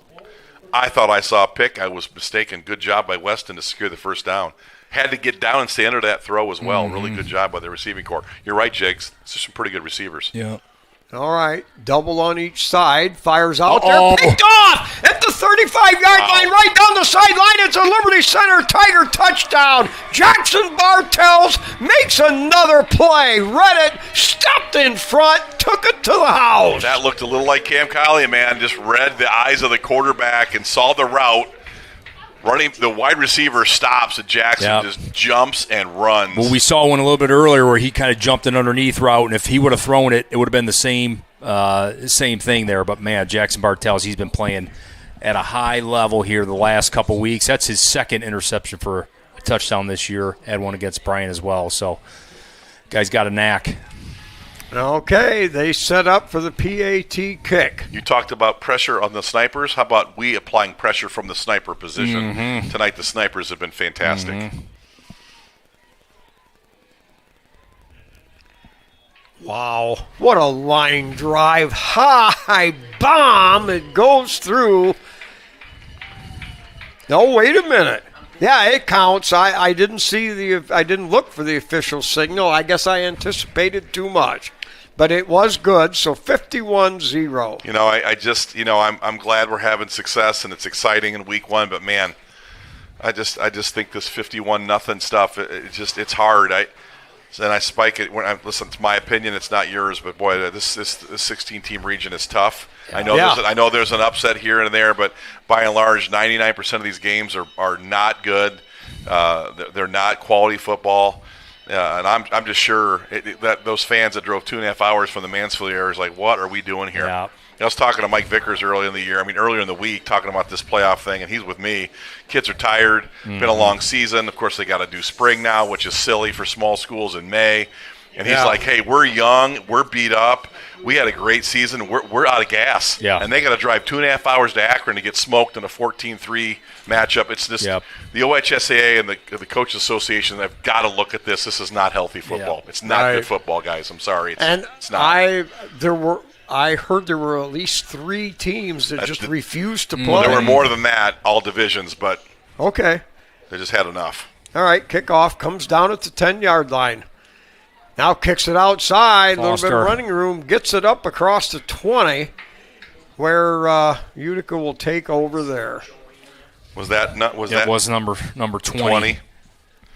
I saw a pick. I was mistaken. Good job by Weston to secure the first down. Had to get down and stay under that throw as well. Really good job by the receiving corps. You're right, Jigs. These are some pretty good receivers. Yeah. All right, double on each side, fires out there, picked off at the 35-yard line, right down the sideline. It's a Liberty Center Tiger touchdown. Jackson Bartels makes another play. Read it, stepped in front, took it to the house. That looked a little like Cam Collier, man. Just read the eyes of the quarterback and saw the route. Running, the wide receiver stops, and Jackson just jumps and runs. Well, we saw one a little bit earlier where he kind of jumped an underneath route, and if he would have thrown it, it would have been the same thing there. But, man, Jackson Bartels, he's been playing at a high level here the last couple weeks. That's his second interception for a touchdown this year. Had one against Bryan as well. So, guy's got a knack. Okay, they set up for the PAT kick. You talked about pressure on the snipers. How about we applying pressure from the sniper position? Tonight the snipers have been fantastic. Wow, what a line drive. High bomb. It goes through. No, wait a minute. Yeah, it counts. I didn't look for the official signal. I guess I anticipated too much. But it was good, so 51-0. You know, I'm glad we're having success and it's exciting in week 1, but man, I just think this 51-0 stuff, it's hard. and I spike it. Listen, it's my opinion. It's not yours, but boy, this 16-team region is tough. I know there's an upset here and there, but by and large, 99% of these games are not good. They're not quality football, and I'm just sure that those fans that drove 2.5 hours from the Mansfield area is like, what are we doing here? Yeah. I was talking to Mike Vickers earlier in the week, talking about this playoff thing, and he's with me. Kids are tired. Been a long season. Of course, they got to do spring now, which is silly for small schools in May. And he's like, hey, we're young. We're beat up. We had a great season. We're out of gas. Yeah. And they got to drive 2.5 hours to Akron to get smoked in a 14-3 matchup. It's just the OHSAA and the Coaches Association have got to look at this. This is not healthy football. It's not good football, guys. I'm sorry. It's not. I heard there were at least 3 teams that just refused to play. Well, there were more than that, all divisions, but okay, they just had enough. All right, kickoff comes down at the 10-yard line. Now kicks it outside, a little bit of running room, gets it up across the 20, where Utica will take over there. That was number 20.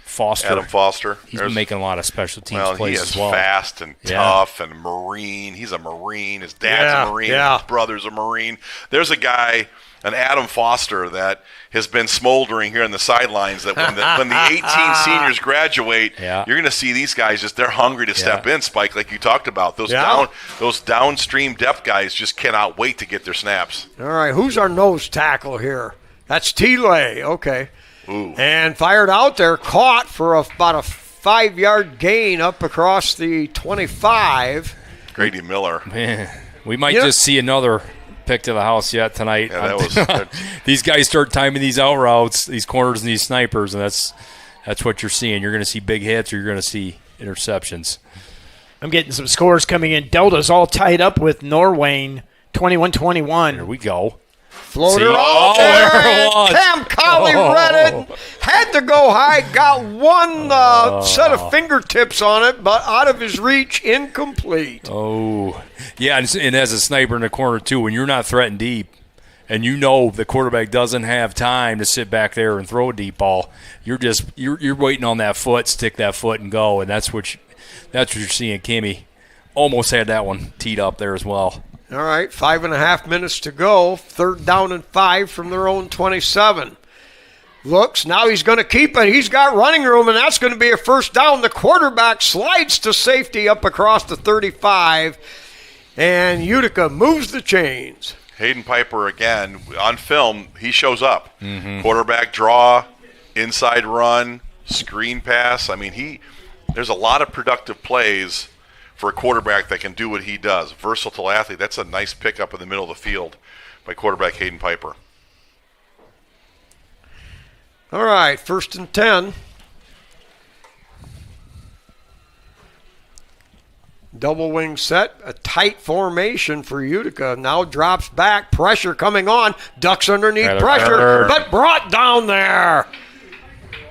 Foster. Adam Foster. He's been making a lot of special teams plays as well. He is fast and tough and Marine. He's a Marine. His dad's a Marine. His brother's a Marine. There's a guy, an Adam Foster, that has been smoldering here on the sidelines, that when the 18 seniors graduate, you're going to see these guys they're hungry to step in, Spike, like you talked about. Those downstream depth guys just cannot wait to get their snaps. All right, who's our nose tackle here? That's T-Lay. Okay. Ooh. And fired out there, caught for about a 5-yard gain up across the 25. Grady Miller. Man, we might just see another pick to the house yet tonight. Yeah, these guys start timing these out routes, these corners and these snipers, and that's what you're seeing. You're going to see big hits or you're going to see interceptions. I'm getting some scores coming in. Delta's all tied up with Norwayne, 21-21. Here we go. Floater out there, Cam Colley read it, had to go high, got one set of fingertips on it, but out of his reach, incomplete. Oh, yeah, and as a sniper in the corner, too, when you're not threatened deep, and you know the quarterback doesn't have time to sit back there and throw a deep ball, you're waiting on that foot, stick that foot, and go, and that's what you're seeing. Kimmy almost had that one teed up there as well. All right, 5.5 minutes to go. 3rd down and 5 from their own 27. Looks, now he's going to keep it. He's got running room, and that's going to be a first down. The quarterback slides to safety up across the 35, and Utica moves the chains. Hayden Piper, again, on film, he shows up. Mm-hmm. Quarterback draw, inside run, screen pass. I mean, there's a lot of productive plays for a quarterback that can do what he does. Versatile athlete. That's a nice pickup in the middle of the field by quarterback Hayden Piper. All right, 1st and 10. Double wing set, a tight formation for Utica. Now drops back, pressure coming on, ducks underneath pressure, but brought down there.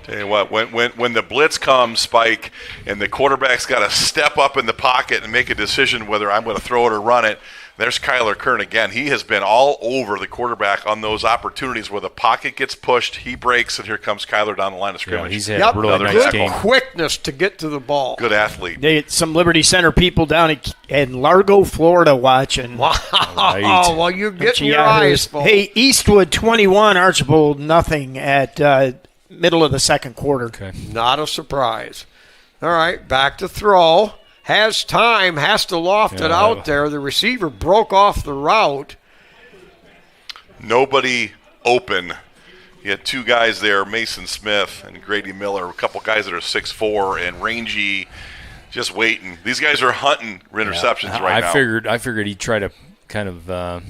Tell you what, when the blitz comes, Spike, and the quarterback's got to step up in the pocket and make a decision whether I'm going to throw it or run it, there's Kyler Kern again. He has been all over the quarterback on those opportunities where the pocket gets pushed, he breaks, and here comes Kyler down the line of scrimmage. Yeah, he's had a really nice game. Quickness to get to the ball. Good athlete. They had some Liberty Center people down in Largo, Florida watching. Wow. Right. Well, you're getting your eyes full. Hey, Eastwood 21, Archibald nothing at middle of the second quarter. Okay. Not a surprise. All right, back to throw. Has time, has to loft it out there. The receiver broke off the route. Nobody open. You had 2 guys there, Mason Smith and Grady Miller, a couple guys that are 6'4", and rangy, just waiting. These guys are hunting interceptions right now. I figured he'd try to kind of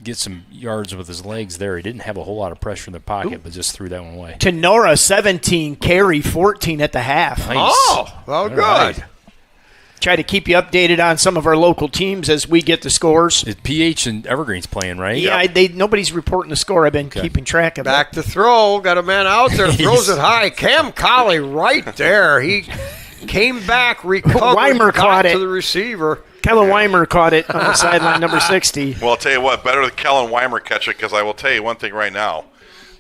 get some yards with his legs there. He didn't have a whole lot of pressure in the pocket, but just threw that one away. Tenora 17, carry 14 at the half. Nice. Oh, well, good. Right. Try to keep you updated on some of our local teams as we get the scores. PH and Evergreen's playing, right? Yeah, nobody's reporting the score. I've been keeping track of it. Back to throw. Got a man out there. Throws it high. Cam Colley right there. He came back, recovered, Weimer caught it to the receiver. Kellen Weimer caught it on the sideline, number 60. Well, I'll tell you what, better than Kellen Weimer catch it, because I will tell you one thing right now.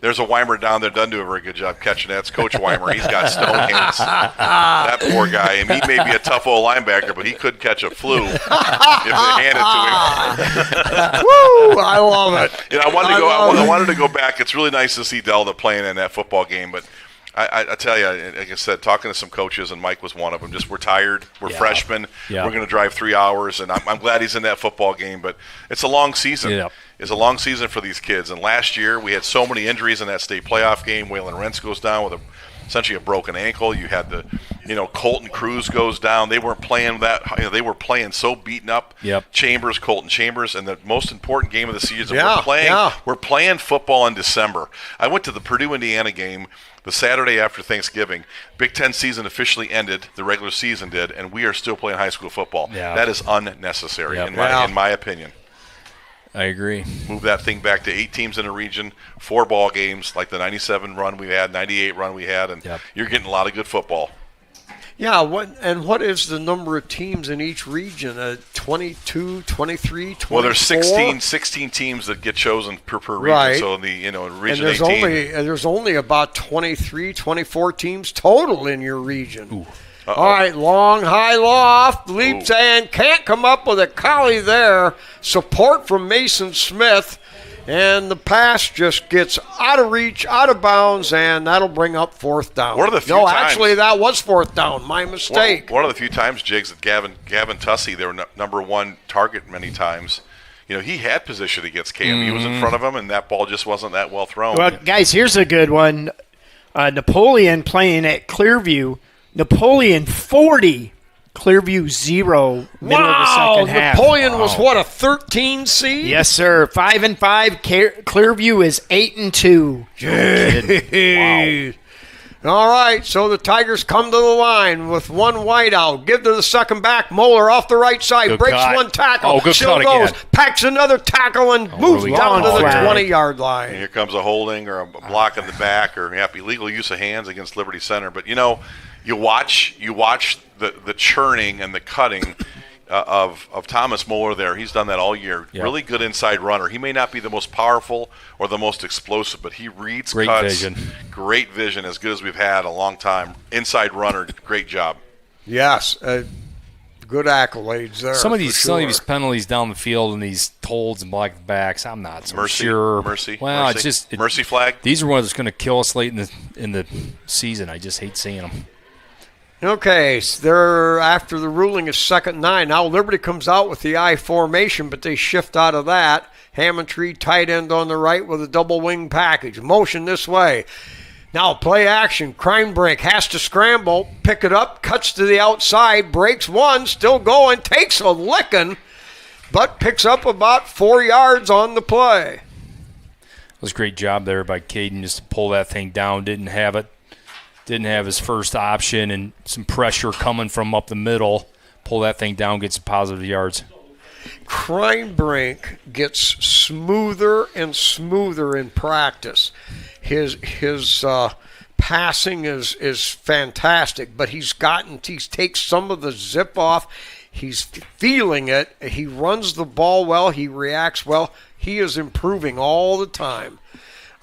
There's a Weimer down there doesn't do a very good job catching that. It's Coach Weimer. He's got stone hands. That poor guy. And he may be a tough old linebacker, but he could catch a flu if they hand it to him. Woo! I love it. I wanted to go back. It's really nice to see Delta playing in that football game, but I tell you, like I said, talking to some coaches, and Mike was one of them, just we're tired. We're freshmen. Yeah. We're going to drive 3 hours, and I'm glad he's in that football game, but it's a long season. Yeah. It's a long season for these kids, and last year we had so many injuries in that state playoff game. Waylon Rentz goes down with essentially a broken ankle. You had Colton Cruz goes down. They weren't playing that. They were playing so beaten up. Yep. Colton Chambers, and the most important game of the season. Yeah, We're playing football in December. I went to the Purdue Indiana game the Saturday after Thanksgiving. Big Ten season officially ended. The regular season did, and we are still playing high school football. Yeah. That is unnecessary, Yep. in my opinion. I agree. Move that thing back to 8 teams in a region, 4 ball games like the 97 run we had, 98 run we had, and you're getting a lot of good football. Yeah, what is the number of teams in each region? 22, 23, 24? Well, there's 16 teams that get chosen per region. Right. So in the region and 18. there's only about 23, 24 teams total in your region. All right, long, high loft, leaps and can't come up with a collie there. Support from Mason Smith. And the pass just gets out of reach, out of bounds, and that'll bring up 4th down. One of the few no, times, actually, that was 4th down. My mistake. One of the few times, Jigs, that Gavin Tussey, they were number 1 target many times. He had position against Cam. He was in front of him, and that ball just wasn't that well thrown. Well, guys, here's a good one. Napoleon playing at Clearview. Napoleon 40, Clearview 0, middle of the second half. Napoleon was what, a 13 seed? Yes, sir. 5-5. Clearview is 8-2. Wow. All right, so the Tigers come to the line with one wide out. Give to the second back. Moeller off the right side. Good breaks cut. one tackle. Good Still cut goes. again. Packs another tackle and moves down to the 20-yard line. And here comes a holding or a block in the back or illegal use of hands against Liberty Center. But, you watch the churning and the cutting of Thomas Moeller there. He's done that all year. Yep. Really good inside runner. He may not be the most powerful or the most explosive, but he reads Great cuts. vision. Great vision, as good as we've had a long time. Inside runner, great job. Yes, good accolades there. Some of these penalties down the field and these holds and black backs, I'm not so sure. Mercy. Well, mercy. it's just mercy flag. These are ones that's going to kill us late in the season. I just hate seeing them. Okay, so they're after the ruling is 2nd and 9. Now Liberty comes out with the I formation, but they shift out of that. Hammond-Tree tight end on the right with a double wing package. Motion this way. Now play action. Kreinbrink has to scramble, pick it up, cuts to the outside, breaks one, still going, takes a licking, but picks up about 4 yards on the play. It was a great job there by Caden just to pull that thing down. Didn't have his first option, and some pressure coming from up the middle. Pull that thing down, get some positive yards. Kreinbrink gets smoother and smoother in practice. His passing is fantastic, but he takes some of the zip off. He's feeling it. He runs the ball well. He reacts well. He is improving all the time.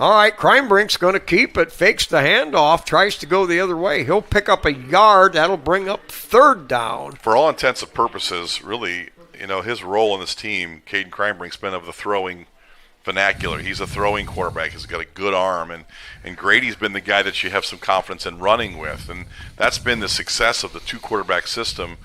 All right, Kreinbrink's going to keep it, fakes the handoff, tries to go the other way. He'll pick up a yard. That'll bring up 3rd down. For all intents and purposes, really, his role in this team, Caden Kreinbrink's been of the throwing vernacular. He's a throwing quarterback. He's got a good arm, and Grady's been the guy that you have some confidence in running with, and that's been the success of the 2-quarterback system.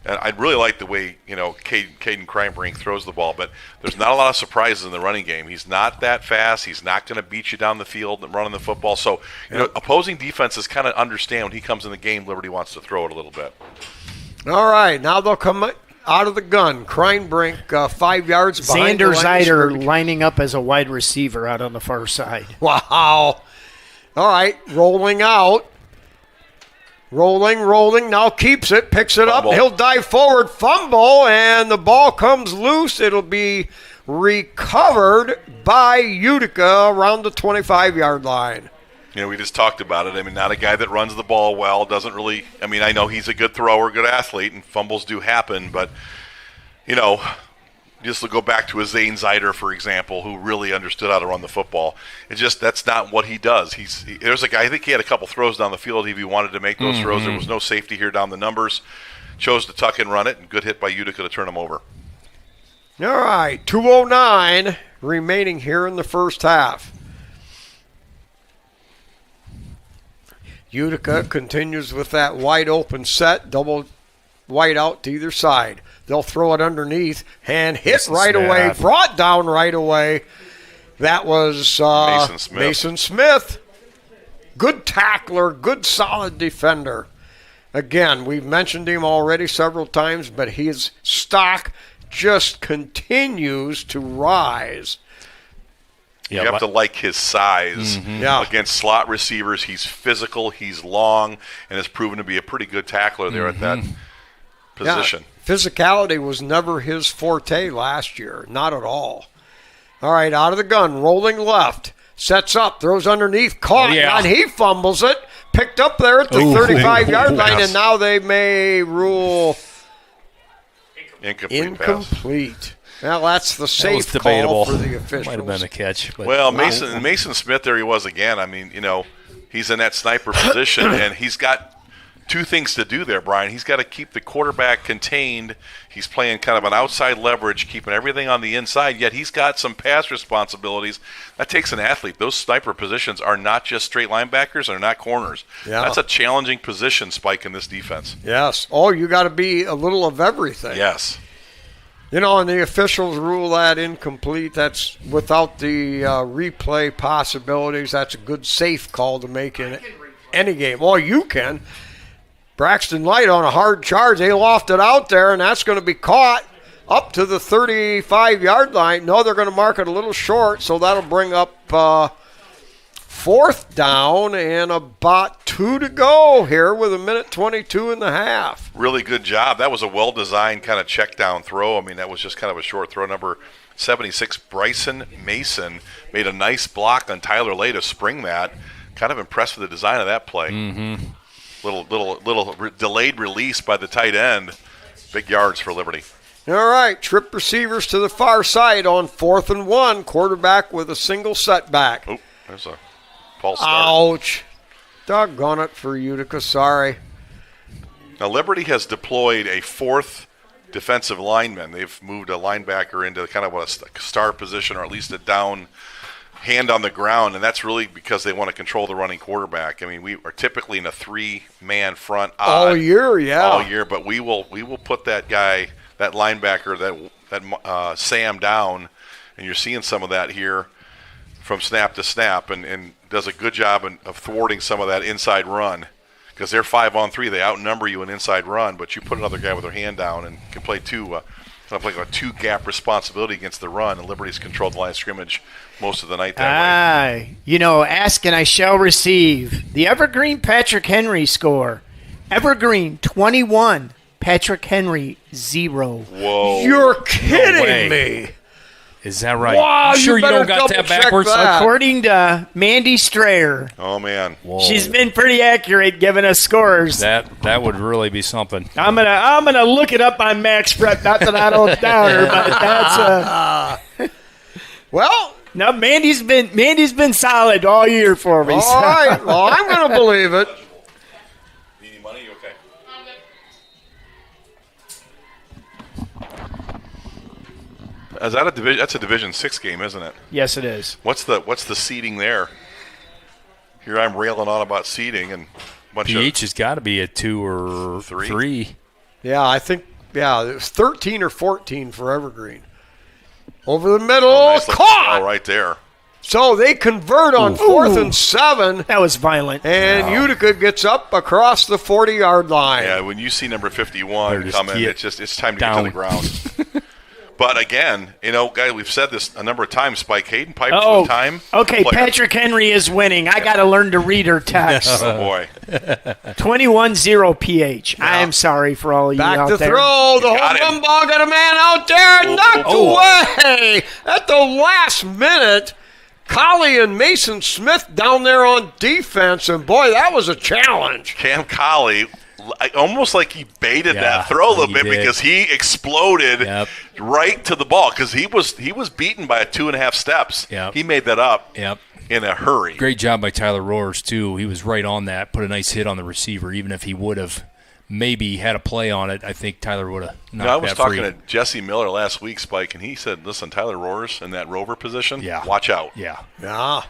And I really like the way, Caden Kreinbrink throws the ball, but there's not a lot of surprises in the running game. He's not that fast. He's not going to beat you down the field and running the football. So, opposing defenses kind of understand when he comes in the game, Liberty wants to throw it a little bit. All right, now they'll come out of the gun. Kreinbrink 5 yards behind Xander Zeider lining up as a wide receiver out on the far side. Wow. All right, rolling out. Rolling, now keeps it, picks it Fumble. up. He'll dive forward, fumble, and the ball comes loose. It'll be recovered by Utica around the 25-yard line. We just talked about it. I mean, not a guy that runs the ball well, doesn't really – I mean, I know he's a good thrower, good athlete, and fumbles do happen, but, Just to go back to a Zane Zeider, for example, who really understood how to run the football. It's just that's not what he does. There's a guy, I think he had a couple throws down the field if he wanted to make those throws. There was no safety here down the numbers. Chose to tuck and run it, and good hit by Utica to turn him over. All right, 2:09 remaining here in the first half. Utica continues with that wide open set, double wide out to either side. They'll throw it underneath and hit right away, brought down right away. That was Mason Smith. Good tackler, good solid defender. Again, we've mentioned him already several times, but his stock just continues to rise. You have to like his size. Against slot receivers, he's physical, he's long, and has proven to be a pretty good tackler there at that position. Yeah, physicality was never his forte last year, not at all. All right, out of the gun, rolling left, sets up, throws underneath, caught, and he fumbles it, picked up there at the 35-yard line, and now they may rule incomplete. Well, that's the safe call for the officials. Might have been a catch. But well, Mason Smith, there he was again. I mean, he's in that sniper position, and he's got two things to do there, Brian. He's got to keep the quarterback contained. He's playing kind of an outside leverage, keeping everything on the inside, yet he's got some pass responsibilities. That takes an athlete. Those sniper positions are not just straight linebackers, they're not corners. Yeah. That's a challenging position, Spike, in this defense. Yes. Oh, you got to be a little of everything. Yes. And the officials rule that incomplete. That's without the replay possibilities. That's a good safe call to make in any game. Well, you can. Braxton Light on a hard charge. They lofted out there, and that's going to be caught up to the 35-yard line. No, they're going to mark it a little short, so that'll bring up fourth down and about 2 to go here with 1:22 in the half. Really good job. That was a well-designed kind of check-down throw. I mean, that was just kind of a short throw. Number 76, Bryson Mason, made a nice block on Tyler Lay to spring that. Kind of impressed with the design of that play. Little delayed release by the tight end. Big yards for Liberty. All right, trip receivers to the far side on 4th and 1. Quarterback with a single setback. Oh, there's a false start. Ouch. Doggone it for Utica, sorry. Now, Liberty has deployed a 4th defensive lineman. They've moved a linebacker into kind of a star position, or at least a down hand on the ground, and that's really because they want to control the running quarterback. I mean, we are typically in a 3-man front all year, but we will put that guy, that linebacker, that Sam down, and you're seeing some of that here from snap to snap, and does a good job of thwarting some of that inside run, because they're 5-on-3. They outnumber you in inside run, but you put another guy with their hand down and can play a two-gap responsibility against the run, and Liberty's controlled the line of scrimmage most of the night that way. Ask and I shall receive. The Evergreen Patrick Henry score. Evergreen 21, Patrick Henry 0. Whoa. You're kidding me. Is that right? Wow, you don't got that backwards? According to Mandy Strayer. Oh, man. Whoa. She's been pretty accurate giving us scores. That would really be something. I'm gonna look it up on Max Prep. Not that I don't doubt her, but that's well. No, Mandy's been solid all year for me. All right. Well, I'm going to believe it. Need any money? You okay? That's a Division 6 game, isn't it? Yes, it is. What's the seeding there? Here I'm railing on about seeding, and PH has got to be a 2 or 3. Yeah, I think it was 13 or 14 for Evergreen. Over the middle, caught! Right there. So they convert on 4th and 7. That was violent. And Utica gets up across the 40-yard line. Yeah, when you see number 51 come in, it's time to get to the ground. But again, guys, we've said this a number of times. Spike, Hayden Pipers with time. Okay, Patrick Henry is winning. I got to learn to read her text. Oh, boy. 21-0 PH. Yeah. I am sorry for all of you out there. Back to throw. The home run ball got a man out there. Knocked away at the last minute. Colley and Mason Smith down there on defense. And, boy, that was a challenge. Cam Colley almost like he baited that throw a little bit because he exploded right to the ball because he was beaten by 2.5 steps. He made that up in a hurry. Great job by Tyler Roars, too. He was right on that, put a nice hit on the receiver. Even if he would have maybe had a play on it, I think Tyler would have knocked that free. I was talking to Jesse Miller last week, Spike, and he said, listen, Tyler Roars in that rover position, watch out. Yeah.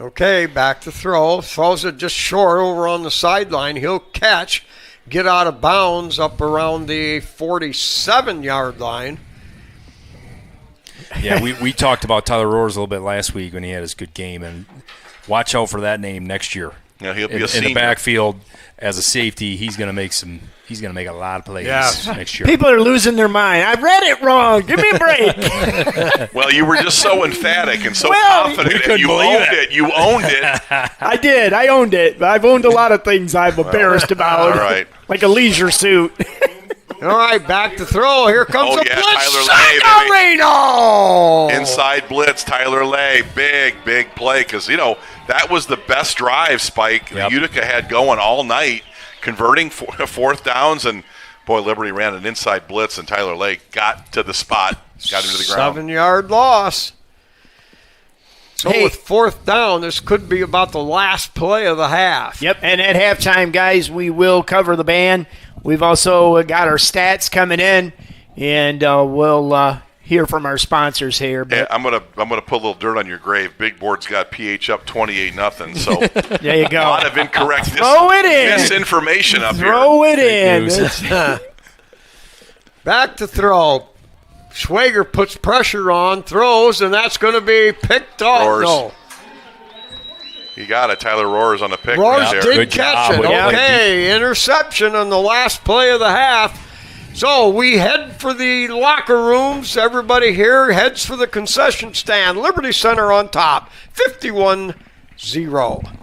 Okay, back to throw. Throws it just short over on the sideline. He'll catch, get out of bounds up around the 47-yard line. Yeah, we talked about Tyler Roars a little bit last week when he had his good game, and watch out for that name next year. Yeah, he'll be a senior. In the backfield as a safety. He's going to make a lot of plays next year. People are losing their mind. I read it wrong. Give me a break. Well, you were just so emphatic and so confident. You owned it. You owned it. I did. I owned it. I've owned a lot of things I'm embarrassed about. All right. Like a leisure suit. All right, back to throw. Here comes a blitz. Tyler Lay, Sagarino! Inside blitz, Tyler Lay. Big play because, that was the best drive, Spike, Utica had going all night, converting fourth downs. And, boy, Liberty ran an inside blitz, and Tyler Lay got to the spot, got into the ground. 7-yard loss. So with fourth down, this could be about the last play of the half. Yep, and at halftime, guys, we will cover the band. We've also got our stats coming in, and we'll hear from our sponsors here. But I'm gonna put a little dirt on your grave. Big Board's got PH up 28-0. So there you go. A lot of incorrect misinformation up here. Throw it in. Back to throw. Schwager puts pressure on, throws, and that's going to be picked off. Roars. No. You got it. Tyler Roars on the pick. Roars right did catch it. Okay, interception on the last play of the half. So we head for the locker rooms. Everybody here heads for the concession stand. Liberty Center on top, 51-0.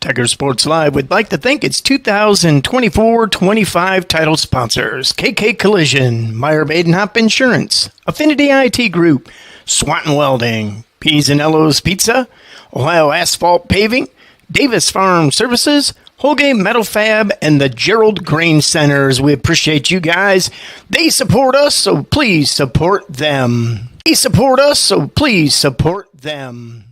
Tiger Sports Live would like to thank its 2024-25 title sponsors: KK Collision, Meyer Badenhop Insurance, Affinity IT Group, Swanton Welding, P's and Ello's Pizza, Ohio Asphalt Paving, Davis Farm Services, Holgate Metal Fab, and the Gerald Grain Centers. We appreciate you guys. They support us, so please support them. They support us, so please support them.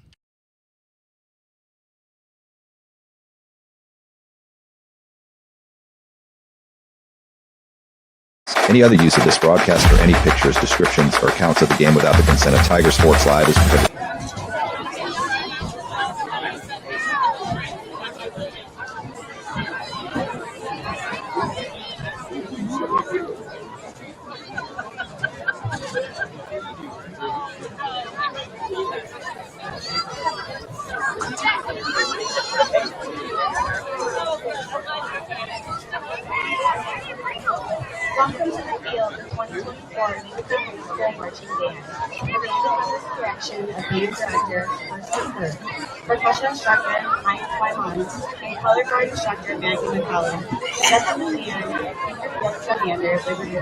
Any other use of this broadcast or any pictures, descriptions, or accounts of the game without the consent of Tiger Sports Live is prohibited. Welcome to the field, the 2024 Utica High School Marching Band. The band is under the direction of band director, Varsity. Percussion instructor, Mike Wyman, and color guard instructor, Maggie McCollum. That's the band, and your field commander, Liberty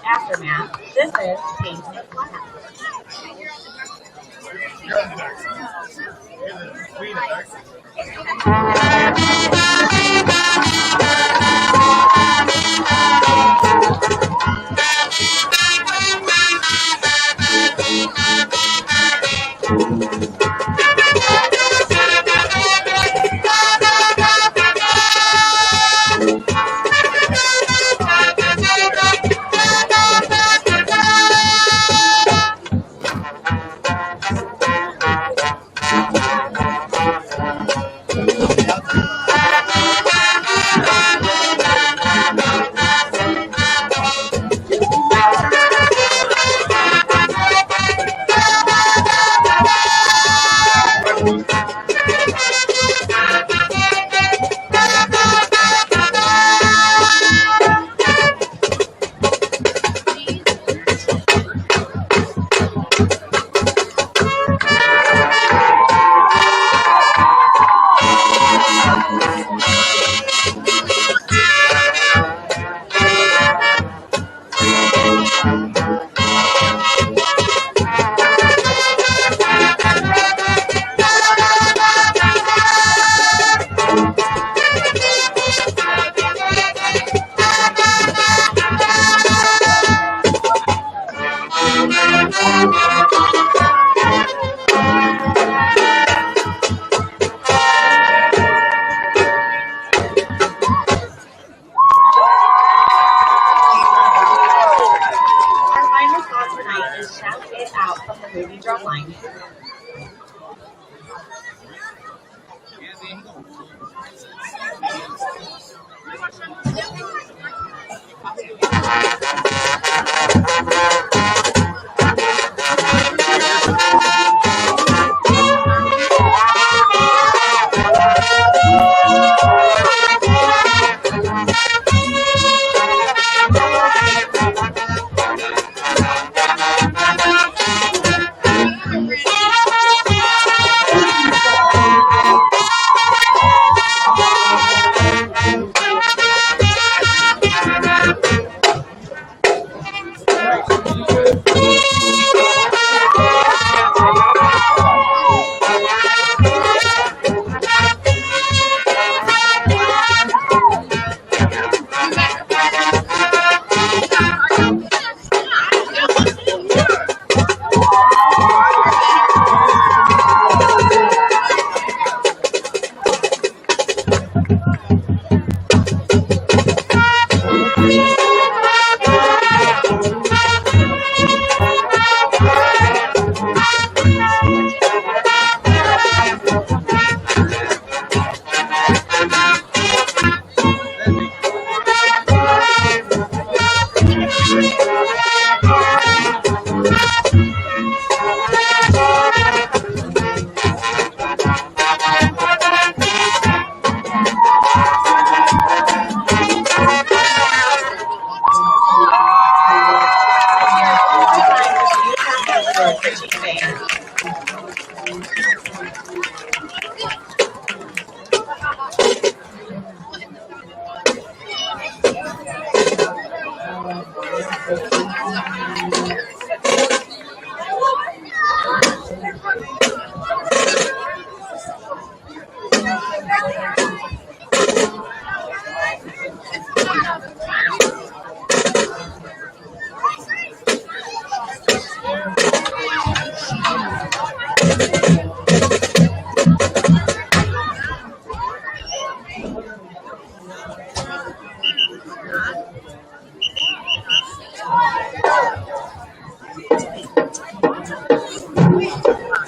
Aftermath. This is Paint the Flag.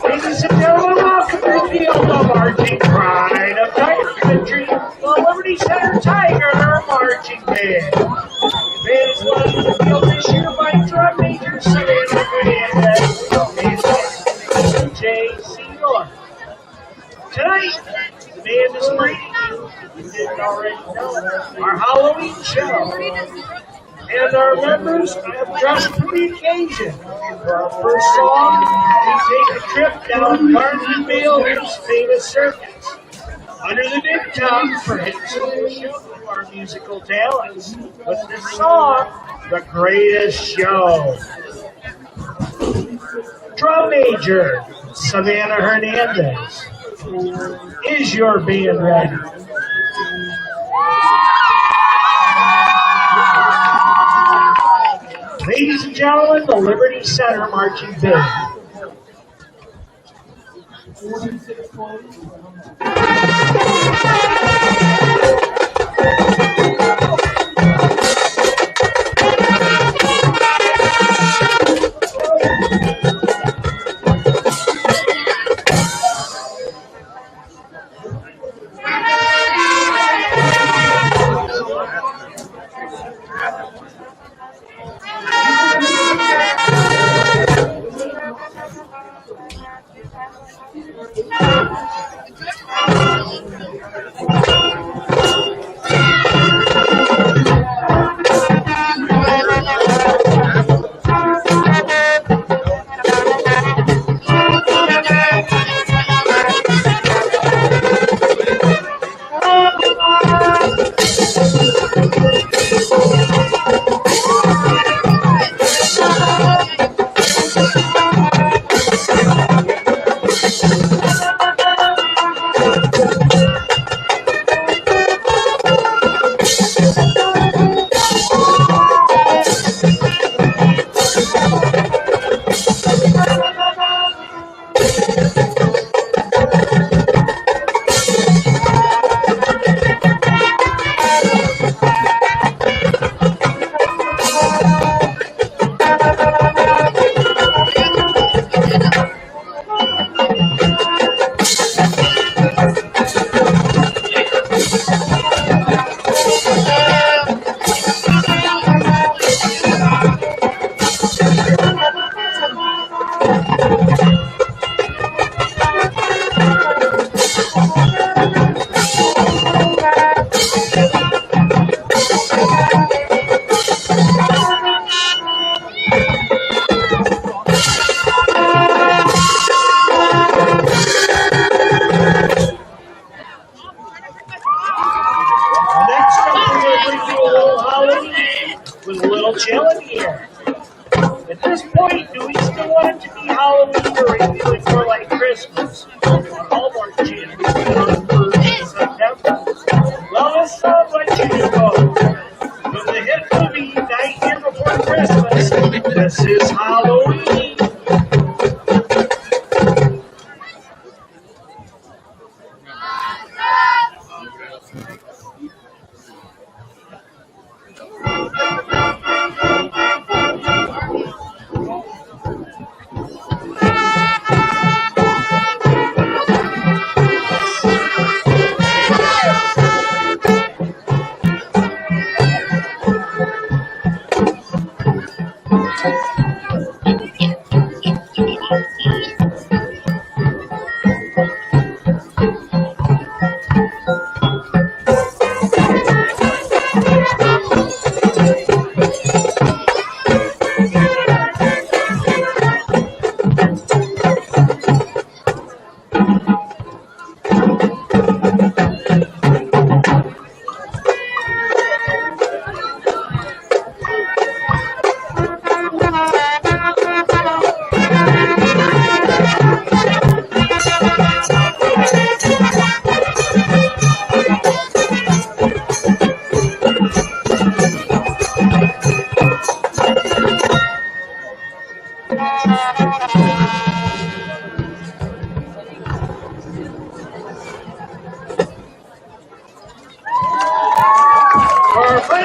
Ladies and gentlemen, welcome to the field of marching pride of Tiger Country, the Liberty Center Tiger Marching Band. The band is led to the field this year by drum major Savannah Hernandez and J.C. Miller. Tonight, the band is bringing you, if you didn't already know, our Halloween show. And our members have dressed for the occasion. For our first song, we take a trip down Garden Bailey's famous circuits. Under the big top for inspiration of our musical talents. With this song, The Greatest Show. Drum major, Savannah Hernandez. Is your band ready? Ladies and gentlemen, the Liberty Center Marching Band.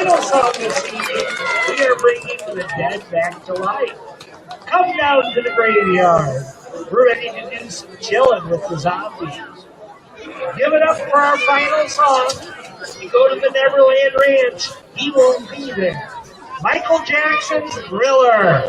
final song this evening, we are bringing the dead back to life. Come down to the graveyard. We're ready to do some chilling with the zombies. Give it up for our final song. We go to the Neverland Ranch. He won't be there. Michael Jackson's Thriller.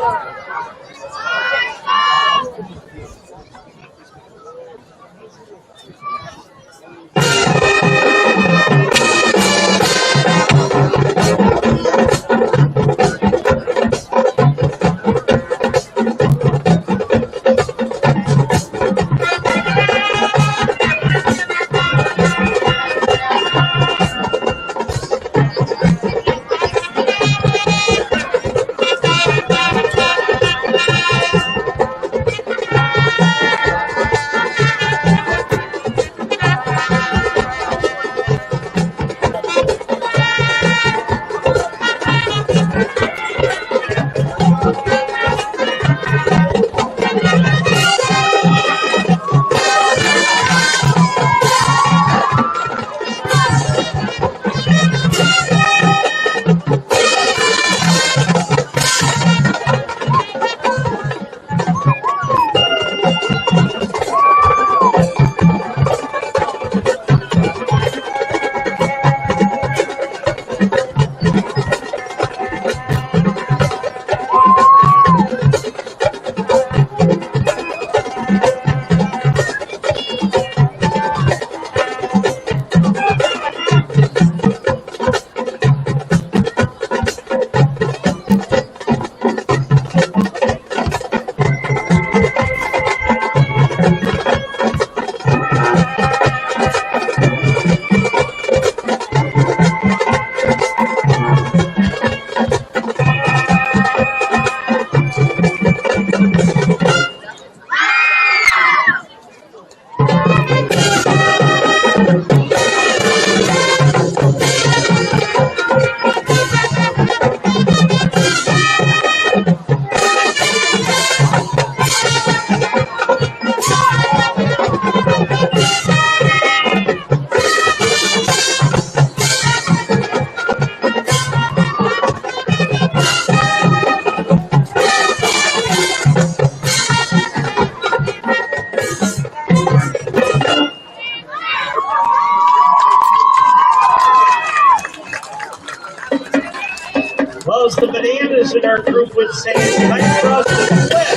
Well, as the bananas in our group would say, it's nice for us to flip.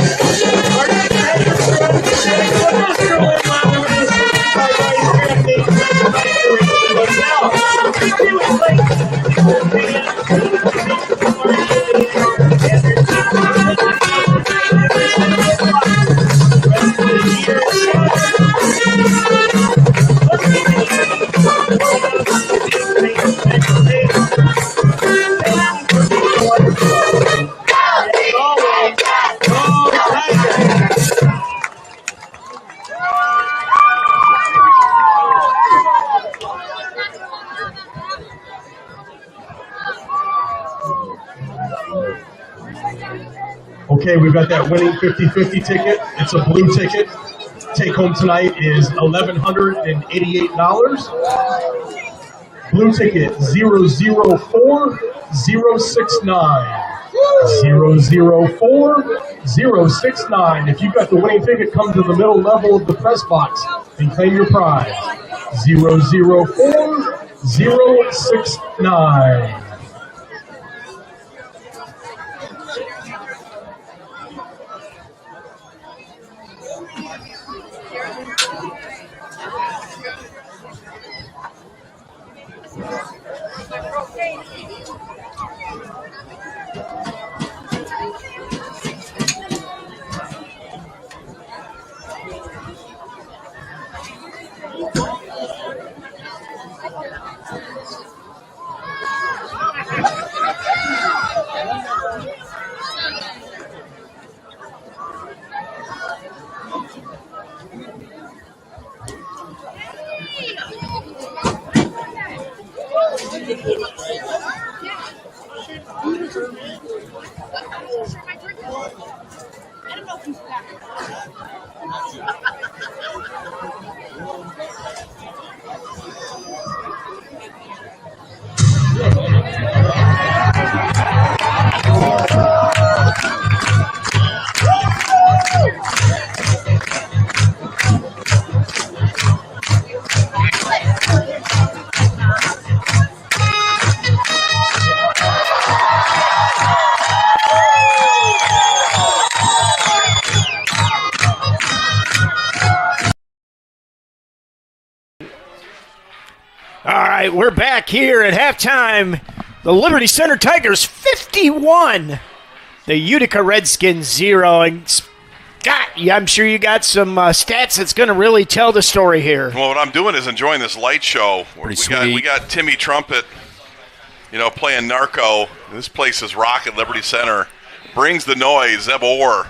Our next header for us today, what Mr. Whitlow is our vice captain, Hotel. He was like, okay, we've got that winning 50-50 ticket. It's a blue ticket. Take home tonight is $1,188. Blue ticket 004069. 004069. If you've got the winning ticket, come to the middle level of the press box and claim your prize. 004069. right, we're back here at halftime. The Liberty Center Tigers 51, the Utica Redskins 0. And Scott, I'm sure you got some stats that's going to really tell the story here. Well, what I'm doing is enjoying this light show. We got Timmy Trumpet, playing Narco. This place is rocking. Liberty Center brings the noise. Zeb Orr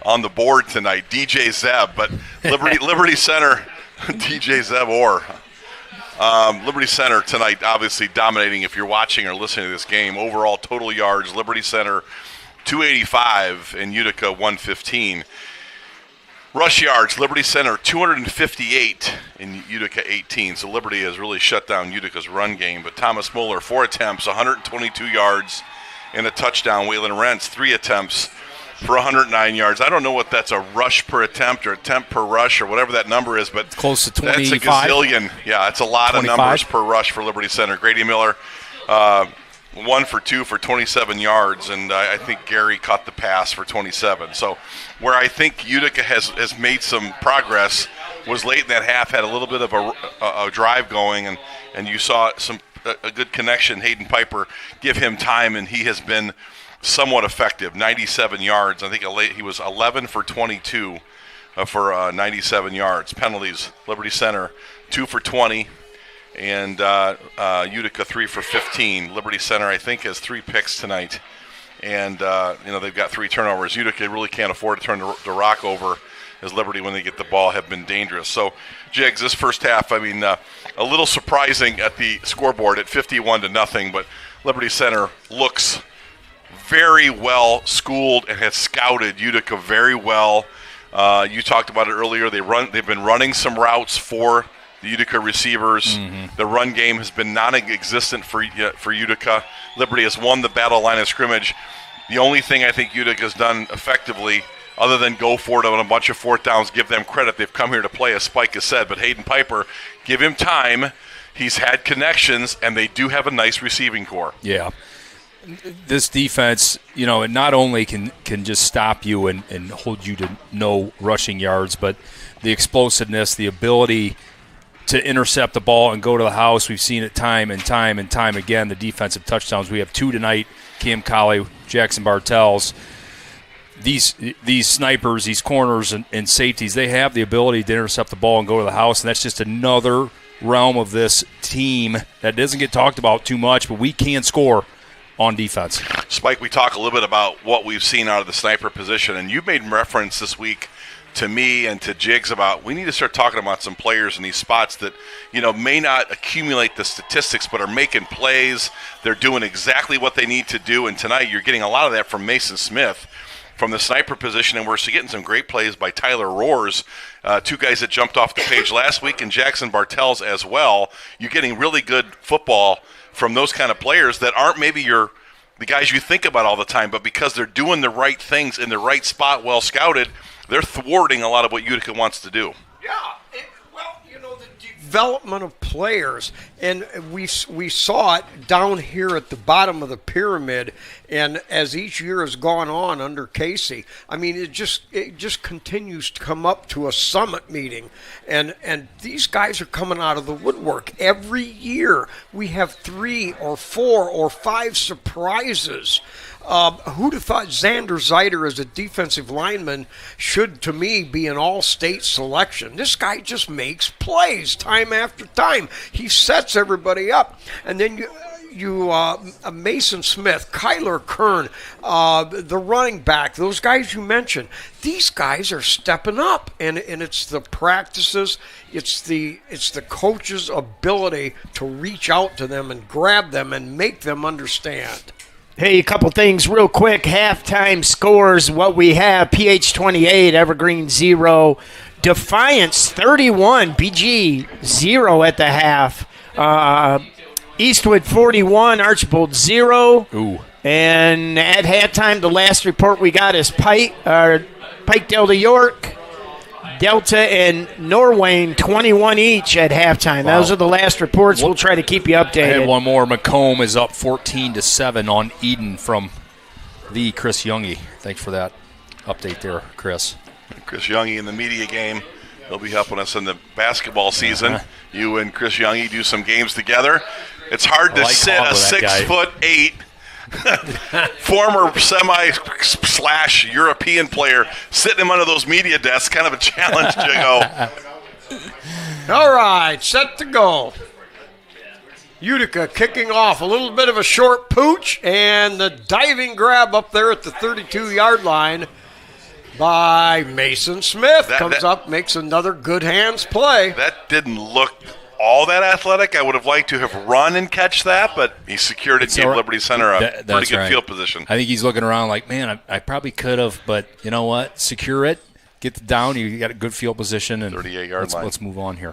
on the board tonight. DJ Zeb, but Liberty Center, DJ Zeb Orr. Liberty Center tonight, obviously dominating if you're watching or listening to this game. Overall total yards, Liberty Center 285 and Utica 115. Rush yards, Liberty Center 258 and Utica 18. So Liberty has really shut down Utica's run game. But Thomas Muller, 4 attempts, 122 yards and a touchdown. Waylon Rentz, 3 attempts for 109 yards. I don't know what that's a rush per attempt or attempt per rush or whatever that number is, but close to 25. That's a gazillion. Yeah, it's a lot 25. Of numbers per rush for Liberty Center. Grady Miller, 1 for 2 for 27 yards, and I think Gary caught the pass for 27. So where I think Utica has made some progress was late in that half, had a little bit of a drive going, and you saw a good connection. Hayden Piper, give him time, and he has been somewhat effective, 97 yards. I think he was 11 for 22 for 97 yards. Penalties, Liberty Center, 2 for 20, and Utica 3 for 15. Liberty Center, I think, has 3 picks tonight, and they've got 3 turnovers. Utica really can't afford to turn the rock over, as Liberty, when they get the ball, have been dangerous. So, Jiggs, this first half, a little surprising at the scoreboard at 51-0, but Liberty Center looks very well schooled and has scouted Utica very well. You talked about it earlier. They've been running some routes for the Utica receivers. Mm-hmm. The run game has been non-existent for Utica. Liberty has won the battle line of scrimmage. The only thing I think Utica has done effectively, other than go for it on a bunch of 4th downs, give them credit. They've come here to play, as Spike has said. But Hayden Piper, give him time. He's had connections, and they do have a nice receiving core. Yeah. This defense, it not only can just stop you and hold you to no rushing yards, but the explosiveness, the ability to intercept the ball and go to the house. We've seen it time and time and time again, the defensive touchdowns. We have 2 tonight, Cam Colley, Jackson Bartels. These snipers, these corners and safeties, they have the ability to intercept the ball and go to the house, and that's just another realm of this team that doesn't get talked about too much, but we can score on defense. Spike, we talk a little bit about what we've seen out of the sniper position, and you made reference this week to me and to Jiggs about we need to start talking about some players in these spots that, may not accumulate the statistics but are making plays. They're doing exactly what they need to do, and tonight you're getting a lot of that from Mason Smith from the sniper position, and we're getting some great plays by Tyler Roars, 2 guys that jumped off the page last week, and Jackson Bartels as well. You're getting really good football from those kind of players that aren't maybe the guys you think about all the time, but because they're doing the right things in the right spot, well scouted, they're thwarting a lot of what Utica wants to do. Yeah, the development of players, and we saw it down here at the bottom of the pyramid, and as each year has gone on under Casey, it just continues to come up to a summit meeting, and these guys are coming out of the woodwork every year. We have 3 or 4 or 5 surprises. Who'd have thought Xander Zeiter as a defensive lineman should, to me, be an all-state selection? This guy just makes plays time after time. He sets everybody up. And then you Mason Smith, Kyler Kern, the running back, those guys you mentioned, these guys are stepping up. And it's the practices, it's the coach's ability to reach out to them and grab them and make them understand. Hey, a couple things real quick. Halftime scores, what we have: PH 28, Evergreen 0, Defiance 31, BG 0 at the half, Eastwood 41, Archbold 0. Ooh. And at halftime, the last report we got is Pikedale to York, Delta and Norwayne 21 each at halftime. Wow. Those are the last reports. We'll try to keep you updated. I had one more. Macomb is up 14-7 on Eden from the Chris Youngie. Thanks for that update there, Chris. Chris Youngie in the media game He'll be helping us in the basketball season. You and Chris Youngie do some games together. It's hard to sit a 6'8" former semi/European player sitting him under those media desks. Kind of a challenge, Jigo. All right, set to go. Utica kicking off, a little bit of a short pooch, and the diving grab up there at the 32-yard line by Mason Smith. Comes up, makes another good hands play. That didn't look all that athletic. I would have liked to have run and catch that, but he secured it, gave Liberty Center a pretty good field position. I think he's looking around like, man, I probably could have, but you know what? Secure it, get it down. You got a good field position, and 38-yard line. Let's move on here.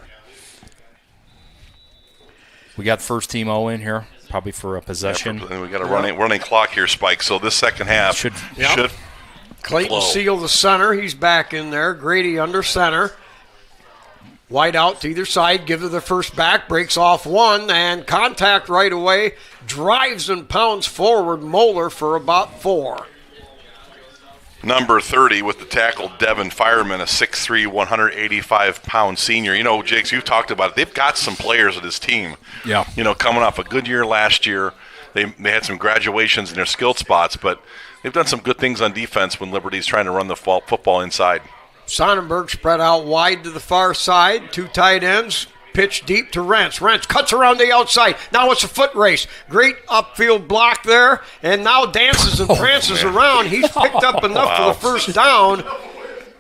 We got first team O in here, probably for a possession. And we got a running clock here, Spike. So this second half should Clayton flow. Seal, the center, he's back in there. Grady under center. Wide out to either side, give to the first back, breaks off one, and contact right away. Drives and pounds forward Moeller for about 4. Number 30 with the tackle, Devin Fireman, a 6'3", 185-pound senior. You know, Jakes, you've talked about it. They've got some players of this team. Yeah. You know, coming off a good year last year. They had some graduations in their skilled spots, but they've done some good things on defense when Liberty's trying to run the football inside. Sonnenberg spread out wide to the far side. 2 tight ends. Pitch deep to Rentz. Rentz cuts around the outside. Now it's a foot race. Great upfield block there. And now dances and prances around. He's picked up enough for the first down,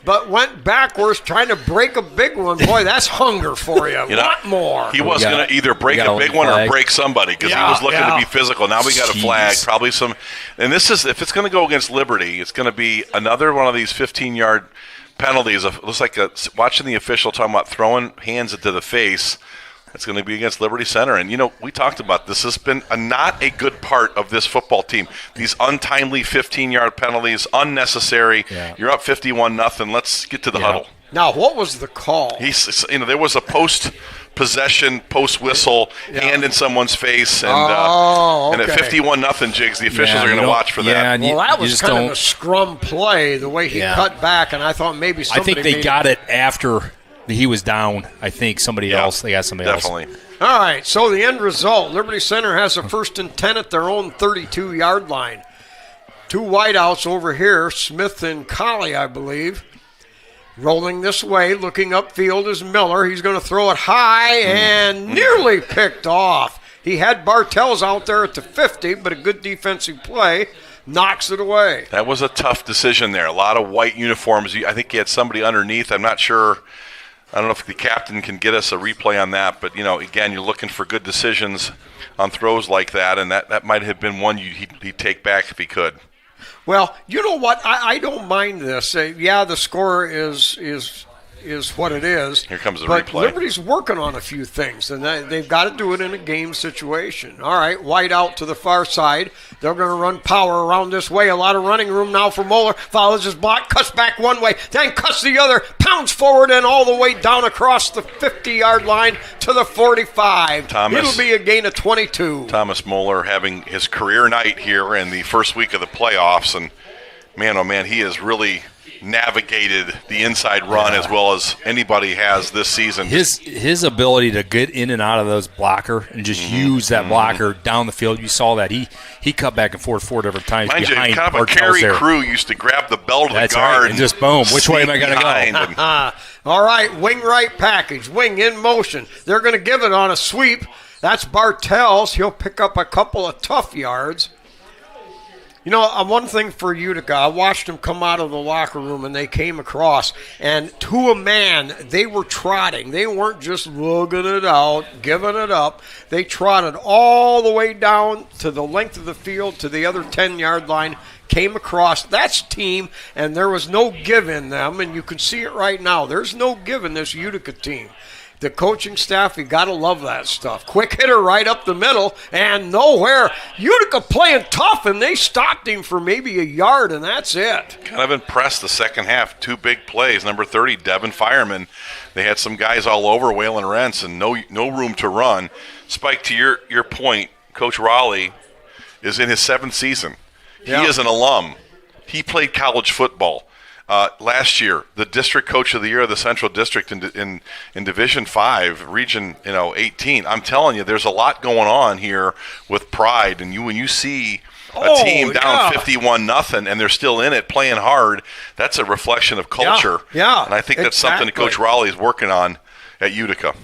but went backwards trying to break a big one. Boy, that's hunger for you. Want more. He was going to either break a big one or break somebody because he was looking to be physical. Now we got a flag. Probably some. And this is, if it's going to go against Liberty, it's going to be another one of these 15-yard penalties. It looks like watching the official talking about throwing hands into the face. It's going to be against Liberty Center. And, you know, we talked about this has been not a good part of this football team. These untimely 15-yard penalties, unnecessary. Yeah. You're up 51-0. Let's get to the huddle. Now, what was the call? There was a post-possession, post-whistle, hand in someone's face. And, and at 51-0, Jigs, the officials are going to watch for that. Well, that was kind of a scrum play, the way he cut back, and I thought maybe somebody I think they got it after he was down. I think somebody else. They got somebody else. Definitely. All right, so the end result, Liberty Center has a 1st and 10 at their own 32-yard line. 2 wideouts over here, Smith and Colley, I believe. Rolling this way, looking upfield is Miller. He's going to throw it high and nearly picked off. He had Bartels out there at the 50, but a good defensive play knocks it away. That was a tough decision there. A lot of white uniforms. I think he had somebody underneath. I'm not sure. I don't know if the captain can get us a replay on that, but, you know, again, you're looking for good decisions on throws like that, and that might have been one he'd take back if he could. Well, you know what? I don't mind this. The score is what it is. Here comes the replay. But Liberty's working on a few things, and they've got to do it in a game situation. All right, wide out to the far side. They're going to run power around this way. A lot of running room now for Moeller. Follows his block, cuts back one way, then cuts the other, pounds forward and all the way down across the 50-yard line to the 45. It'll be a gain of 22. Thomas Moeller having his career night here in the first week of the playoffs, and man, oh man, he has really navigated the inside run as well as anybody has this season. His ability to get in and out of those blocker and just use that blocker down the field, you saw that. He cut back and forth 4 different times. Mind behind you, kind of a Kerry Crew used to grab the belt of the guard. Right. And just boom, which way am I going to go? All right, wing right package, wing in motion. They're going to give it on a sweep. That's Bartels. He'll pick up a couple of tough yards. You know, one thing for Utica, I watched them come out of the locker room and they came across, and to a man, they were trotting. They weren't just lugging it out, giving it up. They trotted all the way down to the length of the field to the other 10-yard line, came across. That's team, and there was no give in them, and you can see it right now. There's no give in this Utica team. The coaching staff, you got to love that stuff. Quick hitter right up the middle and nowhere. Utica playing tough, and they stopped him for maybe a yard, and that's it. Kind of impressed the second half. 2 big plays. Number 30, Devin Fireman. They had some guys all over Waylon Rentz and no room to run. Spike, to your point, Coach Raleigh is in his 7th season. He is an alum. He played college football. Last year, the district coach of the year of the Central District in Division 5, Region 18. I'm telling you, there's a lot going on here with Pride, and when you see a team down 51-0 and they're still in it, playing hard, that's a reflection of culture. Yeah, and I think that's something that Coach Raleigh is working on at Utica.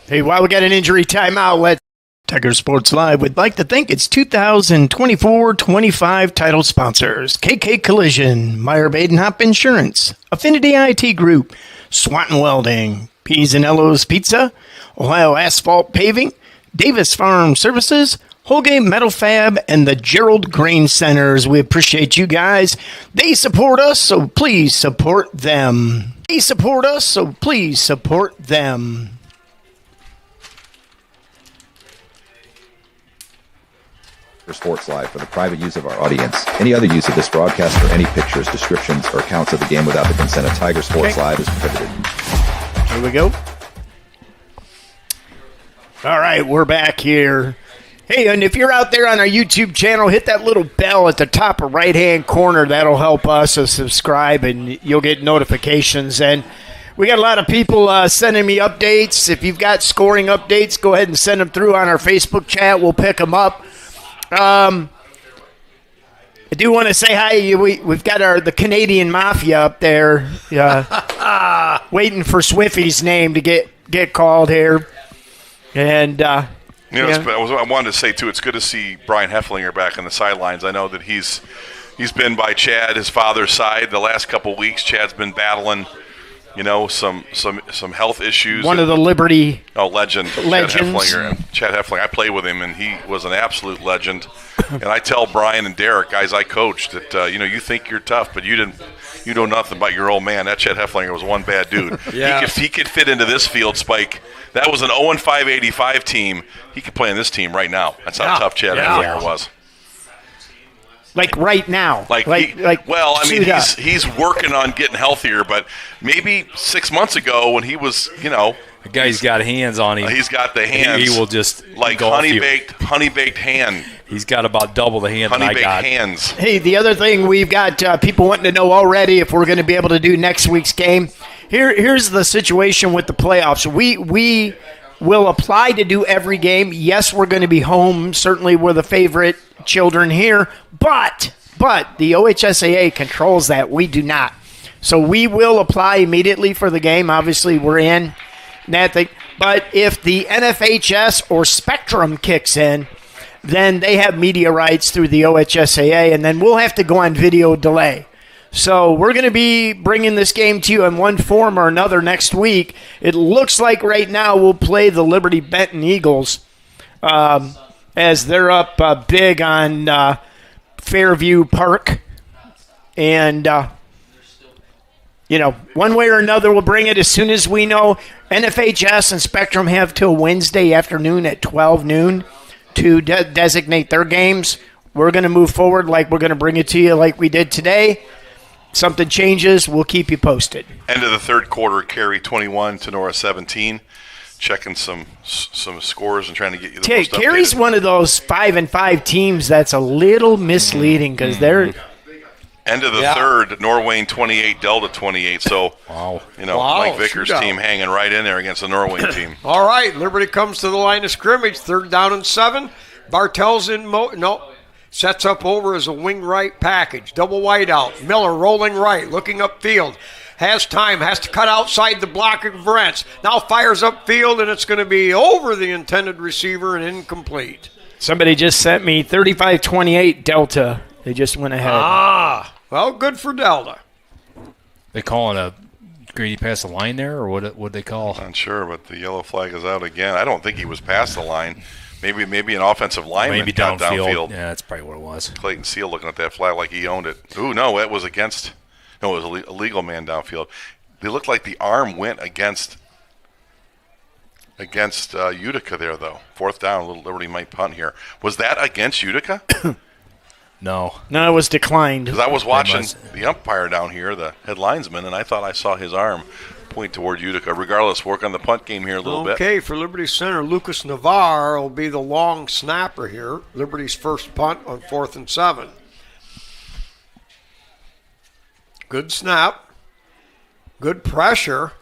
Hey, while we got an injury timeout, let's Tiger Sports Live would like to thank its 2024-25 title sponsors: KK Collision, Meyer Badenhop Insurance, Affinity IT Group, Swanton Welding, P's and Ello's Pizza, Ohio Asphalt Paving, Davis Farm Services, Holgate Metal Fab, and the Gerald Grain Centers. We appreciate you guys. They support us, so please support them. They support us, so please support them. For Sports Live for the private use of our audience. Any other use of this broadcast or any pictures, descriptions, or accounts of the game without the consent of Tiger Sports Live is prohibited. Here we go. All right, we're back here. Hey, and if you're out there on our YouTube channel, hit that little bell at the top right-hand corner. That'll help us subscribe, and you'll get notifications. And we got a lot of people sending me updates. If you've got scoring updates, go ahead and send them through on our Facebook chat. We'll pick them up. I do want to say hi. We've got the Canadian Mafia up there waiting for Swiffy's name to get called here. And I wanted to say too, it's good to see Brian Hefflinger back on the sidelines. I know that he's been by Chad, his father's side, the last couple of weeks. Chad's been battling, some health issues. One of the Liberty legends. Chad Hefflinger. I played with him, and he was an absolute legend. And I tell Brian and Derek, guys I coached, that you think you're tough, but you know nothing about your old man. That Chad Hefflinger was one bad dude. Yeah. He could fit into this field, Spike. That was an 0-5 85 team. He could play in this team right now. That's how tough Chad Hefflinger was. Like right now. He's working on getting healthier, but maybe 6 months ago when he was, the guy's got hands on him. He's got the hands. He will just like honey baked hand. He's got about double the hand that I got. Hands. Hey, the other thing we've got people wanting to know already if we're going to be able to do next week's game. Here's the situation with the playoffs. We will apply to do every game. Yes, we're going to be home. Certainly, we're the favorite children here. But the OHSAA controls that. We do not. So we will apply immediately for the game. Obviously, we're in that thing. But if the NFHS or Spectrum kicks in, then they have media rights through the OHSAA, and then we'll have to go on video delay. So we're going to be bringing this game to you in one form or another next week. It looks like right now we'll play the Liberty Benton Eagles as they're up big on Fairview Park. And, one way or another we'll bring it as soon as we know. NFHS and Spectrum have till Wednesday afternoon at 12 noon to designate their games. We're going to move forward like we're going to bring it to you like we did today. Something changes, we'll keep you posted. End of the third quarter, Cary 21, Tenora 17. Checking some scores and trying to get you the most updated. Cary's one of those 5-5 teams that's a little misleading because they're end of the third, Norwayne 28, Delta 28. So, Mike Vickers' team hanging right in there against the Norwayne team. All right, Liberty comes to the line of scrimmage, 3rd down and 7. Bartell's in sets up over as a wing right package. Double wide out. Miller rolling right, looking upfield. Has time, has to cut outside the block of Brents. Now fires upfield, and it's going to be over the intended receiver and incomplete. Somebody just sent me 35-28 Delta. They just went ahead. Well, good for Delta. They calling a Grady past the line there, or what they call? Not sure, but the yellow flag is out again. I don't think he was past the line. Maybe an offensive lineman maybe got downfield. Yeah, that's probably what it was. Clayton Seal looking at that flag like he owned it. Ooh, no, it was against. No, it was a legal man downfield. They looked like the arm went against Utica there, though. 4th down, little Liberty might punt here. Was that against Utica? No, it was declined. Because I was watching the umpire down here, the head linesman, and I thought I saw his arm point toward Utica. Regardless, work on the punt game here a little bit. Okay, for Liberty Center, Lucas Navarre will be the long snapper here. Liberty's first punt on 4th and 7. Good snap. Good pressure.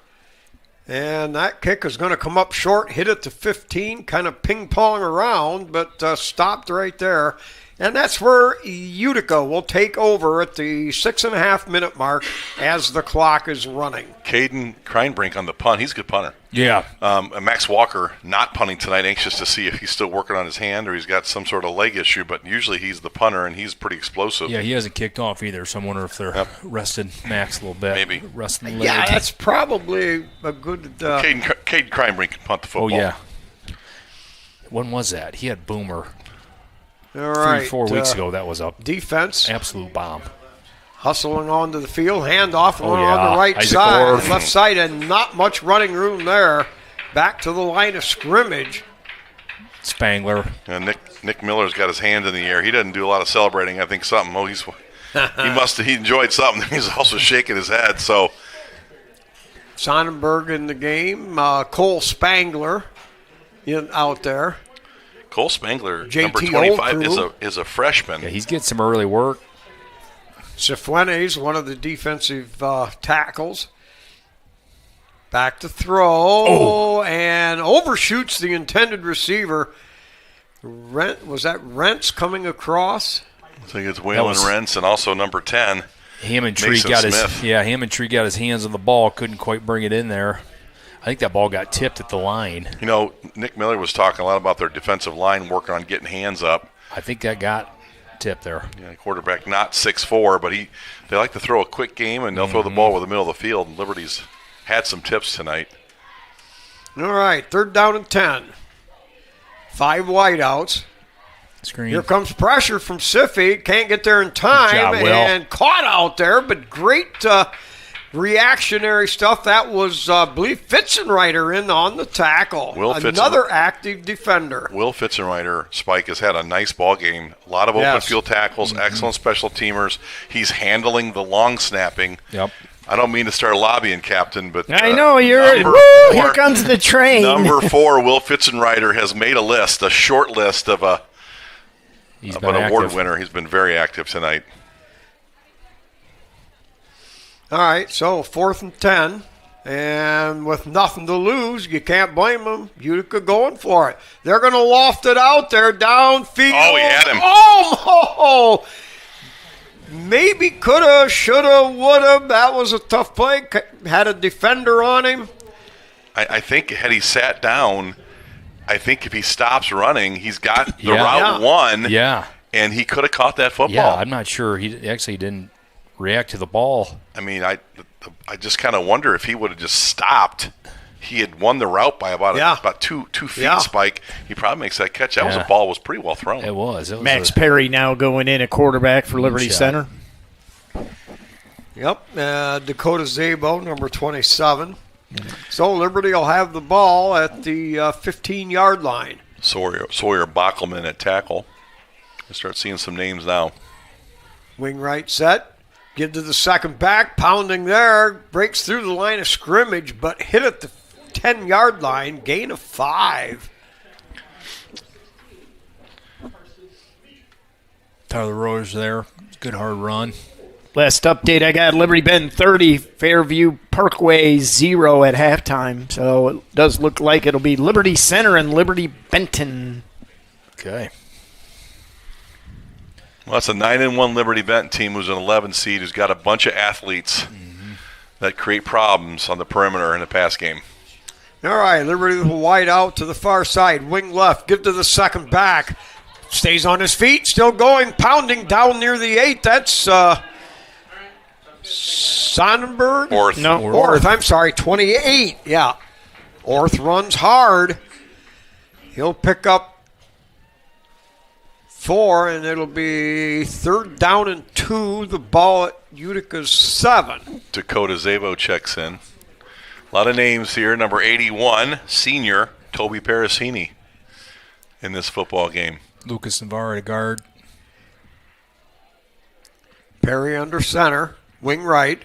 And that kick is going to come up short, hit it to 15, kind of ping-pong around, but stopped right there. And that's where Utica will take over at the 6.5-minute mark as the clock is running. Caden Kreinbrink on the punt. He's a good punter. Yeah. Max Walker not punting tonight, anxious to see if he's still working on his hand or he's got some sort of leg issue, but usually he's the punter, and he's pretty explosive. Yeah, he hasn't kicked off either, so I wonder if they're resting Max a little bit. Maybe. Resting the leg. Yeah, that's probably a good... Caden Kreinbrink can punt the football. Oh, yeah. When was that? He had Boomer. All right. 3-4 weeks ago, that was a defense. absolute bomb. Hustling onto the field, handoff on yeah. the right Isaac side, Orth. left side, and not much running room there. Back to the line of scrimmage. Spangler. And Nick Miller's got his hand in the air. He doesn't do a lot of celebrating. I think something. He enjoyed something. He's also shaking his head. So Sonnenberg in the game. Cole Spangler out there. Cole Spangler, JT number 25, Olcrew. is a freshman. Yeah, he's getting some early work. Cifuentes, one of the defensive tackles. Back to throw and overshoots the intended receiver. Was that Rentz coming across? I think it's Waylon Rentz and also number 10. Hammond-Tree got his hands on the ball, couldn't quite bring it in there. I think that ball got tipped at the line. You know, Nick Miller was talking a lot about their defensive line working on getting hands up. I think that got tipped there. Yeah, quarterback not 6'4", but they like to throw a quick game, and they'll throw the ball over the middle of the field. And Liberty's had some tips tonight. All right, 3rd down and 10. 5 wideouts. Screen. Here comes pressure from Siffy. Can't get there in time. Good job, Will. And caught out there, but great reactionary stuff. That was, I believe, Fitzenreiter in on the tackle. Another active defender. Will Fitzenreiter, Spike, has had a nice ball game. A lot of open field tackles, excellent special teamers. He's handling the long snapping. Yep. I don't mean to start lobbying, Captain, but I know here comes the train. Number 4, Will Fitzenreiter has made a short list of an award winner. He's been very active tonight. All right, so 4th and 10, and with nothing to lose, you can't blame them. Utica going for it. They're going to loft it out there downfield. Oh, he had him. Oh, maybe coulda, shoulda, woulda. That was a tough play. Had a defender on him. I think had he sat down, I think if he stops running, he's got the route won. Yeah. And he could have caught that football. Yeah, I'm not sure. He actually didn't react to the ball. I mean, I just kind of wonder if he would have just stopped. He had won the route by about 2 feet, Spike. He probably makes that catch. That ball was pretty well thrown. It was. Max Perry now going in at quarterback for Liberty Center. Yep, Dakota Zabo, number 27. So Liberty will have the ball at the 15-yard line. Sawyer Bockelman at tackle. I start seeing some names now. Wing right set. Give to the second back. Pounding there. Breaks through the line of scrimmage, but hit at the 10-yard line. Gain of 5. Tyler Royer's there. Good hard run. Last update I got, Liberty Bend 30, Fairview Parkway 0 at halftime. So it does look like it'll be Liberty Center and Liberty Benton. Okay. Well, that's a 9-1 Liberty Benton team who's an 11 seed who's got a bunch of athletes that create problems on the perimeter in the pass game. All right, Liberty will wide out to the far side. Wing left, give to the second back. Stays on his feet, still going, pounding down near the 8. That's Sonnenberg? Orth, I'm sorry, 28. Yeah. Orth runs hard. He'll pick up 4, and it'll be 3rd down and 2. The ball at Utica's 7. Dakota Zabo checks in. A lot of names here. Number 81, senior Toby Parasini in this football game. Lucas Navarro at guard. Perry under center. Wing right.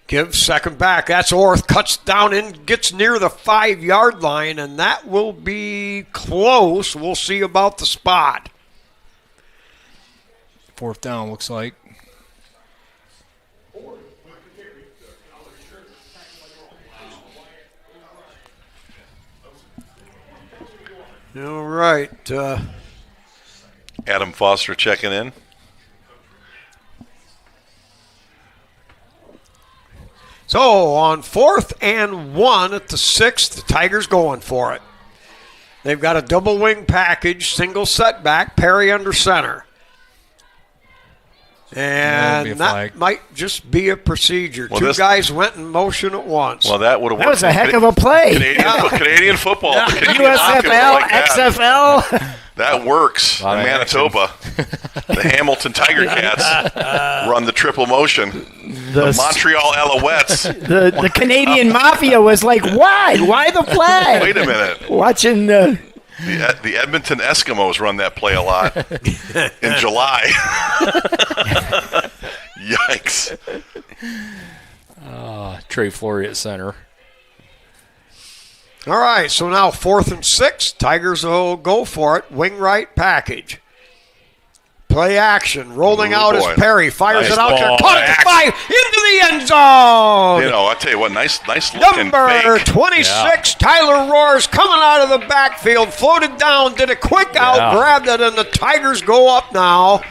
Gives second back. That's Orth. Cuts down and gets near the 5-yard line, and that will be close. We'll see about the spot. 4th down, looks like. All right. Adam Foster checking in. So on 4th and 1 at the 6th, the Tigers going for it. They've got a double wing package, single setback, Perry under center. And that might just be a procedure. Well, Two guys went in motion at once. Well, that would have worked. That was a heck of a play. Canadian football. Yeah. USFL, XFL. That works in Manitoba. The Hamilton Tiger Cats run the triple motion. The Montreal Alouettes. The Canadian Mafia was like, why? Why the flag? Wait a minute. Watching the Edmonton Eskimos run that play a lot in July. Yikes. Trey Flory at center. All right, so now 4th and 6. Tigers will go for it. Wing right package. Play action. Rolling out is Perry. Fires it out there. Caught it 5 into the end zone. You know, I'll tell you what, nice looking Number fake. 26, Tyler Roars coming out of the backfield. Floated down, did a quick out, grabbed it, and the Tigers go up now.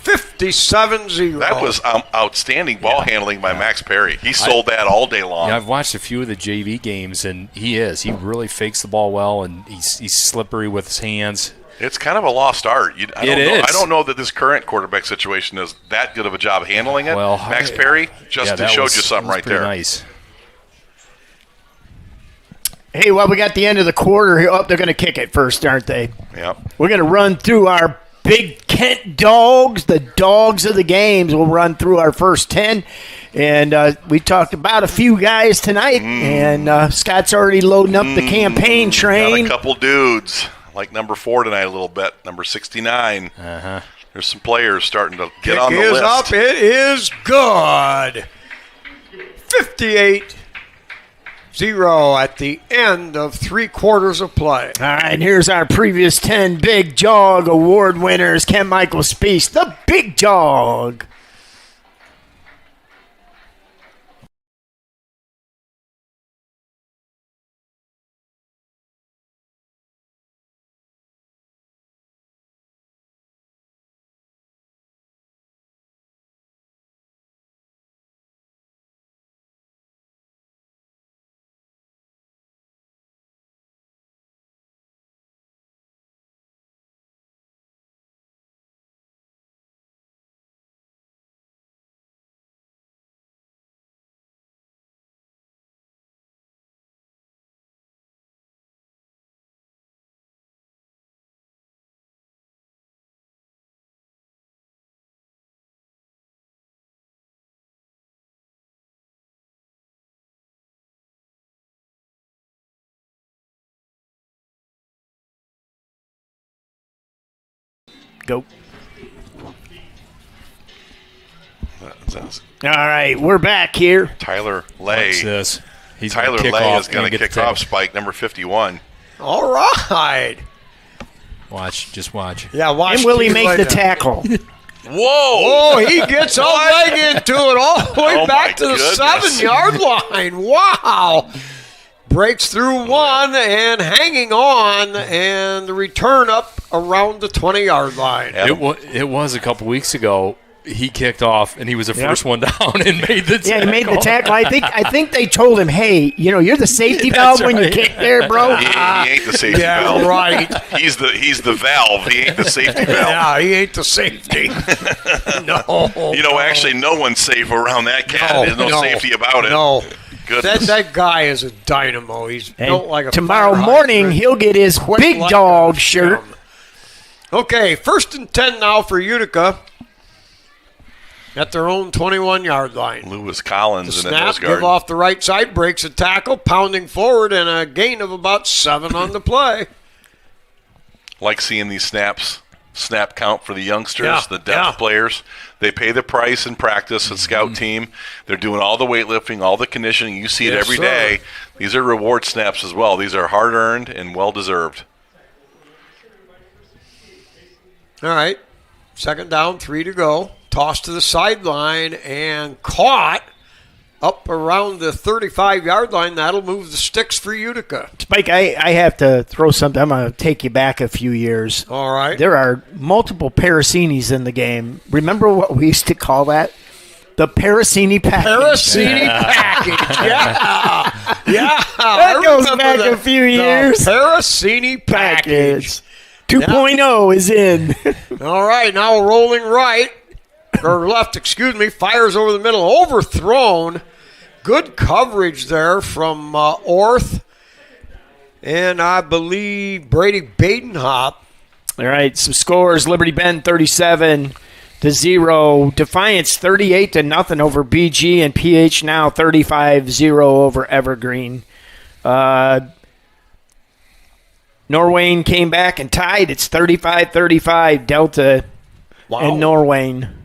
57-0. That was outstanding ball handling by Max Perry. He sold that all day long. Yeah, I've watched a few of the JV games, and he really fakes the ball well, and he's slippery with his hands. It's kind of a lost art. I don't know that this current quarterback situation is that good of a job handling it. Well, Max Perry showed you something right there. Nice. Hey, well, we got the end of the quarter here. Oh, they're going to kick it first, aren't they? Yeah. We're going to run through our Big Kent dogs, the dogs of the games. We'll run through our first 10. And we talked about a few guys tonight, and Scott's already loading up the campaign train. Got a couple dudes, like number 4 tonight a little bit, number 69. There's some players starting to get on the list. Kick is up. It is good. 58-0 at the end of 3 quarters of play. All right, here's our previous 10 Big Jog Award winners. Ken Michael Speaks, the Big Jog. Go. All right, we're back here. Tyler Lay. Watch this. Tyler Lay is going to kick off Spike, number 51. All right. Just watch. Yeah, watch. And will he make the tackle? Whoa! Oh, he gets a leg into it all the way back to the 7-yard line. Wow. Breaks through one and hanging on, and the return up around the 20-yard line. It was a couple weeks ago. He kicked off, and he was the first one down and made the tackle. Yeah, he made the tackle. I think they told him, hey, you're the safety valve when you kick there, bro. He ain't the safety valve. Yeah, right. He's the valve. He ain't the safety valve. Yeah, he ain't the safety. No. Actually, no one's safe around that cat. There's no safety about it. No. Goodness. That guy is a dynamo. He's built like a tomorrow fire morning, hydrant. he'll get his Big like Dog shirt. Okay, 1st and 10 now for Utica at their own 21-yard line. Lewis Collins The in that snap, nose guard. give off the right side, breaks a tackle, pounding forward, and a gain of about 7 on the play. Like seeing these snap count for the youngsters, the depth players. They pay the price in practice and scout team. They're doing all the weightlifting, all the conditioning. You see it every day. These are reward snaps as well. These are hard-earned and well-deserved. All right, 2nd down, 3 to go. Toss to the sideline and caught up around the 35-yard line. That'll move the sticks for Utica. Spike, I have to throw something. I'm going to take you back a few years. All right. There are multiple Parasinis in the game. Remember what we used to call that? The Parasini package. Parasini package. Yeah. Yeah. That goes back a few years. The Parasini package. 2.0 is in. All right. Now rolling right. Or left, excuse me. Fires over the middle. Overthrown. Good coverage there from Orth. And I believe Brady Badenhop. All right. Some scores. Liberty Bend 37-0. Defiance 38-0 over BG, and PH now 35-0 over Evergreen. Norwayne came back and tied. It's 35-35 Delta and Norwayne.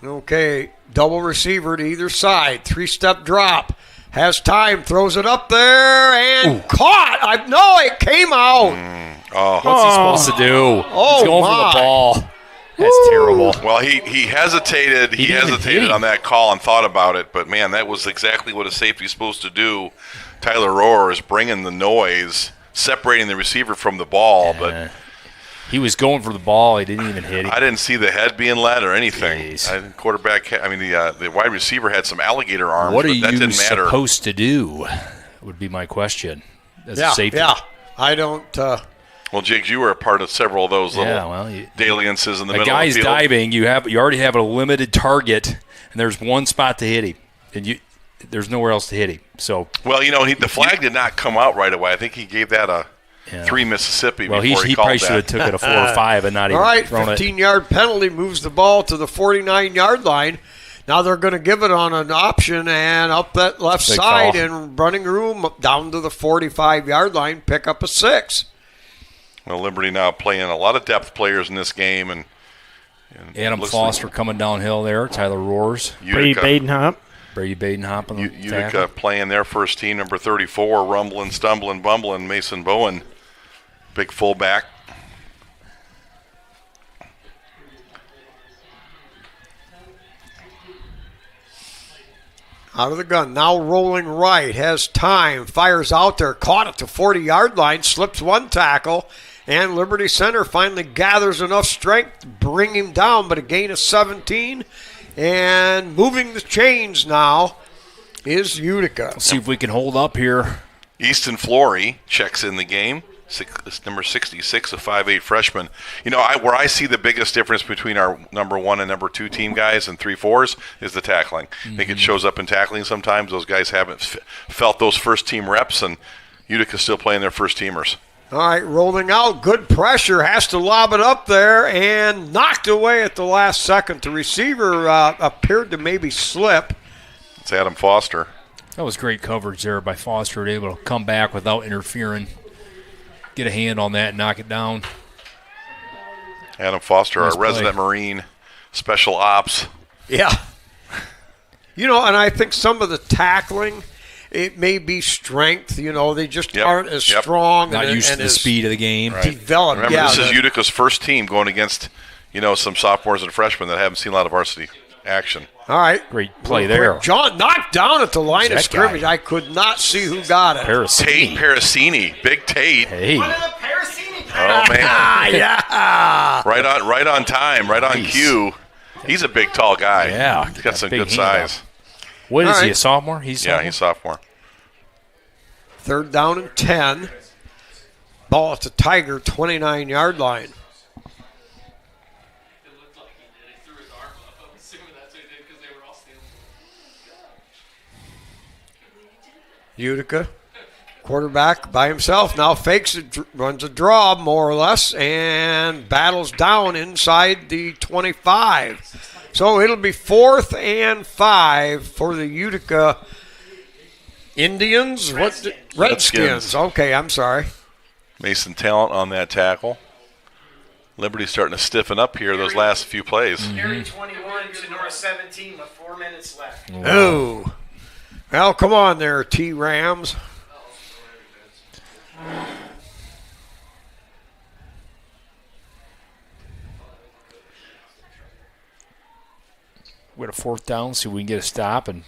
Okay, double receiver to either side. Three-step drop. Has time, throws it up there, and caught. No, it came out. What's he supposed to do? Oh, He's going for the ball. That's terrible. Well, he hesitated. He hesitated on that call and thought about it. But, man, that was exactly what a safety is supposed to do. Tyler Rohr is bringing the noise, separating the receiver from the ball. But he was going for the ball. He didn't even hit him. I didn't see the head being led or anything. Jeez. The wide receiver had some alligator arms, what are but that you didn't matter. supposed to do would be my question as a safety. Yeah, I don't Well, Jiggs, you were a part of several of those little dalliances in the middle of the field. A guy's diving, you already have a limited target, and there's one spot to hit him, and there's nowhere else to hit him. So, well, the flag did not come out right away. I think he gave that a 3 Mississippi before he called that. He probably should have took it a 4 or 5 and not even thrown it. All right, 15-yard penalty moves the ball to the 49-yard line. Now they're going to give it on an option and up that left side and running room down to the 45-yard line, pick up a 6. Well, Liberty now playing a lot of depth players in this game. and Adam Foster coming downhill there. Tyler Roars. Brady Badenhop on the Utica playing their first team, number 34, rumbling, stumbling, bumbling, Mason Bowen, big fullback. Out of the gun, now rolling right, has time, fires out there, caught at the 40-yard line, slips one tackle, and Liberty Center finally gathers enough strength to bring him down, but a gain of 17. And moving the chains now is Utica. Let's see if we can hold up here. Easton Flory checks in the game. Number 66, a 5'8" freshman. Where I see the biggest difference between our number 1 and number 2 team guys and 3-4s is the tackling. I think it shows up in tackling sometimes. Those guys haven't felt those first team reps, and Utica's still playing their first teamers. All right, rolling out, good pressure, has to lob it up there, and knocked away at the last second. The receiver appeared to maybe slip. It's Adam Foster. That was great coverage there by Foster, able to come back without interfering. Get a hand on that and knock it down. Adam Foster, our resident Marine, special ops. Yeah. And I think some of the tackling, it may be strength. They just aren't as strong. Not used to the speed of the game. Right. Developed. Remember, this is Utica's first team going against, some sophomores and freshmen that haven't seen a lot of varsity action. All right. Great play there. John knocked down at the line of scrimmage. I could not see who got it. Tate Parasini. Big Tate. Hey. Oh, man. Yeah. Right on time. Right on cue. He's a big, tall guy. Yeah. He's got some good size. What is he, a sophomore? He's sophomore. 3rd down and 10. Ball at the Tiger 29-yard line. Utica, quarterback by himself, now fakes it, runs a draw more or less, and battles down inside the 25. So it'll be 4th and 5 for the Utica Indians? Redskins. Okay, I'm sorry. Mason Talent on that tackle. Liberty's starting to stiffen up here those last few plays. Carry 21 to North 17 with 4 minutes left. Wow. Oh. Well, come on there, T-Rams. We got a 4th down, see if we can get a stop and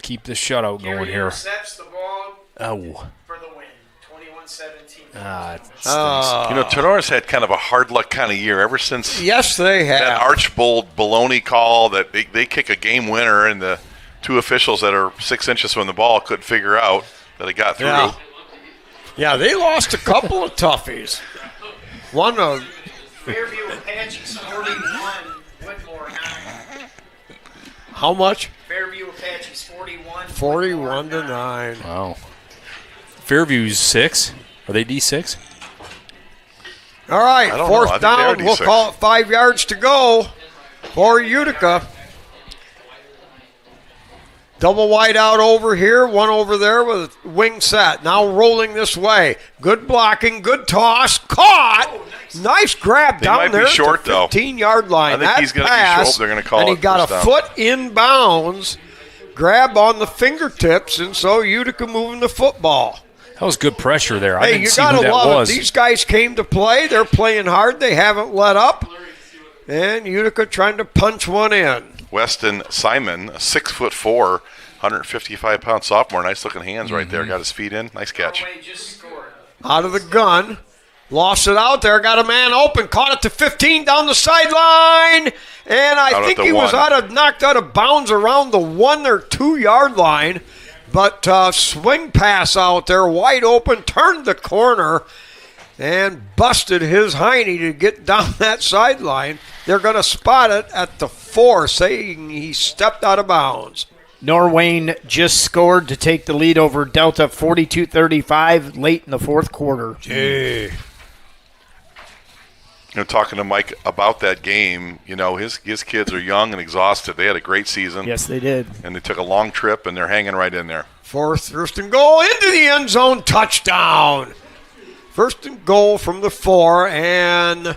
keep this shutout going here. Intercepts the ball Oh. for the win. 21-17. It stinks. Tenora's had kind of a hard luck kind of year ever since Yes, they have. that Archbold baloney call that they kick a game winner, and the 2 officials that are 6 inches from the ball couldn't figure out that it got through. Yeah, they lost a couple of toughies. One of Fairview Apaches 41, Whitmore 9. how much? Fairview Apaches 41. 41 to 9. Wow. Fairview's 6. Are they D6? All right, I don't know. I 4th think down. they are We'll D6. call it 5 yards to go for Utica. Double wide out over here, one over there with a wing set. Now rolling this way. Good blocking, good toss. Caught! Nice grab They down might be there short, at the though. 15-yard line. I think That he's gonna be pass, short. They're gonna call and he it got a first down. foot in bounds. Grab on the fingertips, and so Utica moving the football. That was good pressure there. I Hey, didn't you see who gotta that love was. it. These guys came to play. They're playing hard. They haven't let up. And Utica trying to punch one in. Weston Simon, a 6'4", 155-pound sophomore. Nice looking hands right there. Got his feet in. Nice catch. Norway just scored. Out of the gun. Lost it out there. Got a man open. Caught it to 15 down the sideline. And I Out at think the he was 1. knocked out of bounds around the 1 or 2 yard line. But swing pass out there, wide open, turned the corner, and busted his hiney to get down that sideline. They're going to spot it at the 4, saying he stepped out of bounds. Norwayne just scored to take the lead over Delta 42-35 late in the 4th quarter. Gee. Talking to Mike about that game, his kids are young and exhausted. They had a great season. Yes, they did. And they took a long trip, and they're hanging right in there. 4th, 1st and goal into the end zone, touchdown. 1st and goal from the 4, and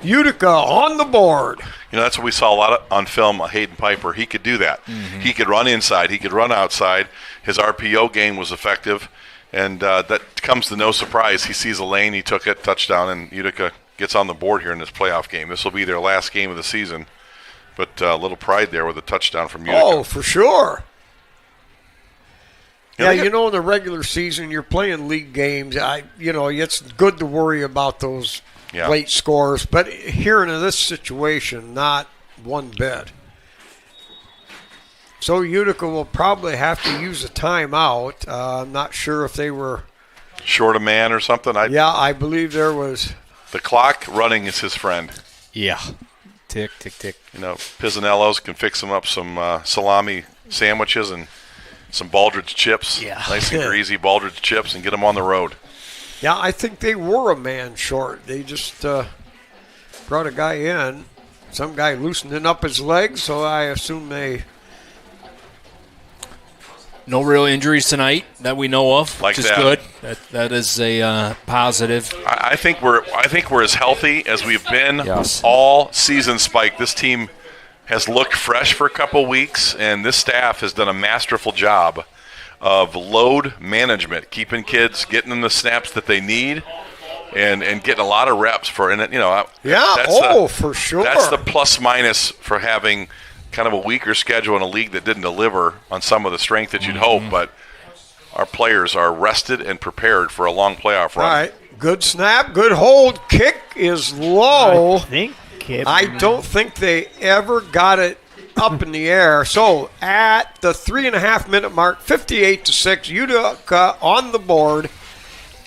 Utica on the board. That's what we saw a lot of on film. Hayden Piper, he could do that. He could run inside. He could run outside. His RPO game was effective, and that comes to no surprise. He sees a lane, he took it, touchdown, and Utica gets on the board here in this playoff game. This will be their last game of the season, but a little pride there with a touchdown from Utica. Oh, for sure. Yeah, In the regular season, you're playing league games. It's good to worry about those late scores, but here in this situation, not one bit. So Utica will probably have to use a timeout. I'm not sure if they were short a man or something. I believe there was. The clock running is his friend. Yeah. Tick, tick, tick. Pizzanello's can fix him up some salami sandwiches and some Baldridge chips. Yeah. Nice and greasy Baldridge chips, and get them on the road. Yeah, I think they were a man short. They just brought a guy in. Some guy loosening up his legs, so I assume they... No real injuries tonight that we know of, Like which is that. good. That is a positive. I think we're as healthy as we've been Yes. all season, Spike. This team has looked fresh for a couple weeks, and this staff has done a masterful job of load management, keeping kids, getting them the snaps that they need, and getting a lot of reps for. And for sure. That's the plus minus for having kind of a weaker schedule in a league that didn't deliver on some of the strength that you'd hope, but our players are rested and prepared for a long playoff run. All right, good snap, good hold. Kick is low. I don't think they ever got it up in the air. So at the 3.5-minute mark, 58-6, Utica on the board,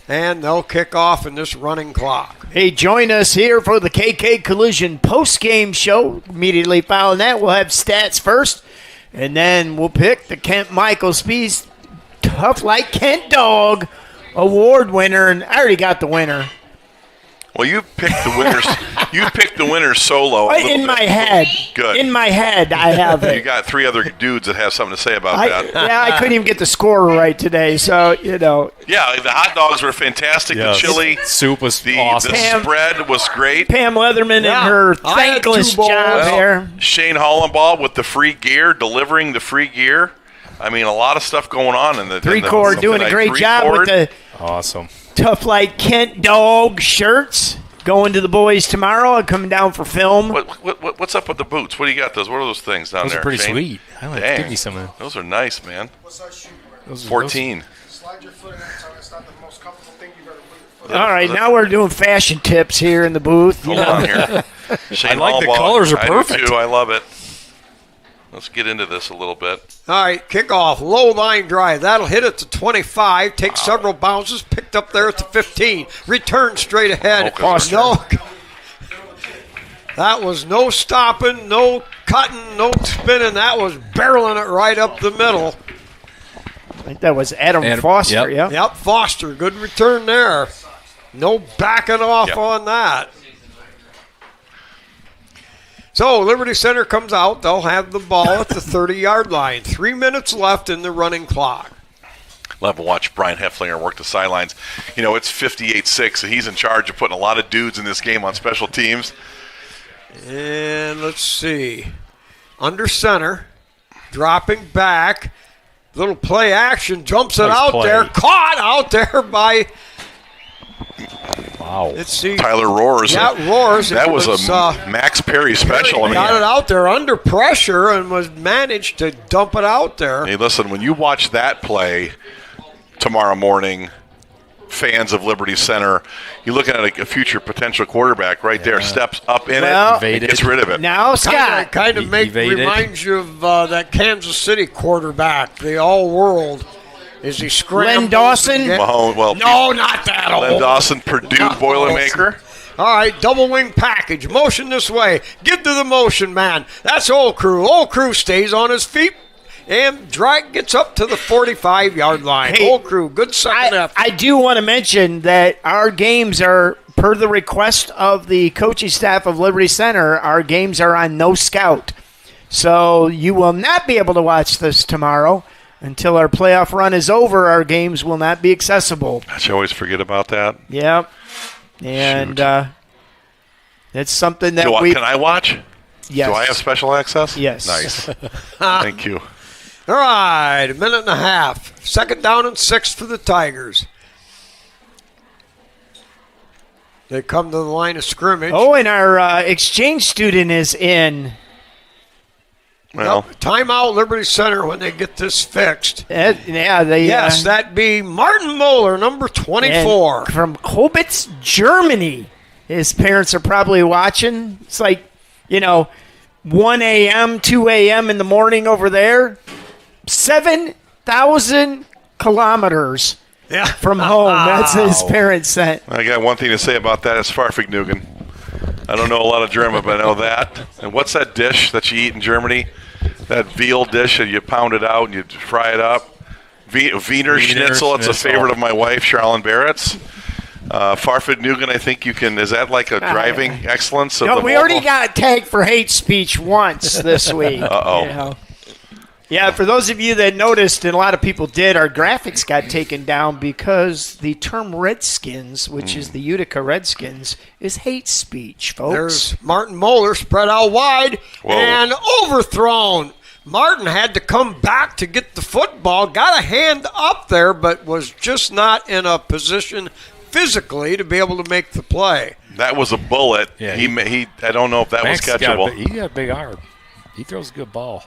and they'll kick off in this running clock. Hey, join us here for the KK Collision post-game show. Immediately following that, we'll have stats first, and then we'll pick the Kent Michael Spees Tough Like Kent Dog award winner, and I already got the winner. Well, you picked the winners. You picked the winners solo. In my head. Good. In my head, I have it. You got 3 other dudes that have something to say about that. I couldn't even get the score right today, so, Yeah, the hot dogs were fantastic. Yes. The chili. Soup was awesome. The spread was great. Pam Leatherman and her thankless job there. Shane Hollenbaugh with the free gear, delivering the free gear. I mean, a lot of stuff going on in the Three-core doing a great job with the awesome Tough Like Kent Dog shirts. going to the boys tomorrow. I'm coming down for film. What's up with the boots? What do you got? What are those things down Those there? are pretty Shane? sweet. I like to give me some of them. Those are nice, man. What's that shoe? 14. Slide your foot in it, so it's not the most comfortable thing you've ever put your foot All right, now we're doing fashion tips here in the booth. Hold on here. Shane I like the Albaugh. colors are I perfect. do too. I love it. Let's get into this a little bit. All right, kickoff, low line drive. That'll hit at the 25, take several bounces, picked up there at the 15. Return straight ahead. No, that was no stopping, no cutting, no spinning. That was barreling it right up the middle. I think that was Adam Foster. Yep, Foster. Good return there. No backing off on that. So Liberty Center comes out. They'll have the ball at the 30-yard line. 3 minutes left in the running clock. Love to watch Brian Hefflinger work the sidelines. You know, it's 58-6, and he's in charge of putting a lot of dudes in this game on special teams. And let's see. Under center, dropping back. Little play action, jumps it out there. Caught out there by... Wow. Let's see. Tyler Roars. Yeah, Roars. That was a Max Perry special. Got it out there under pressure and was managed to dump it out there. Hey, listen, when you watch that play tomorrow morning, fans of Liberty Center, you're looking at a future potential quarterback right there. Steps up in it and gets rid of it. Now, Scott. Kind of reminds you of that Kansas City quarterback, the all-world. Is he scrambled? Len Dawson? No, not that old. Len Dawson, Purdue Boilermaker. All right, double wing package. Motion this way. Give to the motion, man. That's Old Crew. Old Crew stays on his feet and gets up to the 45-yard line. Hey, Old Crew, good second effort. I do want to mention that our games are, per the request of the coaching staff of Liberty Center, our games are on No Scout. So you will not be able to watch this tomorrow. Until our playoff run is over, our games will not be accessible. I should always forget about that. Yep. And it's something that Can I watch? Yes. Do I have special access? Yes. Nice. Thank you. All right, a minute and a half. 2nd down and 6 for the Tigers. They come to the line of scrimmage. Oh, and our exchange student is in. Well, timeout Liberty Center when they get this fixed. Yes, that'd be Martin Moeller, number 24. From Hobitz, Germany. His parents are probably watching. It's like, 1 a.m., 2 a.m. in the morning over there. 7,000 kilometers from home. That's his parents sent. I got one thing to say about that. It's Farfignugan. I don't know a lot of German, but I know that. And what's that dish that you eat in Germany? That veal dish that you pound it out and you fry it up? Wiener Schnitzel. It's a favorite of my wife, Charlene Barrett's. Farfignugan, I think you can. Is that like a driving excellence? Of No, the we already got tagged for hate speech once this week. Uh-oh. Yeah, for those of you that noticed, and a lot of people did, our graphics got taken down because the term Redskins, which is the Utica Redskins, is hate speech, folks. There's Martin Moeller spread out wide and overthrown. Martin had to come back to get the football, got a hand up there, but was just not in a position physically to be able to make the play. That was a bullet. Yeah, he I don't know if that was catchable. He got a big arm. He throws a good ball.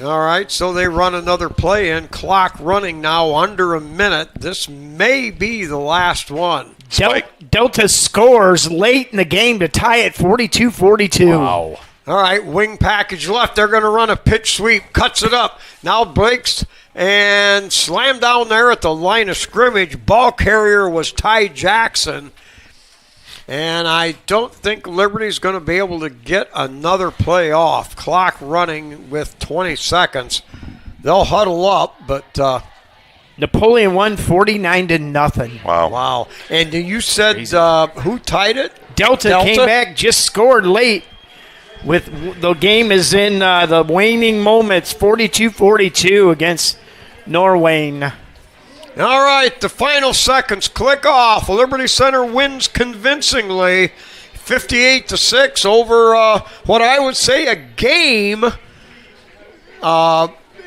All right, so they run another play in. Clock running now under a minute. This may be the last one. Delta scores late in the game to tie it 42-42. Wow. All right, wing package left. They're going to run a pitch sweep. Cuts it up. Now breaks and slam down there at the line of scrimmage. Ball carrier was Ty Jackson. And I don't think Liberty's going to be able to get another play off. Clock running with 20 seconds. They'll huddle up, but Napoleon won 49-0. Wow. And you said who tied it? Delta came back, just scored late. With the game is in the waning moments, 42-42 against Norway. All right, the final seconds click off. Liberty Center wins convincingly, 58-6 over what I would say a game.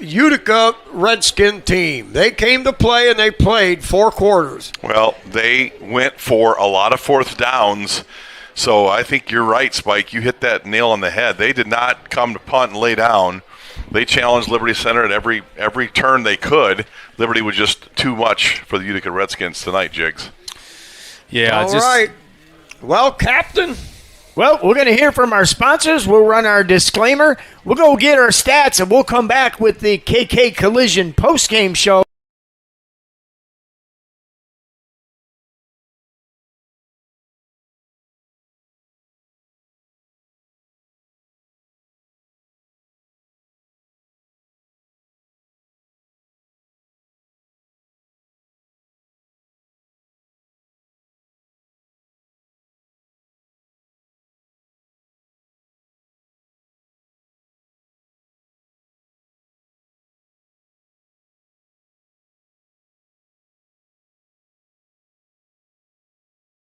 Utica Redskin team. They came to play and they played 4 quarters. Well, they went for a lot of fourth downs. So I think you're right, Spike. You hit that nail on the head. They did not come to punt and lay down. They challenged Liberty Center at every turn they could. Liberty was just too much for the Utica Redskins tonight, Jigs. Yeah. All right. Well, Captain. Well, we're going to hear from our sponsors. We'll run our disclaimer. We'll go get our stats, and we'll come back with the KK Collision postgame show.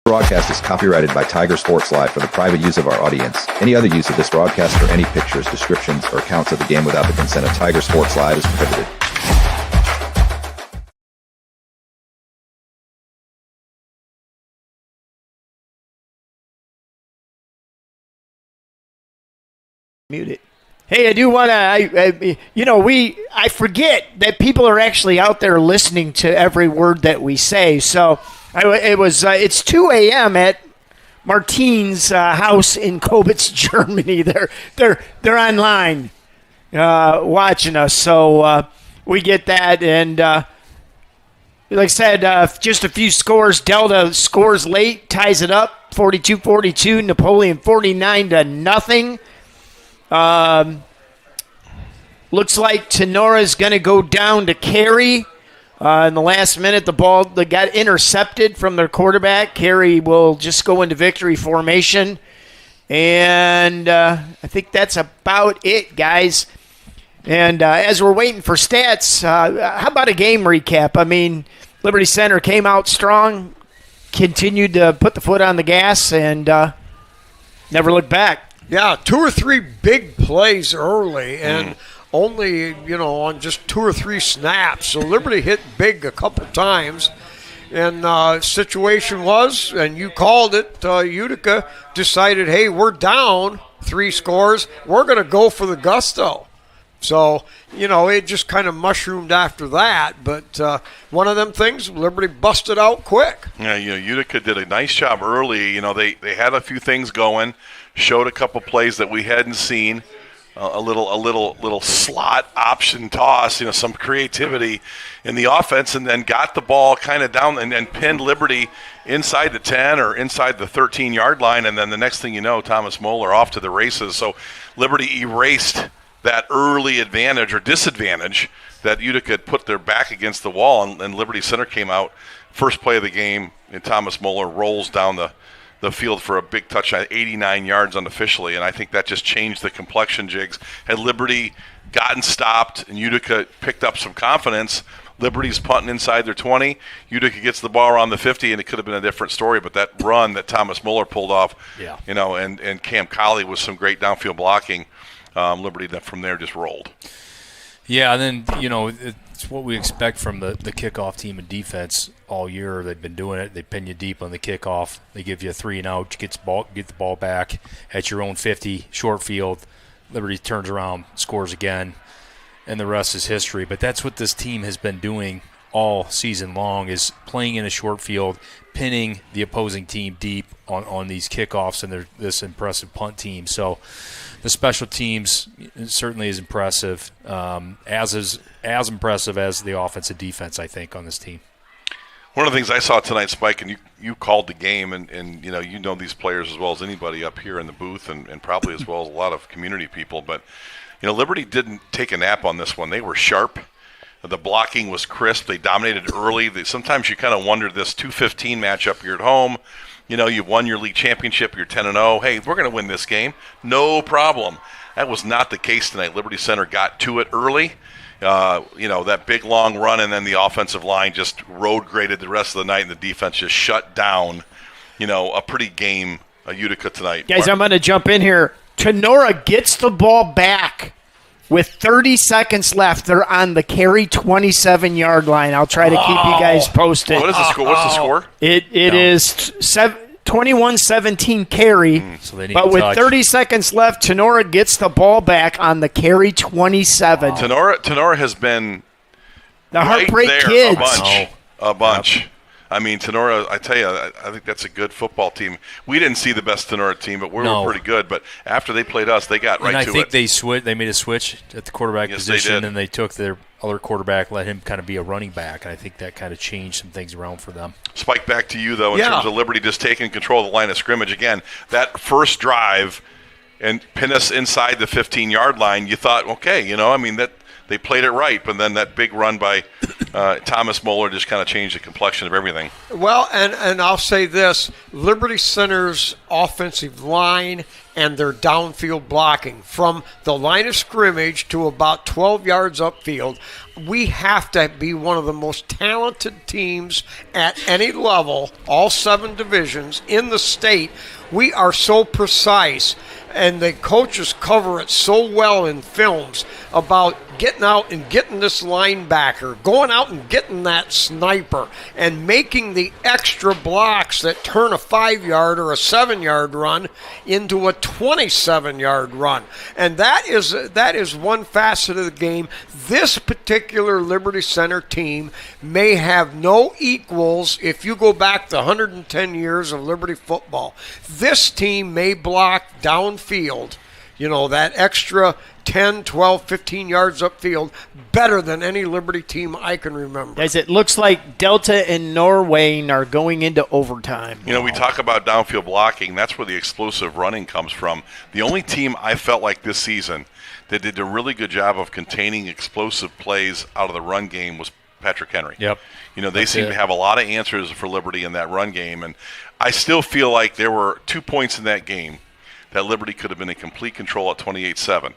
Broadcast is copyrighted by Tiger Sports Live for the private use of our audience. Any other use of this broadcast or any pictures, descriptions, or accounts of the game without the consent of Tiger Sports Live is prohibited. Mute it. Hey, I do want to, I forget that people are actually out there listening to every word that we say. So it's 2 a.m. at Martine's house in Kobitz, Germany. They're online watching us. So we get that. And like I said, just a few scores. Delta scores late, ties it up, 42-42. Napoleon 49-0. Looks like Tenora's going to go down to carry. In the last minute, the ball that got intercepted from their quarterback. Carey will just go into victory formation. And I think that's about it, guys. And as we're waiting for stats, how about a game recap? I mean, Liberty Center came out strong, continued to put the foot on the gas, and never looked back. Yeah, 2 or 3 big plays early, and only, on just 2 or 3 snaps. So Liberty hit big a couple times. And situation was, and you called it, Utica decided, hey, we're down 3 scores. We're going to go for the gusto. So, it just kind of mushroomed after that. But one of them things, Liberty busted out quick. Yeah, Utica did a nice job early. They had a few things going, showed a couple plays that we hadn't seen. A little slot option toss, some creativity in the offense, and then got the ball kind of down and pinned Liberty inside the 10 or inside the 13-yard line, and then the next thing you know, Thomas Moeller off to the races. So Liberty erased that early advantage or disadvantage that Utica had put their back against the wall, and Liberty Center came out first play of the game, and Thomas Moeller rolls down the field for a big touchdown, 89 yards unofficially, and I think that just changed the complexion, Jigs. Had Liberty gotten stopped and Utica picked up some confidence, Liberty's punting inside their 20, Utica gets the ball around the 50, and it could have been a different story, but that run that Thomas Muller pulled off, and Cam Colley with some great downfield blocking, Liberty from there just rolled. Yeah, and then, it's what we expect from the kickoff team in defense all year. They've been doing it. They pin you deep on the kickoff. They give you a 3 and out, get the ball back at your own 50, short field. Liberty turns around, scores again, and the rest is history. But that's what this team has been doing all season long, is playing in a short field, pinning the opposing team deep on these kickoffs, and this impressive punt team. So the special teams certainly is impressive, as impressive as the offensive defense, I think, on this team. One of the things I saw tonight, Spike, and you called the game, and you know these players as well as anybody up here in the booth, and probably as well as a lot of community people. But Liberty didn't take a nap on this one. They were sharp. The blocking was crisp. They dominated early. Sometimes you kind of wonder this 2-15 matchup. You're at home. You've won your league championship. You're 10-0. Hey, we're going to win this game. No problem. That was not the case tonight. Liberty Center got to it early. That big long run, and then the offensive line just road graded the rest of the night, and the defense just shut down, a pretty game Utica tonight. Guys, I'm going to jump in here. Tenora gets the ball back With 30 seconds left, they're on the carry 27-yard line. I'll try to keep you guys posted. What is the score? What's the score? It is 21-17 carry, So they need but to with touch. 30 seconds left, Tenora gets the ball back on the carry 27. Tenora has been The right Heartbreak there Kids. a bunch. I mean, Tenora, I tell you, I think that's a good football team. We didn't see the best Tenora team, but we were pretty good. But after they played us, they got right to it. And I think they made a switch at the quarterback Yes, position, they did. and they took their other quarterback, let him kind of be a running back, and I think that kind of changed some things around for them. Spike, back to you, though, in terms of Liberty just taking control of the line of scrimmage. Again, that first drive and pin us inside the 15-yard line, you thought, okay, that they played it right, but then that big run by Thomas Moeller just kind of changed the complexion of everything. Well, and I'll say this, Liberty Center's offensive line and their downfield blocking from the line of scrimmage to about 12 yards upfield, we have to be one of the most talented teams at any level, all 7 divisions in the state. We are so precise, and the coaches cover it so well in films about getting out and getting this linebacker, going out and getting that sniper, and making the extra blocks that turn a 5-yard or a 7-yard run into a 27-yard run. And that is one facet of the game. This particular Liberty Center team may have no equals if you go back the 110 years of Liberty football. This team may block downfield, that extra 10, 12, 15 yards upfield better than any Liberty team I can remember. As it looks like Delta and Norway are going into overtime. We talk about downfield blocking. That's where the explosive running comes from. The only team I felt like this season that did a really good job of containing explosive plays out of the run game was Patrick Henry. Yep. They seem to have a lot of answers for Liberty in that run game, and I still feel like there were 2 points in that game that Liberty could have been in complete control at 28-7.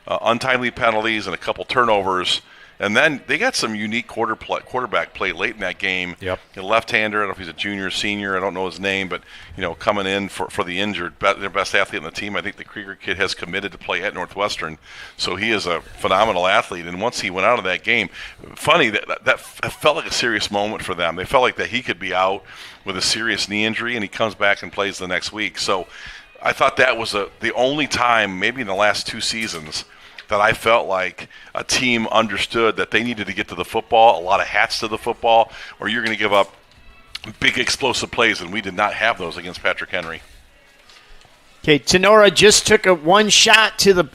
Untimely penalties and a couple turnovers. And then they got some unique quarterback play late in that game. Yep. A left-hander, I don't know if he's a junior or senior, I don't know his name, but coming in for the injured, their best athlete on the team. I think the Krieger kid has committed to play at Northwestern, so he is a phenomenal athlete. And once he went out of that game, funny, that felt like a serious moment for them. They felt like that he could be out with a serious knee injury, and he comes back and plays the next week. So I thought that was the only time, maybe in the last 2 seasons, that I felt like a team understood that they needed to get to the football, a lot of hats to the football, or you're going to give up big explosive plays, and we did not have those against Patrick Henry. Okay, Tenora just took one shot to the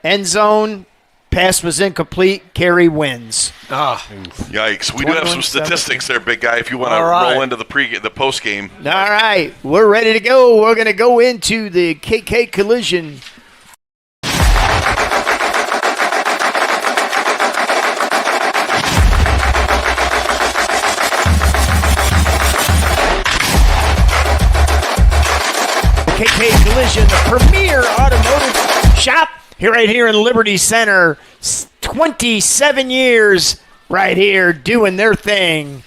end zone. Pass was incomplete. Carry wins. Yikes. We do have some statistics there, big guy, if you want to roll into the post game. All right, we're ready to go. We're going to go into the KK Collision. KK Collision, the premier automotive shop right here in Liberty Center. 27 years right here doing their thing.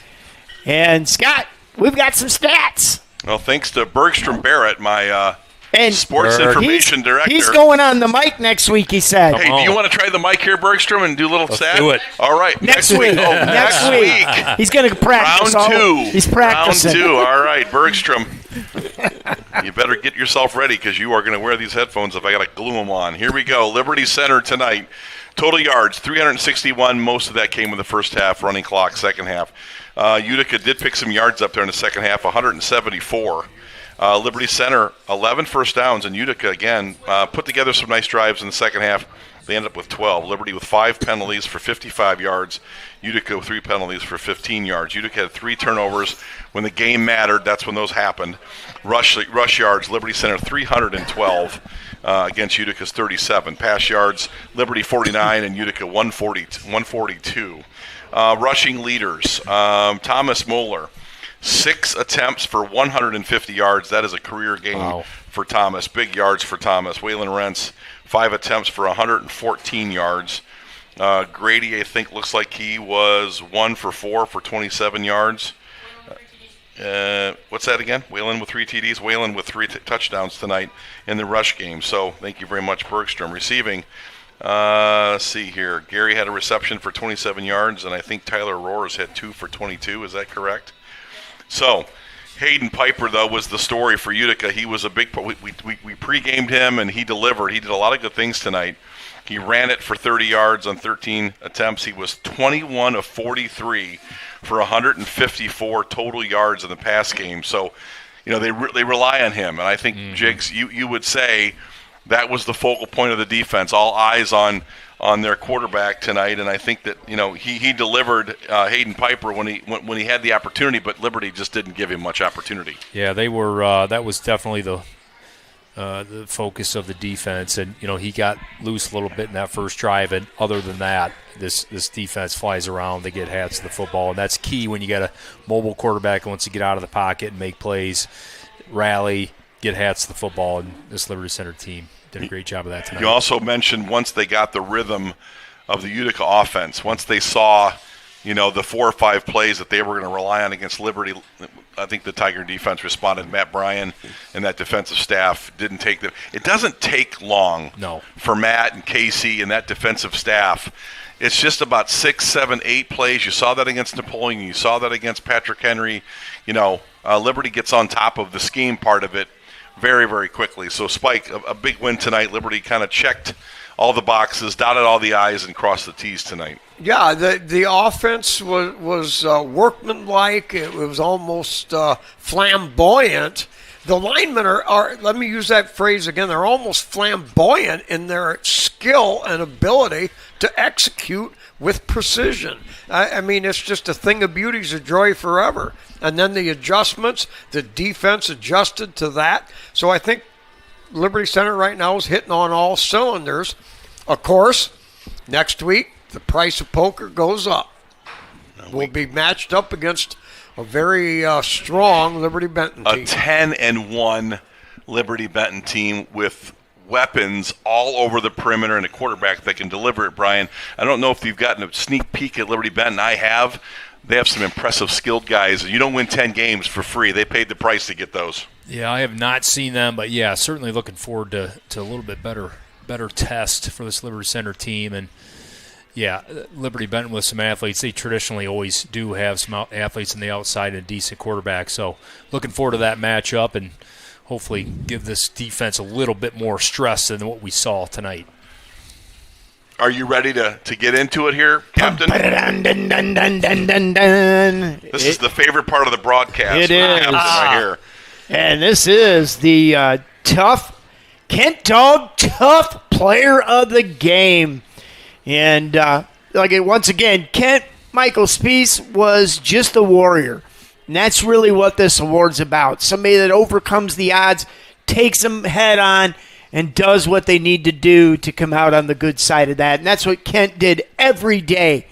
And Scott, we've got some stats. Well, thanks to Bergstrom Barrett, my and sports information director. He's going on the mic next week, he said. Hey, do you want to try the mic here, Bergstrom, and do a little stat? Do it. All right. Next week. Next week. He's going to practice. Round 2. He's practicing. Round 2. All right, Bergstrom. You better get yourself ready because you are going to wear these headphones if I got to glue them on. Here we go. Liberty Center tonight. Total yards, 361. Most of that came in the first half. Running clock, second half. Utica did pick some yards up there in the second half, 174. Liberty Center, 11 first downs, and Utica, again, put together some nice drives in the second half. They ended up with 12. Liberty with 5 penalties for 55 yards. Utica with 3 penalties for 15 yards. Utica had 3 turnovers. When the game mattered, that's when those happened. Rush yards, Liberty Center 312 against Utica's 37. Pass yards, Liberty 49 and Utica 142. Rushing leaders, Thomas Moeller, 6 attempts for 150 yards. That is a career game for Thomas. Big yards for Thomas. Waylon Rentz, 5 attempts for 114 yards. Grady, I think, looks like he was 1 for 4 for 27 yards. What's that again? Waylon with 3 TDs. Waylon with 3 touchdowns tonight in the rush game. So thank you very much, Bergstrom. Receiving, Let's see here. Gary had a reception for 27 yards, and I think Tyler Roars had 2 for 22. Is that correct? So, Hayden Piper, though, was the story for Utica. He was a big – we pre-gamed him, and he delivered. He did a lot of good things tonight. He ran it for 30 yards on 13 attempts. He was 21 of 43 for 154 total yards in the pass game. So, they rely on him. And I think, Jigs, you would say that was the focal point of the defense, all eyes on their quarterback tonight. And I think that, he delivered Hayden Piper when he had the opportunity, but Liberty just didn't give him much opportunity. Yeah, they were that was definitely the focus of the defense, and he got loose a little bit in that first drive, and other than that, this defense flies around. They get hats to the football, and that's key when you got a mobile quarterback who wants to get out of the pocket and make plays, rally, get hats to the football, and this Liberty Center team did a great job of that tonight. You also mentioned once they got the rhythm of the Utica offense, once they saw the 4 or 5 plays that they were going to rely on against Liberty, I think the Tiger defense responded. Matt Bryan and that defensive staff didn't take them. It doesn't take long for Matt and Casey and that defensive staff. It's just about 6, 7, 8 plays. You saw that against Napoleon. You saw that against Patrick Henry. Liberty gets on top of the scheme part of it very, very quickly. So, Spike, a big win tonight. Liberty kind of checked all the boxes, dotted all the I's, and crossed the T's tonight. Yeah, the offense was workmanlike. It was almost flamboyant. The linemen are, let me use that phrase again, they're almost flamboyant in their skill and ability to execute with precision. I mean, it's just a thing of beauty. It's a joy forever. And then the adjustments, the defense adjusted to that. So I think Liberty Center right now is hitting on all cylinders. Of course, next week, the price of poker goes up. We'll be matched up against a very strong Liberty Benton team. A 10-1 Liberty Benton team with weapons all over the perimeter and a quarterback that can deliver it, Brian. I don't know if you've gotten a sneak peek at Liberty Benton. I have. They have some impressive skilled guys. You don't win 10 games for free. They paid the price to get those. Yeah, I have not seen them, but yeah, certainly looking forward to a little bit better test for this Liberty Center team. And yeah, Liberty Benton with some athletes. They traditionally always do have some athletes on the outside and a decent quarterback. So looking forward to that matchup and hopefully give this defense a little bit more stress than what we saw tonight. Are you ready to get into it here, Captain? This is the favorite part of the broadcast. It is. Right here. And this is the Kent Dog Tough Player of the Game. And once again, Kent Michael Spiess was just a warrior. And that's really what this award's about. Somebody that overcomes the odds, takes them head on, and does what they need to do to come out on the good side of that. And that's what Kent did every day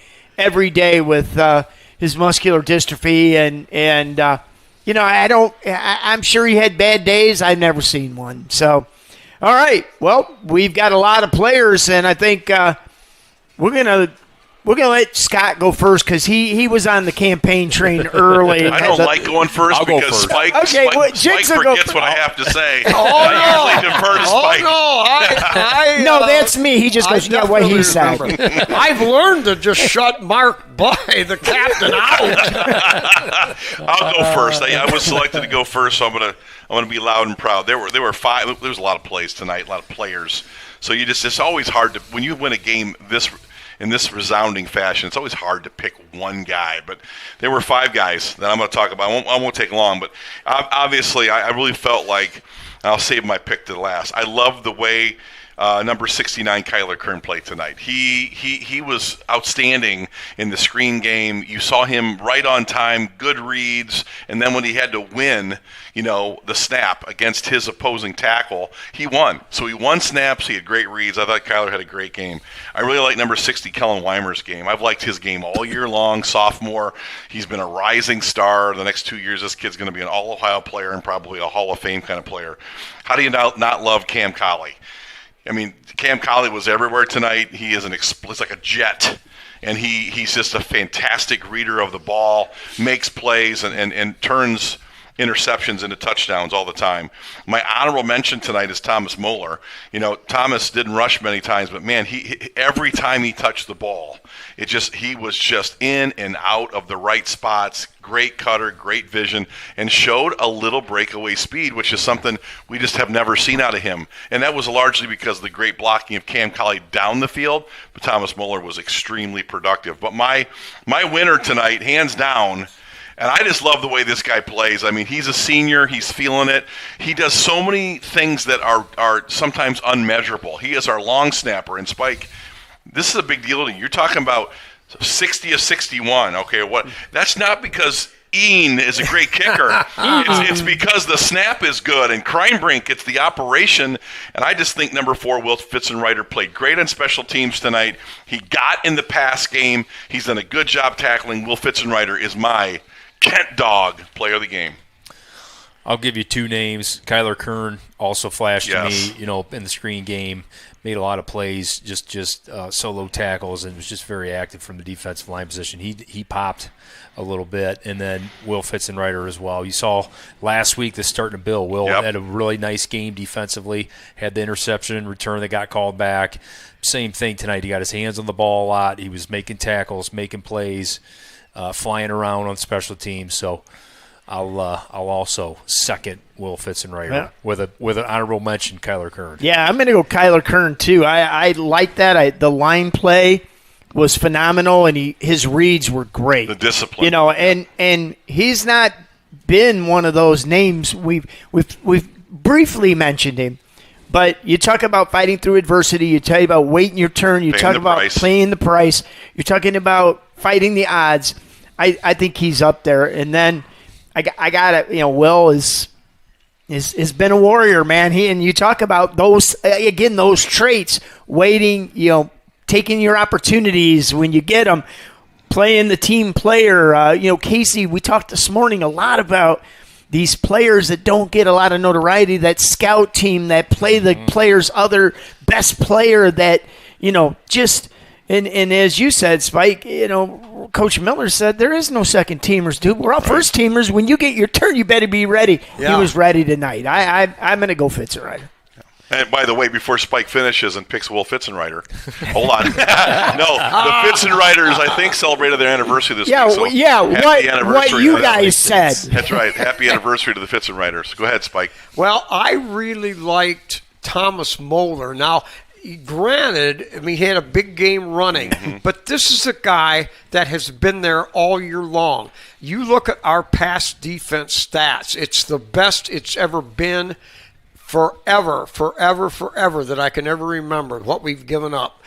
with his muscular dystrophy. And I'm sure he had bad days. I've never seen one. So, all right. Well, we've got a lot of players, and I think we're gonna let Scott go first because he was on the campaign train early. I don't like going first I'll because go first. Spike Jigs forgets what I have to say. I usually defer to Spike. No, that's me. He just goes, yeah, what he said. I've learned to just shut Mark by the captain out. I'll go first. I was selected to go first, so I'm gonna be loud and proud. There were 5. There was a lot of plays tonight, a lot of players. So it's always hard to when you win a game in this resounding fashion. It's always hard to pick one guy, but there were 5 guys that I'm going to talk about. I won't take long, but obviously I really felt like I'll save my pick to the last. I love the way number 69 Kyler Kern played tonight. He was outstanding in the screen game. You saw him right on time, good reads, and then when he had to win, the snap against his opposing tackle, he won. So he won snaps. He had great reads. I thought Kyler had a great game. I really like number 60 Kellen Weimer's game. I've liked his game all year long. Sophomore, he's been a rising star. The next 2 years, this kid's going to be an All-Ohio player and probably a Hall of Fame kind of player. How do you not love Cam Colley? I mean, Cam Colley was everywhere tonight. He is it's like a jet, and he's just a fantastic reader of the ball, makes plays, and turns interceptions into touchdowns all the time. My honorable mention tonight is Thomas Moeller. Thomas didn't rush many times, but man, he every time he touched the ball, he was just in and out of the right spots. Great cutter, great vision, and showed a little breakaway speed, which is something we just have never seen out of him. And that was largely because of the great blocking of Cam Colley down the field, but Thomas Moeller was extremely productive. But my winner tonight, hands down, and I just love the way this guy plays. I mean, he's a senior. He's feeling it. He does so many things that are sometimes unmeasurable. He is our long snapper. And, Spike, this is a big deal to you. You're talking about 60 of 61. Okay, what? That's not because Ian is a great kicker. It's because the snap is good. And Crimebrink, it's the operation. And I just think number 4, Will Fitzenreiter, played great on special teams tonight. He got in the pass game. He's done a good job tackling. Will Fitzenreiter is my Kent Dog player of the game. I'll give you 2 names. Kyler Kern also flashed to me, in the screen game. Made a lot of plays, just solo tackles, and was just very active from the defensive line position. He popped a little bit, and then Will Fitzenreiter as well. You saw last week the starting to Bill. Will had a really nice game defensively, had the interception return that got called back. Same thing tonight. He got his hands on the ball a lot. He was making tackles, making plays, flying around on special teams. So I'll also second Will Fitzenreiter with an honorable mention, Kyler Kern. Yeah, I'm going to go Kyler Kern too. I like that. The line play was phenomenal, and his reads were great. The discipline, and he's not been one of those names we've briefly mentioned him. But you talk about fighting through adversity. You talk about waiting your turn. You talk about paying the price. You're talking about fighting the odds. I think he's up there. And then I got it. Will has been a warrior, man. And you talk about those traits, waiting, taking your opportunities when you get them, playing the team player. Casey, we talked this morning a lot about these players that don't get a lot of notoriety, that scout team that play the player's other best player that, just – and as you said, Spike, Coach Miller said there is no second teamers, dude. We're all first teamers. When you get your turn, you better be ready. Yeah. He was ready tonight. I'm going to go Fitzenreiter. And by the way, before Spike finishes and picks Will Fitzenreiter, hold on. No, the Fitzenreiters, I think, celebrated their anniversary this week. So what you guys said. That's right. Happy anniversary to the Fitzenreiters. Go ahead, Spike. Well, I really liked Thomas Moeller. Now, granted, he had a big game running, but this is a guy that has been there all year long. You look at our pass defense stats. It's the best it's ever been. Forever that I can ever remember what we've given up.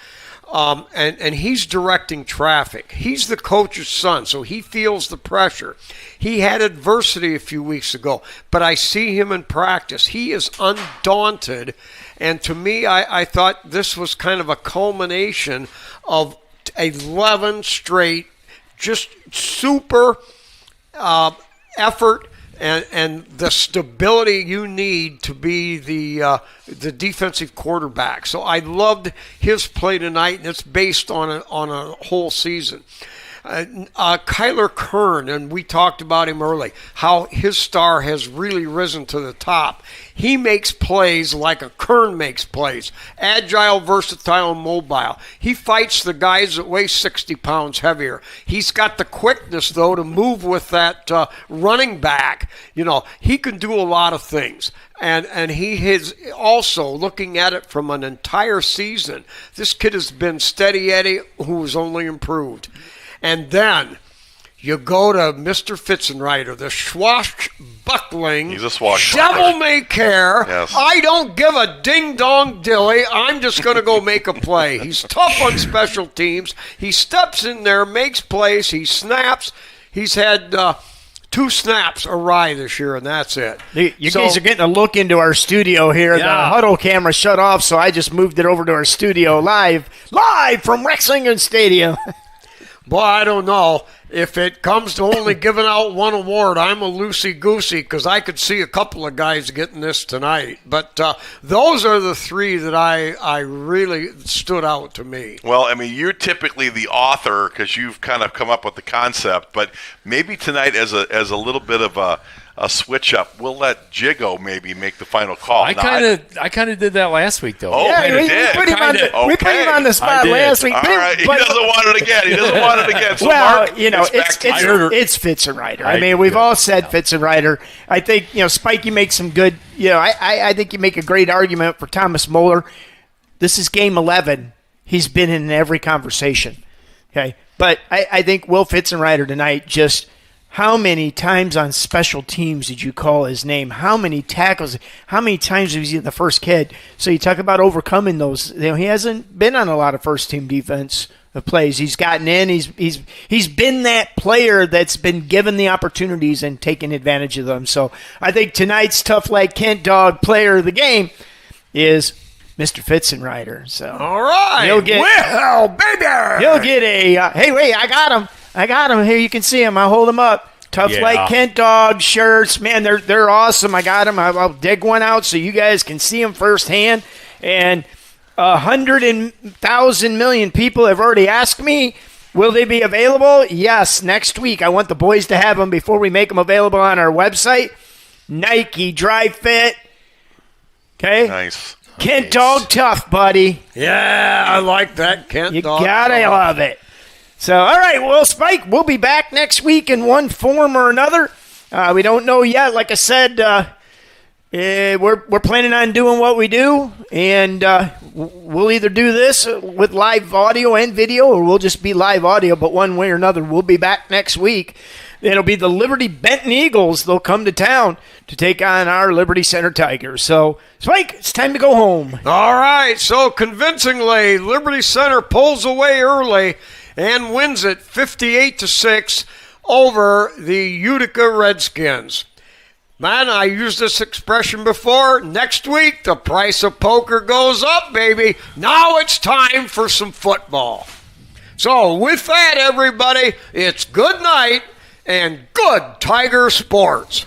And he's directing traffic. He's the coach's son, so he feels the pressure. He had adversity a few weeks ago, but I see him in practice. He is undaunted, and to me, I thought this was kind of a culmination of 11 straight, just super effort, and the stability you need to be the defensive quarterback. So I loved his play tonight, and it's based on a whole season. Kyler Kern, and we talked about him early, how his star has really risen to the top. He makes plays like a Kern makes plays. Agile, versatile, and mobile. He fights the guys that weigh 60 pounds heavier. He's got the quickness, though, to move with that running back. He can do a lot of things. And he is also looking at it from an entire season. This kid has been steady Eddie, who has only improved. And then you go to Mr. Fitzenreiter, the swashbuckling, he's a swashbuckler. Devil may care. Yes. I don't give a ding-dong dilly. I'm just going to go make a play. He's tough on special teams. He steps in there, makes plays, he snaps. He's had 2 snaps awry this year, and that's it. You guys are getting a look into our studio here. Yeah. The huddle camera shut off, so I just moved it over to our studio live from Rexlinger Stadium. Boy, I don't know. If it comes to only giving out one award, I'm a loosey-goosey because I could see a couple of guys getting this tonight. But those are the 3 that I really stood out to me. Well, you're typically the author because you've kind of come up with the concept. But maybe tonight as a little bit of a switch up. We'll let Jiggo maybe make the final call. I kind of did that last week, though. Oh, Yeah, kinda we did. put him on the, we put him on the spot last week. All right, he but- doesn't want it again. He doesn't want it again. So well, Mark, it's Fitzenreiter. I mean, we've all said Fitzenreiter. I think, Spike, you make some good, I think you make a great argument for Thomas Moeller. This is game 11. He's been in every conversation. Okay. But I think Will Fitzenreiter tonight, just how many times on special teams did you call his name? How many tackles? How many times was he the first kid? So you talk about overcoming those. He hasn't been on a lot of first-team defense plays. He's gotten in. He's been that player that's been given the opportunities and taken advantage of them. So I think tonight's Tough Like Kent Dog player of the game is Mr. Fitzenreiter. So all right, he'll get, baby. He'll get a hey, wait, I got him. Here you can see him. I hold him up. Tough Like Kent Dog shirts, man, they're awesome. I got them. I'll dig one out so you guys can see them firsthand. And 100,000 million people have already asked me, will they be available? Yes, next week. I want the boys to have them before we make them available on our website. Nike Dry Fit. Okay. Nice. Kent Dog Tough, buddy. Yeah, I like that, Kent You Dog. gotta love it. So, all right, well, Spike, we'll be back next week in one form or another. We don't know yet. Like I said, we're planning on doing what we do, and we'll either do this with live audio and video, or we'll just be live audio. But one way or another, we'll be back next week. It'll be the Liberty Benton Eagles. They'll come to town to take on our Liberty Center Tigers. So, Spike, it's time to go home. All right, so convincingly, Liberty Center pulls away early and wins it 58-6 over the Utica Redskins. Man, I used this expression before. Next week, the price of poker goes up, baby. Now it's time for some football. So with that, everybody, it's good night and good Tiger sports.